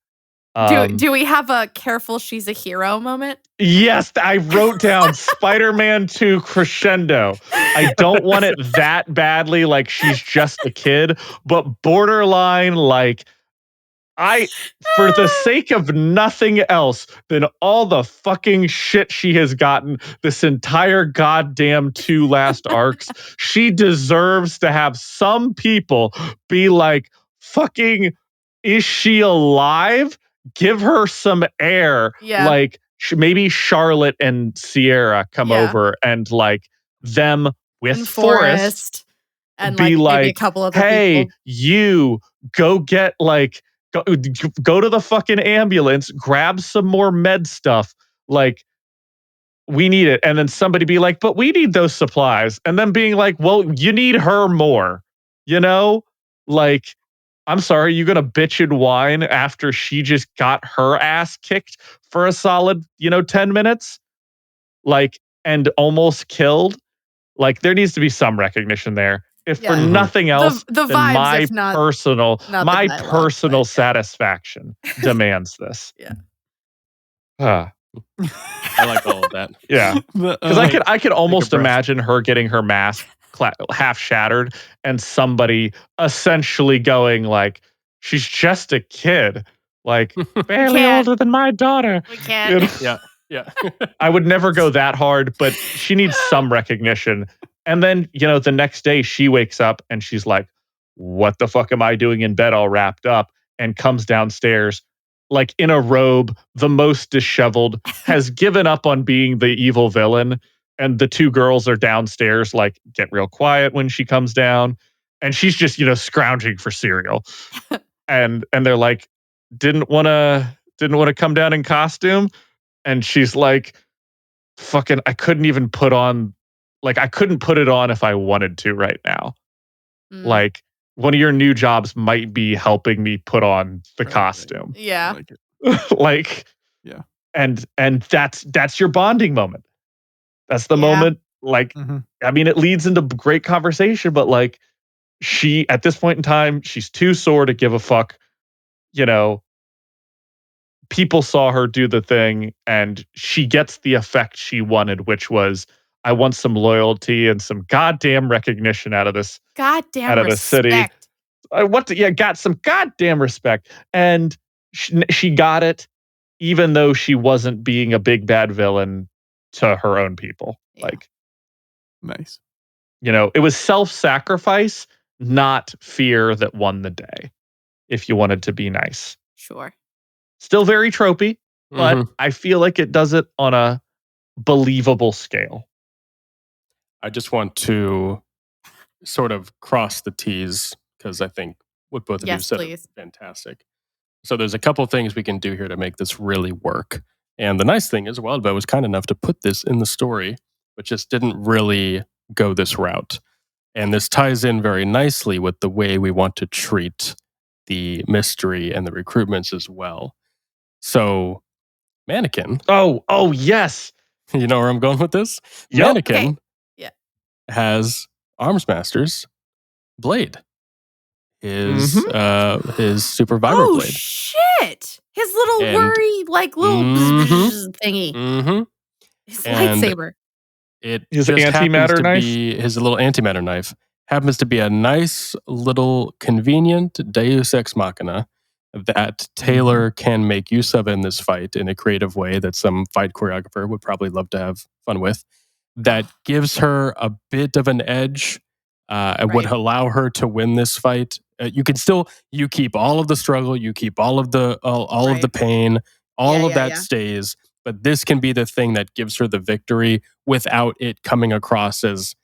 Do we have a careful she's a hero moment? Yes, I wrote down Spider-Man 2 crescendo. I don't want it that badly, like she's just a kid, but borderline like for the sake of nothing else than all the fucking shit she has gotten this entire goddamn 2 last arcs, she deserves to have some people be like, fucking, is she alive? Give her some air. Yeah. Like maybe Charlotte and Sierra come over and like them with and Forrest and be like maybe like, a couple other hey, people. you go get like go to the fucking ambulance, grab some more med stuff. Like, we need it. And then somebody be like, but we need those supplies. And then being like, well, you need her more, like, I'm sorry, you're going to bitch and whine after she just got her ass kicked for a solid, 10 minutes, like, and almost killed. Like, there needs to be some recognition there. If for nothing else, the then vibes, my if not personal the dialogue, satisfaction demands this. Yeah. I like all of that. Yeah. But, Because I could almost breath. imagine her getting her mask half shattered and somebody essentially going like, she's just a kid, like barely can't. older than my daughter. We can't. You know? Yeah. I would never go that hard, but she needs some recognition. And then, the next day she wakes up and she's like, what the fuck am I doing in bed all wrapped up? And comes downstairs like in a robe, the most disheveled, has given up on being the evil villain. And the two girls are downstairs, like, get real quiet when she comes down. And she's just, scrounging for cereal. And they're like, didn't want to come down in costume. And she's like, fucking, I couldn't put it on if I wanted to right now. Like, one of your new jobs might be helping me put on the costume. Yeah. I like it. Like, yeah. And that's your bonding moment. That's the Yeah. moment. Like, I mean, it leads into great conversation, but like, she, at this point in time, she's too sore to give a fuck. People saw her do the thing and she gets the effect she wanted, which was, I want some loyalty and some goddamn recognition out of this Goddamn out of the city. respect. Got some goddamn respect. And she got it, even though she wasn't being a big bad villain to her own people. Yeah. Like, Nice. it was self-sacrifice, not fear, that won the day. If you wanted to be nice. Sure. Still very tropey, but Mhm. I feel like it does it on a believable scale. I just want to sort of cross the T's because I think what both of you Yes, said please. is fantastic. So there's a couple things we can do here to make this really work. And the nice thing is Wildbow was kind enough to put this in the story, but just didn't really go this route. And this ties in very nicely with the way we want to treat the mystery and the recruitments as well. So Mannequin, Oh yes. you know where I'm going with this? Yep. Mannequin Okay. Yeah. has Armsmaster's blade. His super vibro blade. Shit! His little And- worry, like little thingy. Mm-hmm. His And- lightsaber. It His just happens antimatter to knife? be his little antimatter knife. Happens to be a nice little convenient Deus Ex Machina that Taylor can make use of in this fight in a creative way that some fight choreographer would probably love to have fun with. That gives her a bit of an edge and would Right. allow her to win this fight. You keep all of the struggle, you keep all of the of the pain, all of that stays. But this can be the thing that gives her the victory without it coming across as,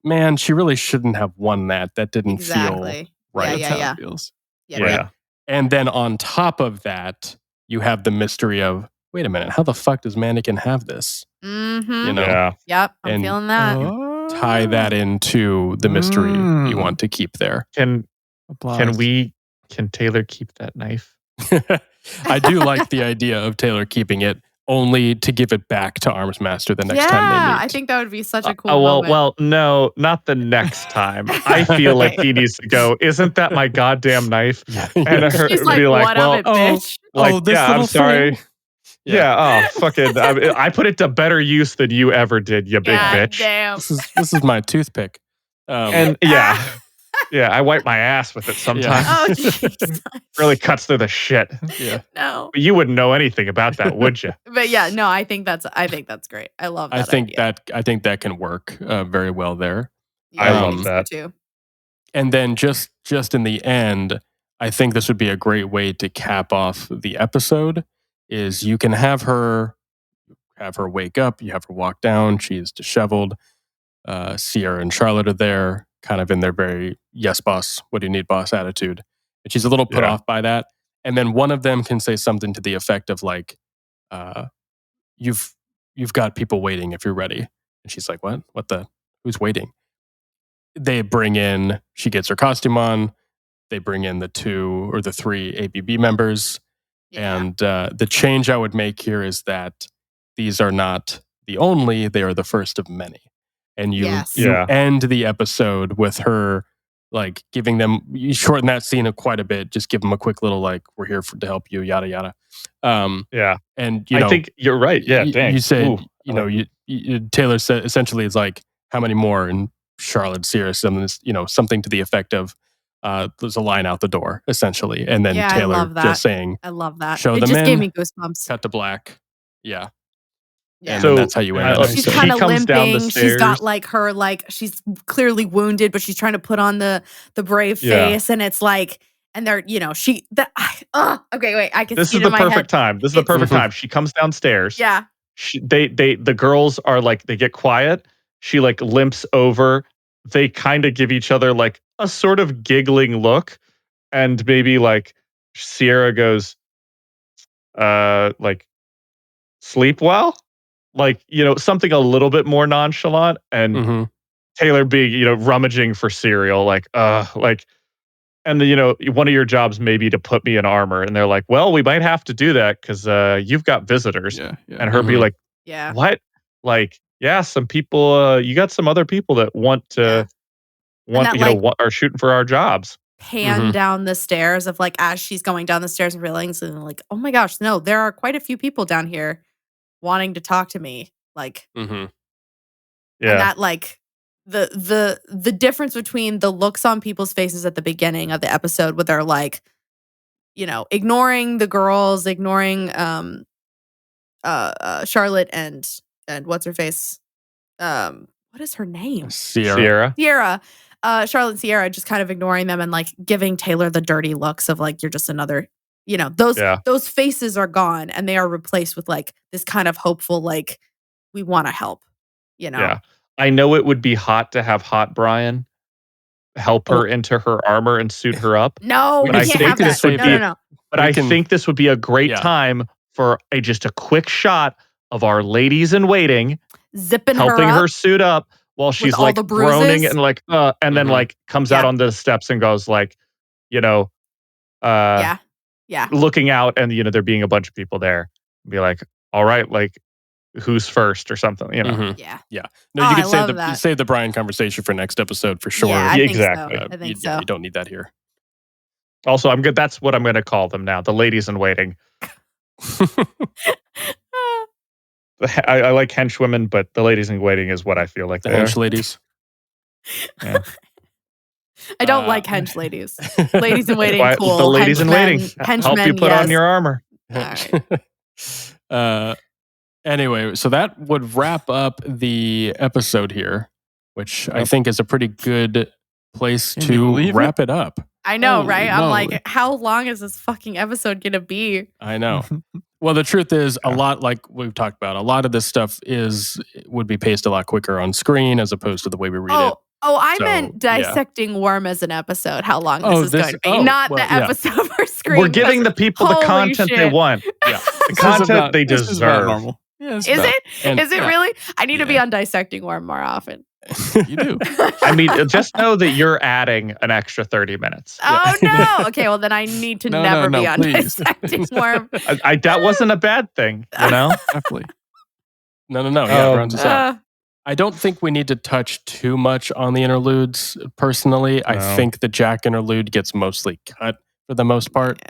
man, she really shouldn't have won that. That didn't feel Exactly. right. That's how Yeah. it feels. Yeah. And then on top of that, you have the mystery of, wait a minute, how the fuck does Mannequin have this? Mm-hmm. You know, Yeah. Yep. I'm And- feeling that. tie that into the mystery you Mm. want to keep there. Can Applause. Taylor keep that knife? I do like the idea of Taylor keeping it only to give it back to Armsmaster the next time they meet. I think that would be such a cool well, moment. no, not the next time. I feel like he needs to go, isn't that my goddamn knife? And her He's be like, like, what of it, bitch? like, this yeah, I'm little sorry. thing. Yeah, fucking, I put it to better use than you ever did, you big God bitch. damn. This is my toothpick. And I wipe my ass with it sometimes. Oh, jeez. Really cuts through the shit. Yeah. No. But you wouldn't know anything about that, would you? But yeah, no, I think that's great. I love that. I think that can work very well there. I love think so that. too. And then just in the end, I think this would be a great way to cap off the episode. Is you can have her wake up, you have her walk down, she's disheveled. Sierra and Charlotte are there, kind of in their very yes boss, what do you need boss attitude. And she's a little put off by that. And then one of them can say something to the effect of like, you've got people waiting if you're ready. And she's like, what? Who's waiting? They bring in, she gets her costume on, they bring in the 2 or the 3 ABB members. Yeah. And the change I would make here is that these are not the only, they are the first of many. And you Yes. end the episode with her like giving them, you shorten that scene quite a bit. Just give them a quick little like, we're here to help you, yada yada. Yeah. And I think you're right. Yeah, dang. You said, Ooh, Taylor said essentially it's like, how many more? And Charlotte Sears, something to the effect of, there's a line out the door, essentially. And then Yeah, I Taylor love that. just saying, I love that. show It them just in, gave me goosebumps. cut to black. Yeah. Yeah. And So, then that's how you end the She's episode. kind of comes down the limping. She's got stairs. like her, like she's clearly wounded, but she's trying to put on the brave Yeah. face, and it's like, and they're, okay, wait, I can This see is it the in my perfect head. time. This is the perfect time. She comes downstairs. Yeah, The girls are like, they get quiet. She like limps over. They kind of give each other like a sort of giggling look, and maybe like Sierra goes, like, sleep well, like, something a little bit more nonchalant, and Mhm. Taylor being, rummaging for cereal, like, and one of your jobs may be to put me in armor, and they're like, well, we might have to do that because you've got visitors, Yeah. and her be Mhm. like, yeah. what? Like, yeah, some people, you got some other people that want to that, like, are shooting for our jobs. Pan down the stairs of like as she's going down the stairs and realizing like, oh my gosh, no, there are quite a few people down here wanting to talk to me. Like, Mhm. and Yeah. that like the difference between the looks on people's faces at the beginning of the episode where they're like, ignoring the girls, ignoring Charlotte and what's her face? What is her name? Sierra. Sierra. Charlotte and Sierra just kind of ignoring them and like giving Taylor the dirty looks of like, you're just another, those faces are gone and they are replaced with like this kind of hopeful, like, we want to help, Yeah. I know it would be hot to have Hot Brian help her into her armor and suit her up. No, But we I can't think have that. this would be- No. But I think this would be a great Yeah. time for just a quick shot of our ladies in waiting Zipping helping her her up. suit up while she's all like the groaning bruises? and like, and then Mhm. like comes out Yeah. on the steps and goes like, Yeah. Yeah. looking out, and there being a bunch of people there, be like, all right, like, who's first or something, Mhm. Yeah. Yeah. No, Oh, you I could love that. save the Brian conversation for next episode for sure. Yeah, I think Exactly. so. I think so. You don't need that here. Also, I'm good. That's what I'm going to call them now, the ladies in waiting. I like henchwomen, but the ladies in waiting is what I feel like The they are. hench ladies. Yeah. I don't like hench ladies. Ladies in waiting, Why- cool. the ladies in waiting Henchmen, help you put on yes. your armor. All Anyway, so that would wrap up the episode here, which I think is a pretty good place Can you to believe it? wrap it up. I know, Holy right? I'm moly. like, how long is this fucking episode gonna be? I know. Well, the truth is, a lot, like we've talked about, a lot of this stuff would be paced a lot quicker on screen as opposed to the way we read it. I So, meant yeah. Dissecting Worm as an episode. How long Oh, this is going to be, not the yeah. episode for screen. We're giving the 'cause people the holy content they shit. want. Yeah. The content they This is about deserve. normal. Yeah, it's Is about- it? And- Is it yeah. really? I need to be Yeah. on Dissecting Worm more often. You do. I mean, just know that you're adding an extra 30 minutes. Oh no! Okay, well then I need to No, never no, be on please. Dissecting Worm. That wasn't a bad thing, Definitely. No. Yeah, Um, rounds us out. I don't think we need to touch too much on the interludes. Personally, I No. think the Jack interlude gets mostly cut for the most part.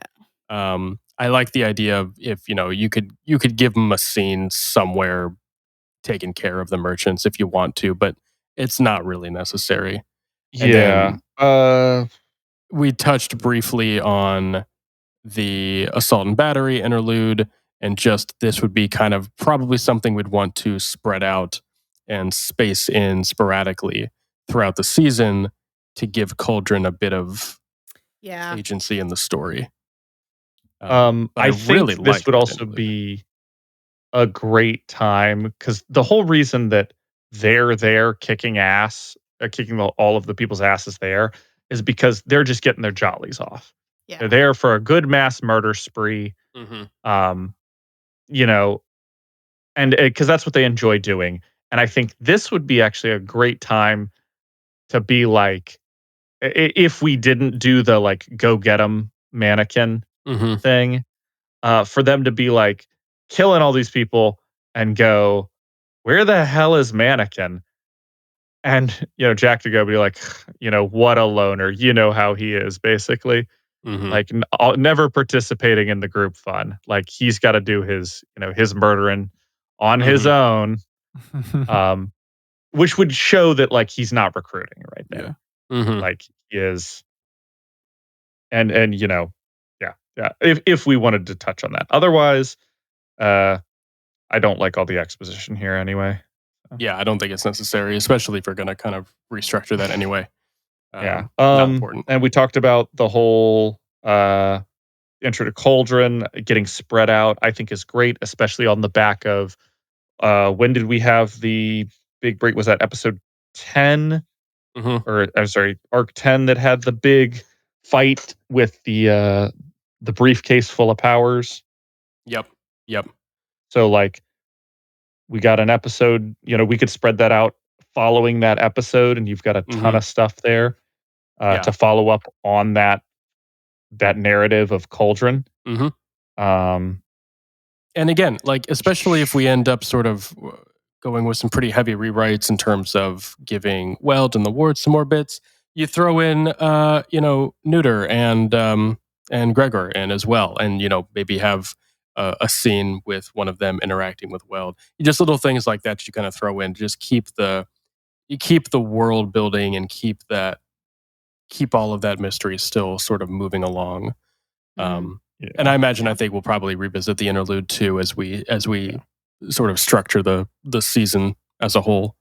I like the idea of if you could give them a scene somewhere taking care of the merchants if you want to, but it's not really necessary. And yeah. then we touched briefly on the assault and battery interlude, and just this would be kind of probably something we'd want to spread out and space in sporadically throughout the season to give Cauldron a bit of Yeah. agency in the story. I I think really this like would that also interlude. be a great time because the whole reason that they're there kicking ass, kicking all of the people's asses there, is because they're just getting their jollies off. Yeah. They're there for a good mass murder spree. And because that's what they enjoy doing. And I think this would be actually a great time to be like, if we didn't do the like go get 'em mannequin Mhm. thing, for them to be like killing all these people and go, where the hell is mannequin? And, Jack to go be like, what a loner. You know how he is, basically. Mhm. Like, never participating in the group fun. Like, he's got to do his murdering on his own, which would show that, like, he's not recruiting right there. Yeah. Mhm. Like, he is. And yeah. If we wanted to touch on that. Otherwise, I don't like all the exposition here anyway. Yeah, I don't think it's necessary, especially if we're going to kind of restructure that anyway. Yeah. Not important. And we talked about the whole intro to Cauldron getting spread out, I think is great, especially on the back of when did we have the big break? Was that episode 10? Mhm. Or I'm sorry, arc 10 that had the big fight with the briefcase full of powers. Yep. So like we got an episode, we could spread that out following that episode, and you've got a ton of stuff there Yeah. to follow up on that narrative of Cauldron. Mhm. And again, like, especially if we end up sort of going with some pretty heavy rewrites in terms of giving Weld and the Ward some more bits, you throw in, Neuter and Gregor in as well, and maybe have a scene with one of them interacting with Weld. Just little things like that you kind of throw in, just keep the world building and keep all of that mystery still sort of moving along. And I imagine, I think we'll probably revisit the interlude too as we sort of structure the season as a whole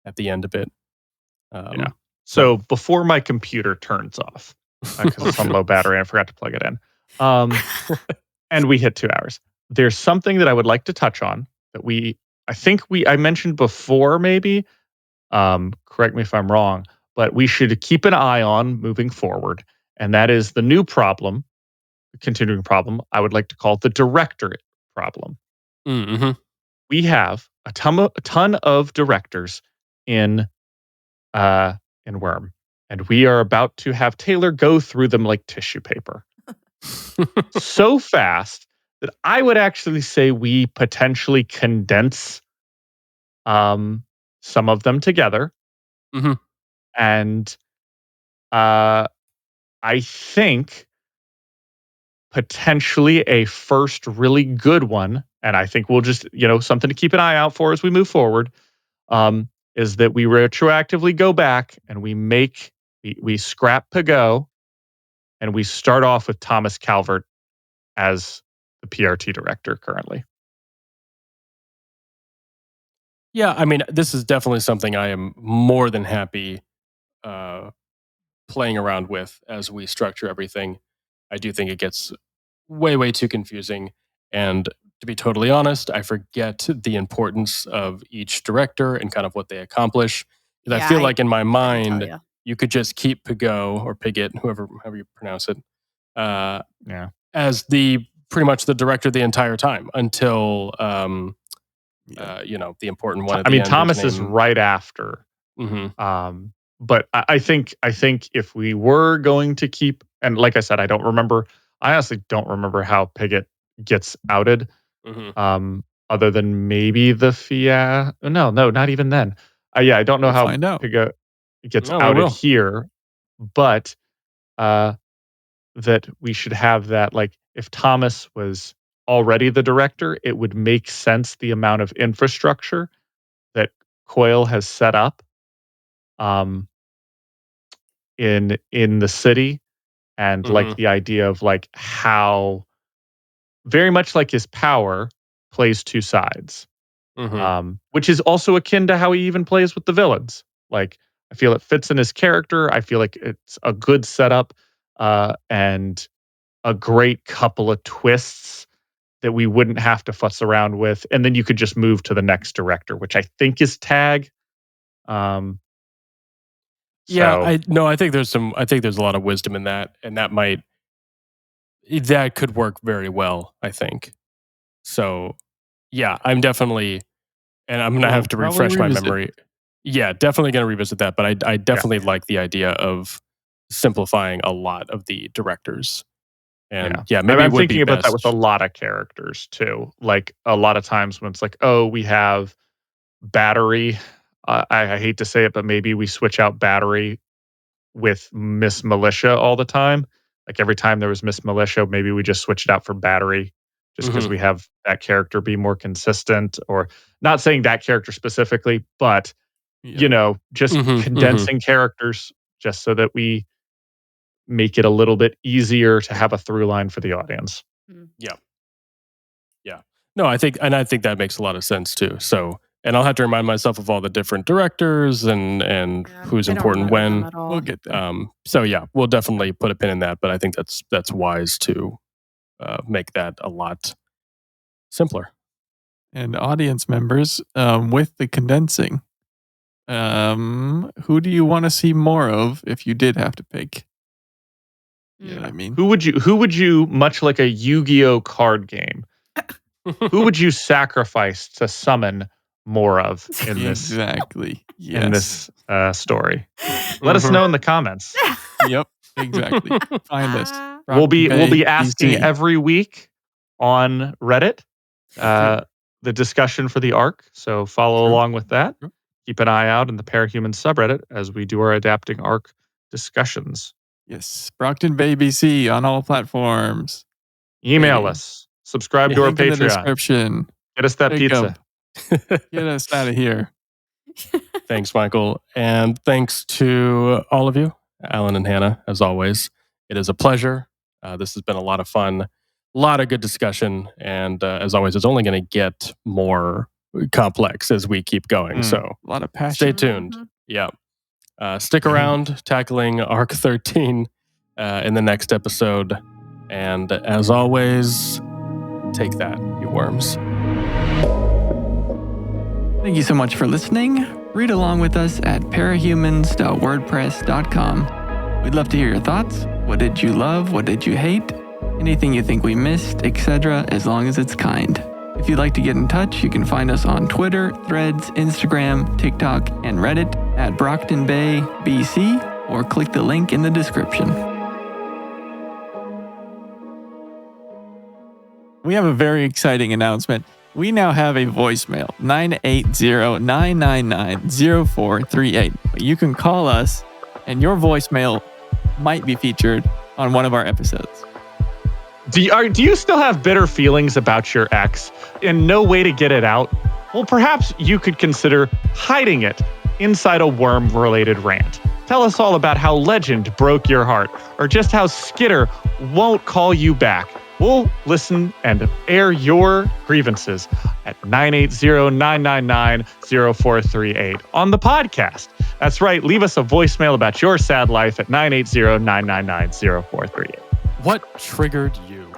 at the end of it. So before my computer turns off, because it's on low battery and I forgot to plug it in, and we hit 2 hours, there's something that I would like to touch on that I mentioned before, maybe. Correct me if I'm wrong, but we should keep an eye on moving forward, and that is the new problem. Continuing problem, I would like to call the directorate problem. Mm-hmm. We have a ton of directors in Worm, and we are about to have Taylor go through them like tissue paper. So fast that I would actually say we potentially condense some of them together. Mm-hmm. And I think potentially a first really good one, and I think we'll just, something to keep an eye out for as we move forward, is that we retroactively go back and we scrap Pagot, and we start off with Thomas Calvert as the PRT director currently. Yeah, I mean, this is definitely something I am more than happy playing around with as we structure everything. I do think it gets way too confusing, and to be totally honest, I forget the importance of each director and kind of what they accomplish. Because I feel like in my mind, you could just keep Pagot or Piggott, however you pronounce it, as pretty much the director the entire time until the important one. At the end, Thomas is right after. Mm-hmm. But I think if we were going to keep, and like I said, I honestly don't remember how Piggott gets outed. Mm-hmm. Other than maybe the no, not even then. I don't know how Piggott gets outed here, but that we should have that. Like, if Thomas was already the director, it would make sense the amount of infrastructure that Coyle has set up in the city, and like the idea of like how very much like his power plays two sides, which is also akin to how he even plays with the villains. Like, I feel it fits in his character. I feel like it's a good setup and a great couple of twists that we wouldn't have to fuss around with, and then you could just move to the next director, which I think is Tag. I think there's a lot of wisdom in that, and that could work very well, I think. So, yeah, I'm definitely, and I'm gonna have to refresh my memory. Yeah, definitely gonna revisit that, but I definitely like the idea of simplifying a lot of the directors. And maybe I'm thinking about that with a lot of characters too. Like, a lot of times when it's like, oh, we have Battery I hate to say it, but maybe we switch out Battery with Miss Militia all the time. Like every time there was Miss Militia, maybe we just switch it out for Battery just because we have that character be more consistent, or not saying that character specifically, but just condensing characters just so that we make it a little bit easier to have a through line for the audience. Yeah. No, I think that makes a lot of sense too. So, and I'll have to remind myself of all the different directors and who's I don't important remember them when. at all. We'll get there. So yeah, we'll definitely put a pin in that. But I think that's wise to make that a lot simpler. And audience members, with the condensing, who do you want to see more of if you did have to pick? You know what I mean? Who would you, much like a Yu-Gi-Oh card game, who would you sacrifice to summon more of in this Exactly. Yes. in this story? Let us know in the comments. Yep. Exactly. Find us. We'll be Brockton asking BC. every week on Reddit the discussion for the arc. So follow along with that. Sure. Keep an eye out in the Parahuman subreddit as we do our adapting arc discussions. Yes. Brocktonbaybc on all platforms. Email Hey. us. Subscribe to our Link in the Patreon. description. Get us that Jacob. pizza. Get us out of here. Thanks, Michael. And thanks to all of you, Alan and Hannah, as always. It is a pleasure. This has been a lot of fun, a lot of good discussion. And as always, it's only going to get more complex as we keep going. So A lot of passion. stay tuned. Yeah. Stick around, tackling Arc 13 in the next episode. And as always, take that, you worms. Thank you so much for listening. Read along with us at parahumans.wordpress.com. We'd love to hear your thoughts. What did you love? What did you hate? Anything you think we missed, etc., as long as it's kind. If you'd like to get in touch, you can find us on Twitter, Threads, Instagram, TikTok, and Reddit at BrocktonbaybC, or click the link in the description. We have a very exciting announcement. We now have a voicemail, 980-999-0438. You can call us, and your voicemail might be featured on one of our episodes. Do you still have bitter feelings about your ex and no way to get it out? Well, perhaps you could consider hiding it inside a worm-related rant. Tell us all about how Legend broke your heart, or just how Skitter won't call you back. We'll listen and air your grievances at 980-999-0438 on the podcast. That's right. Leave us a voicemail about your sad life at 980-999-0438. What triggered you?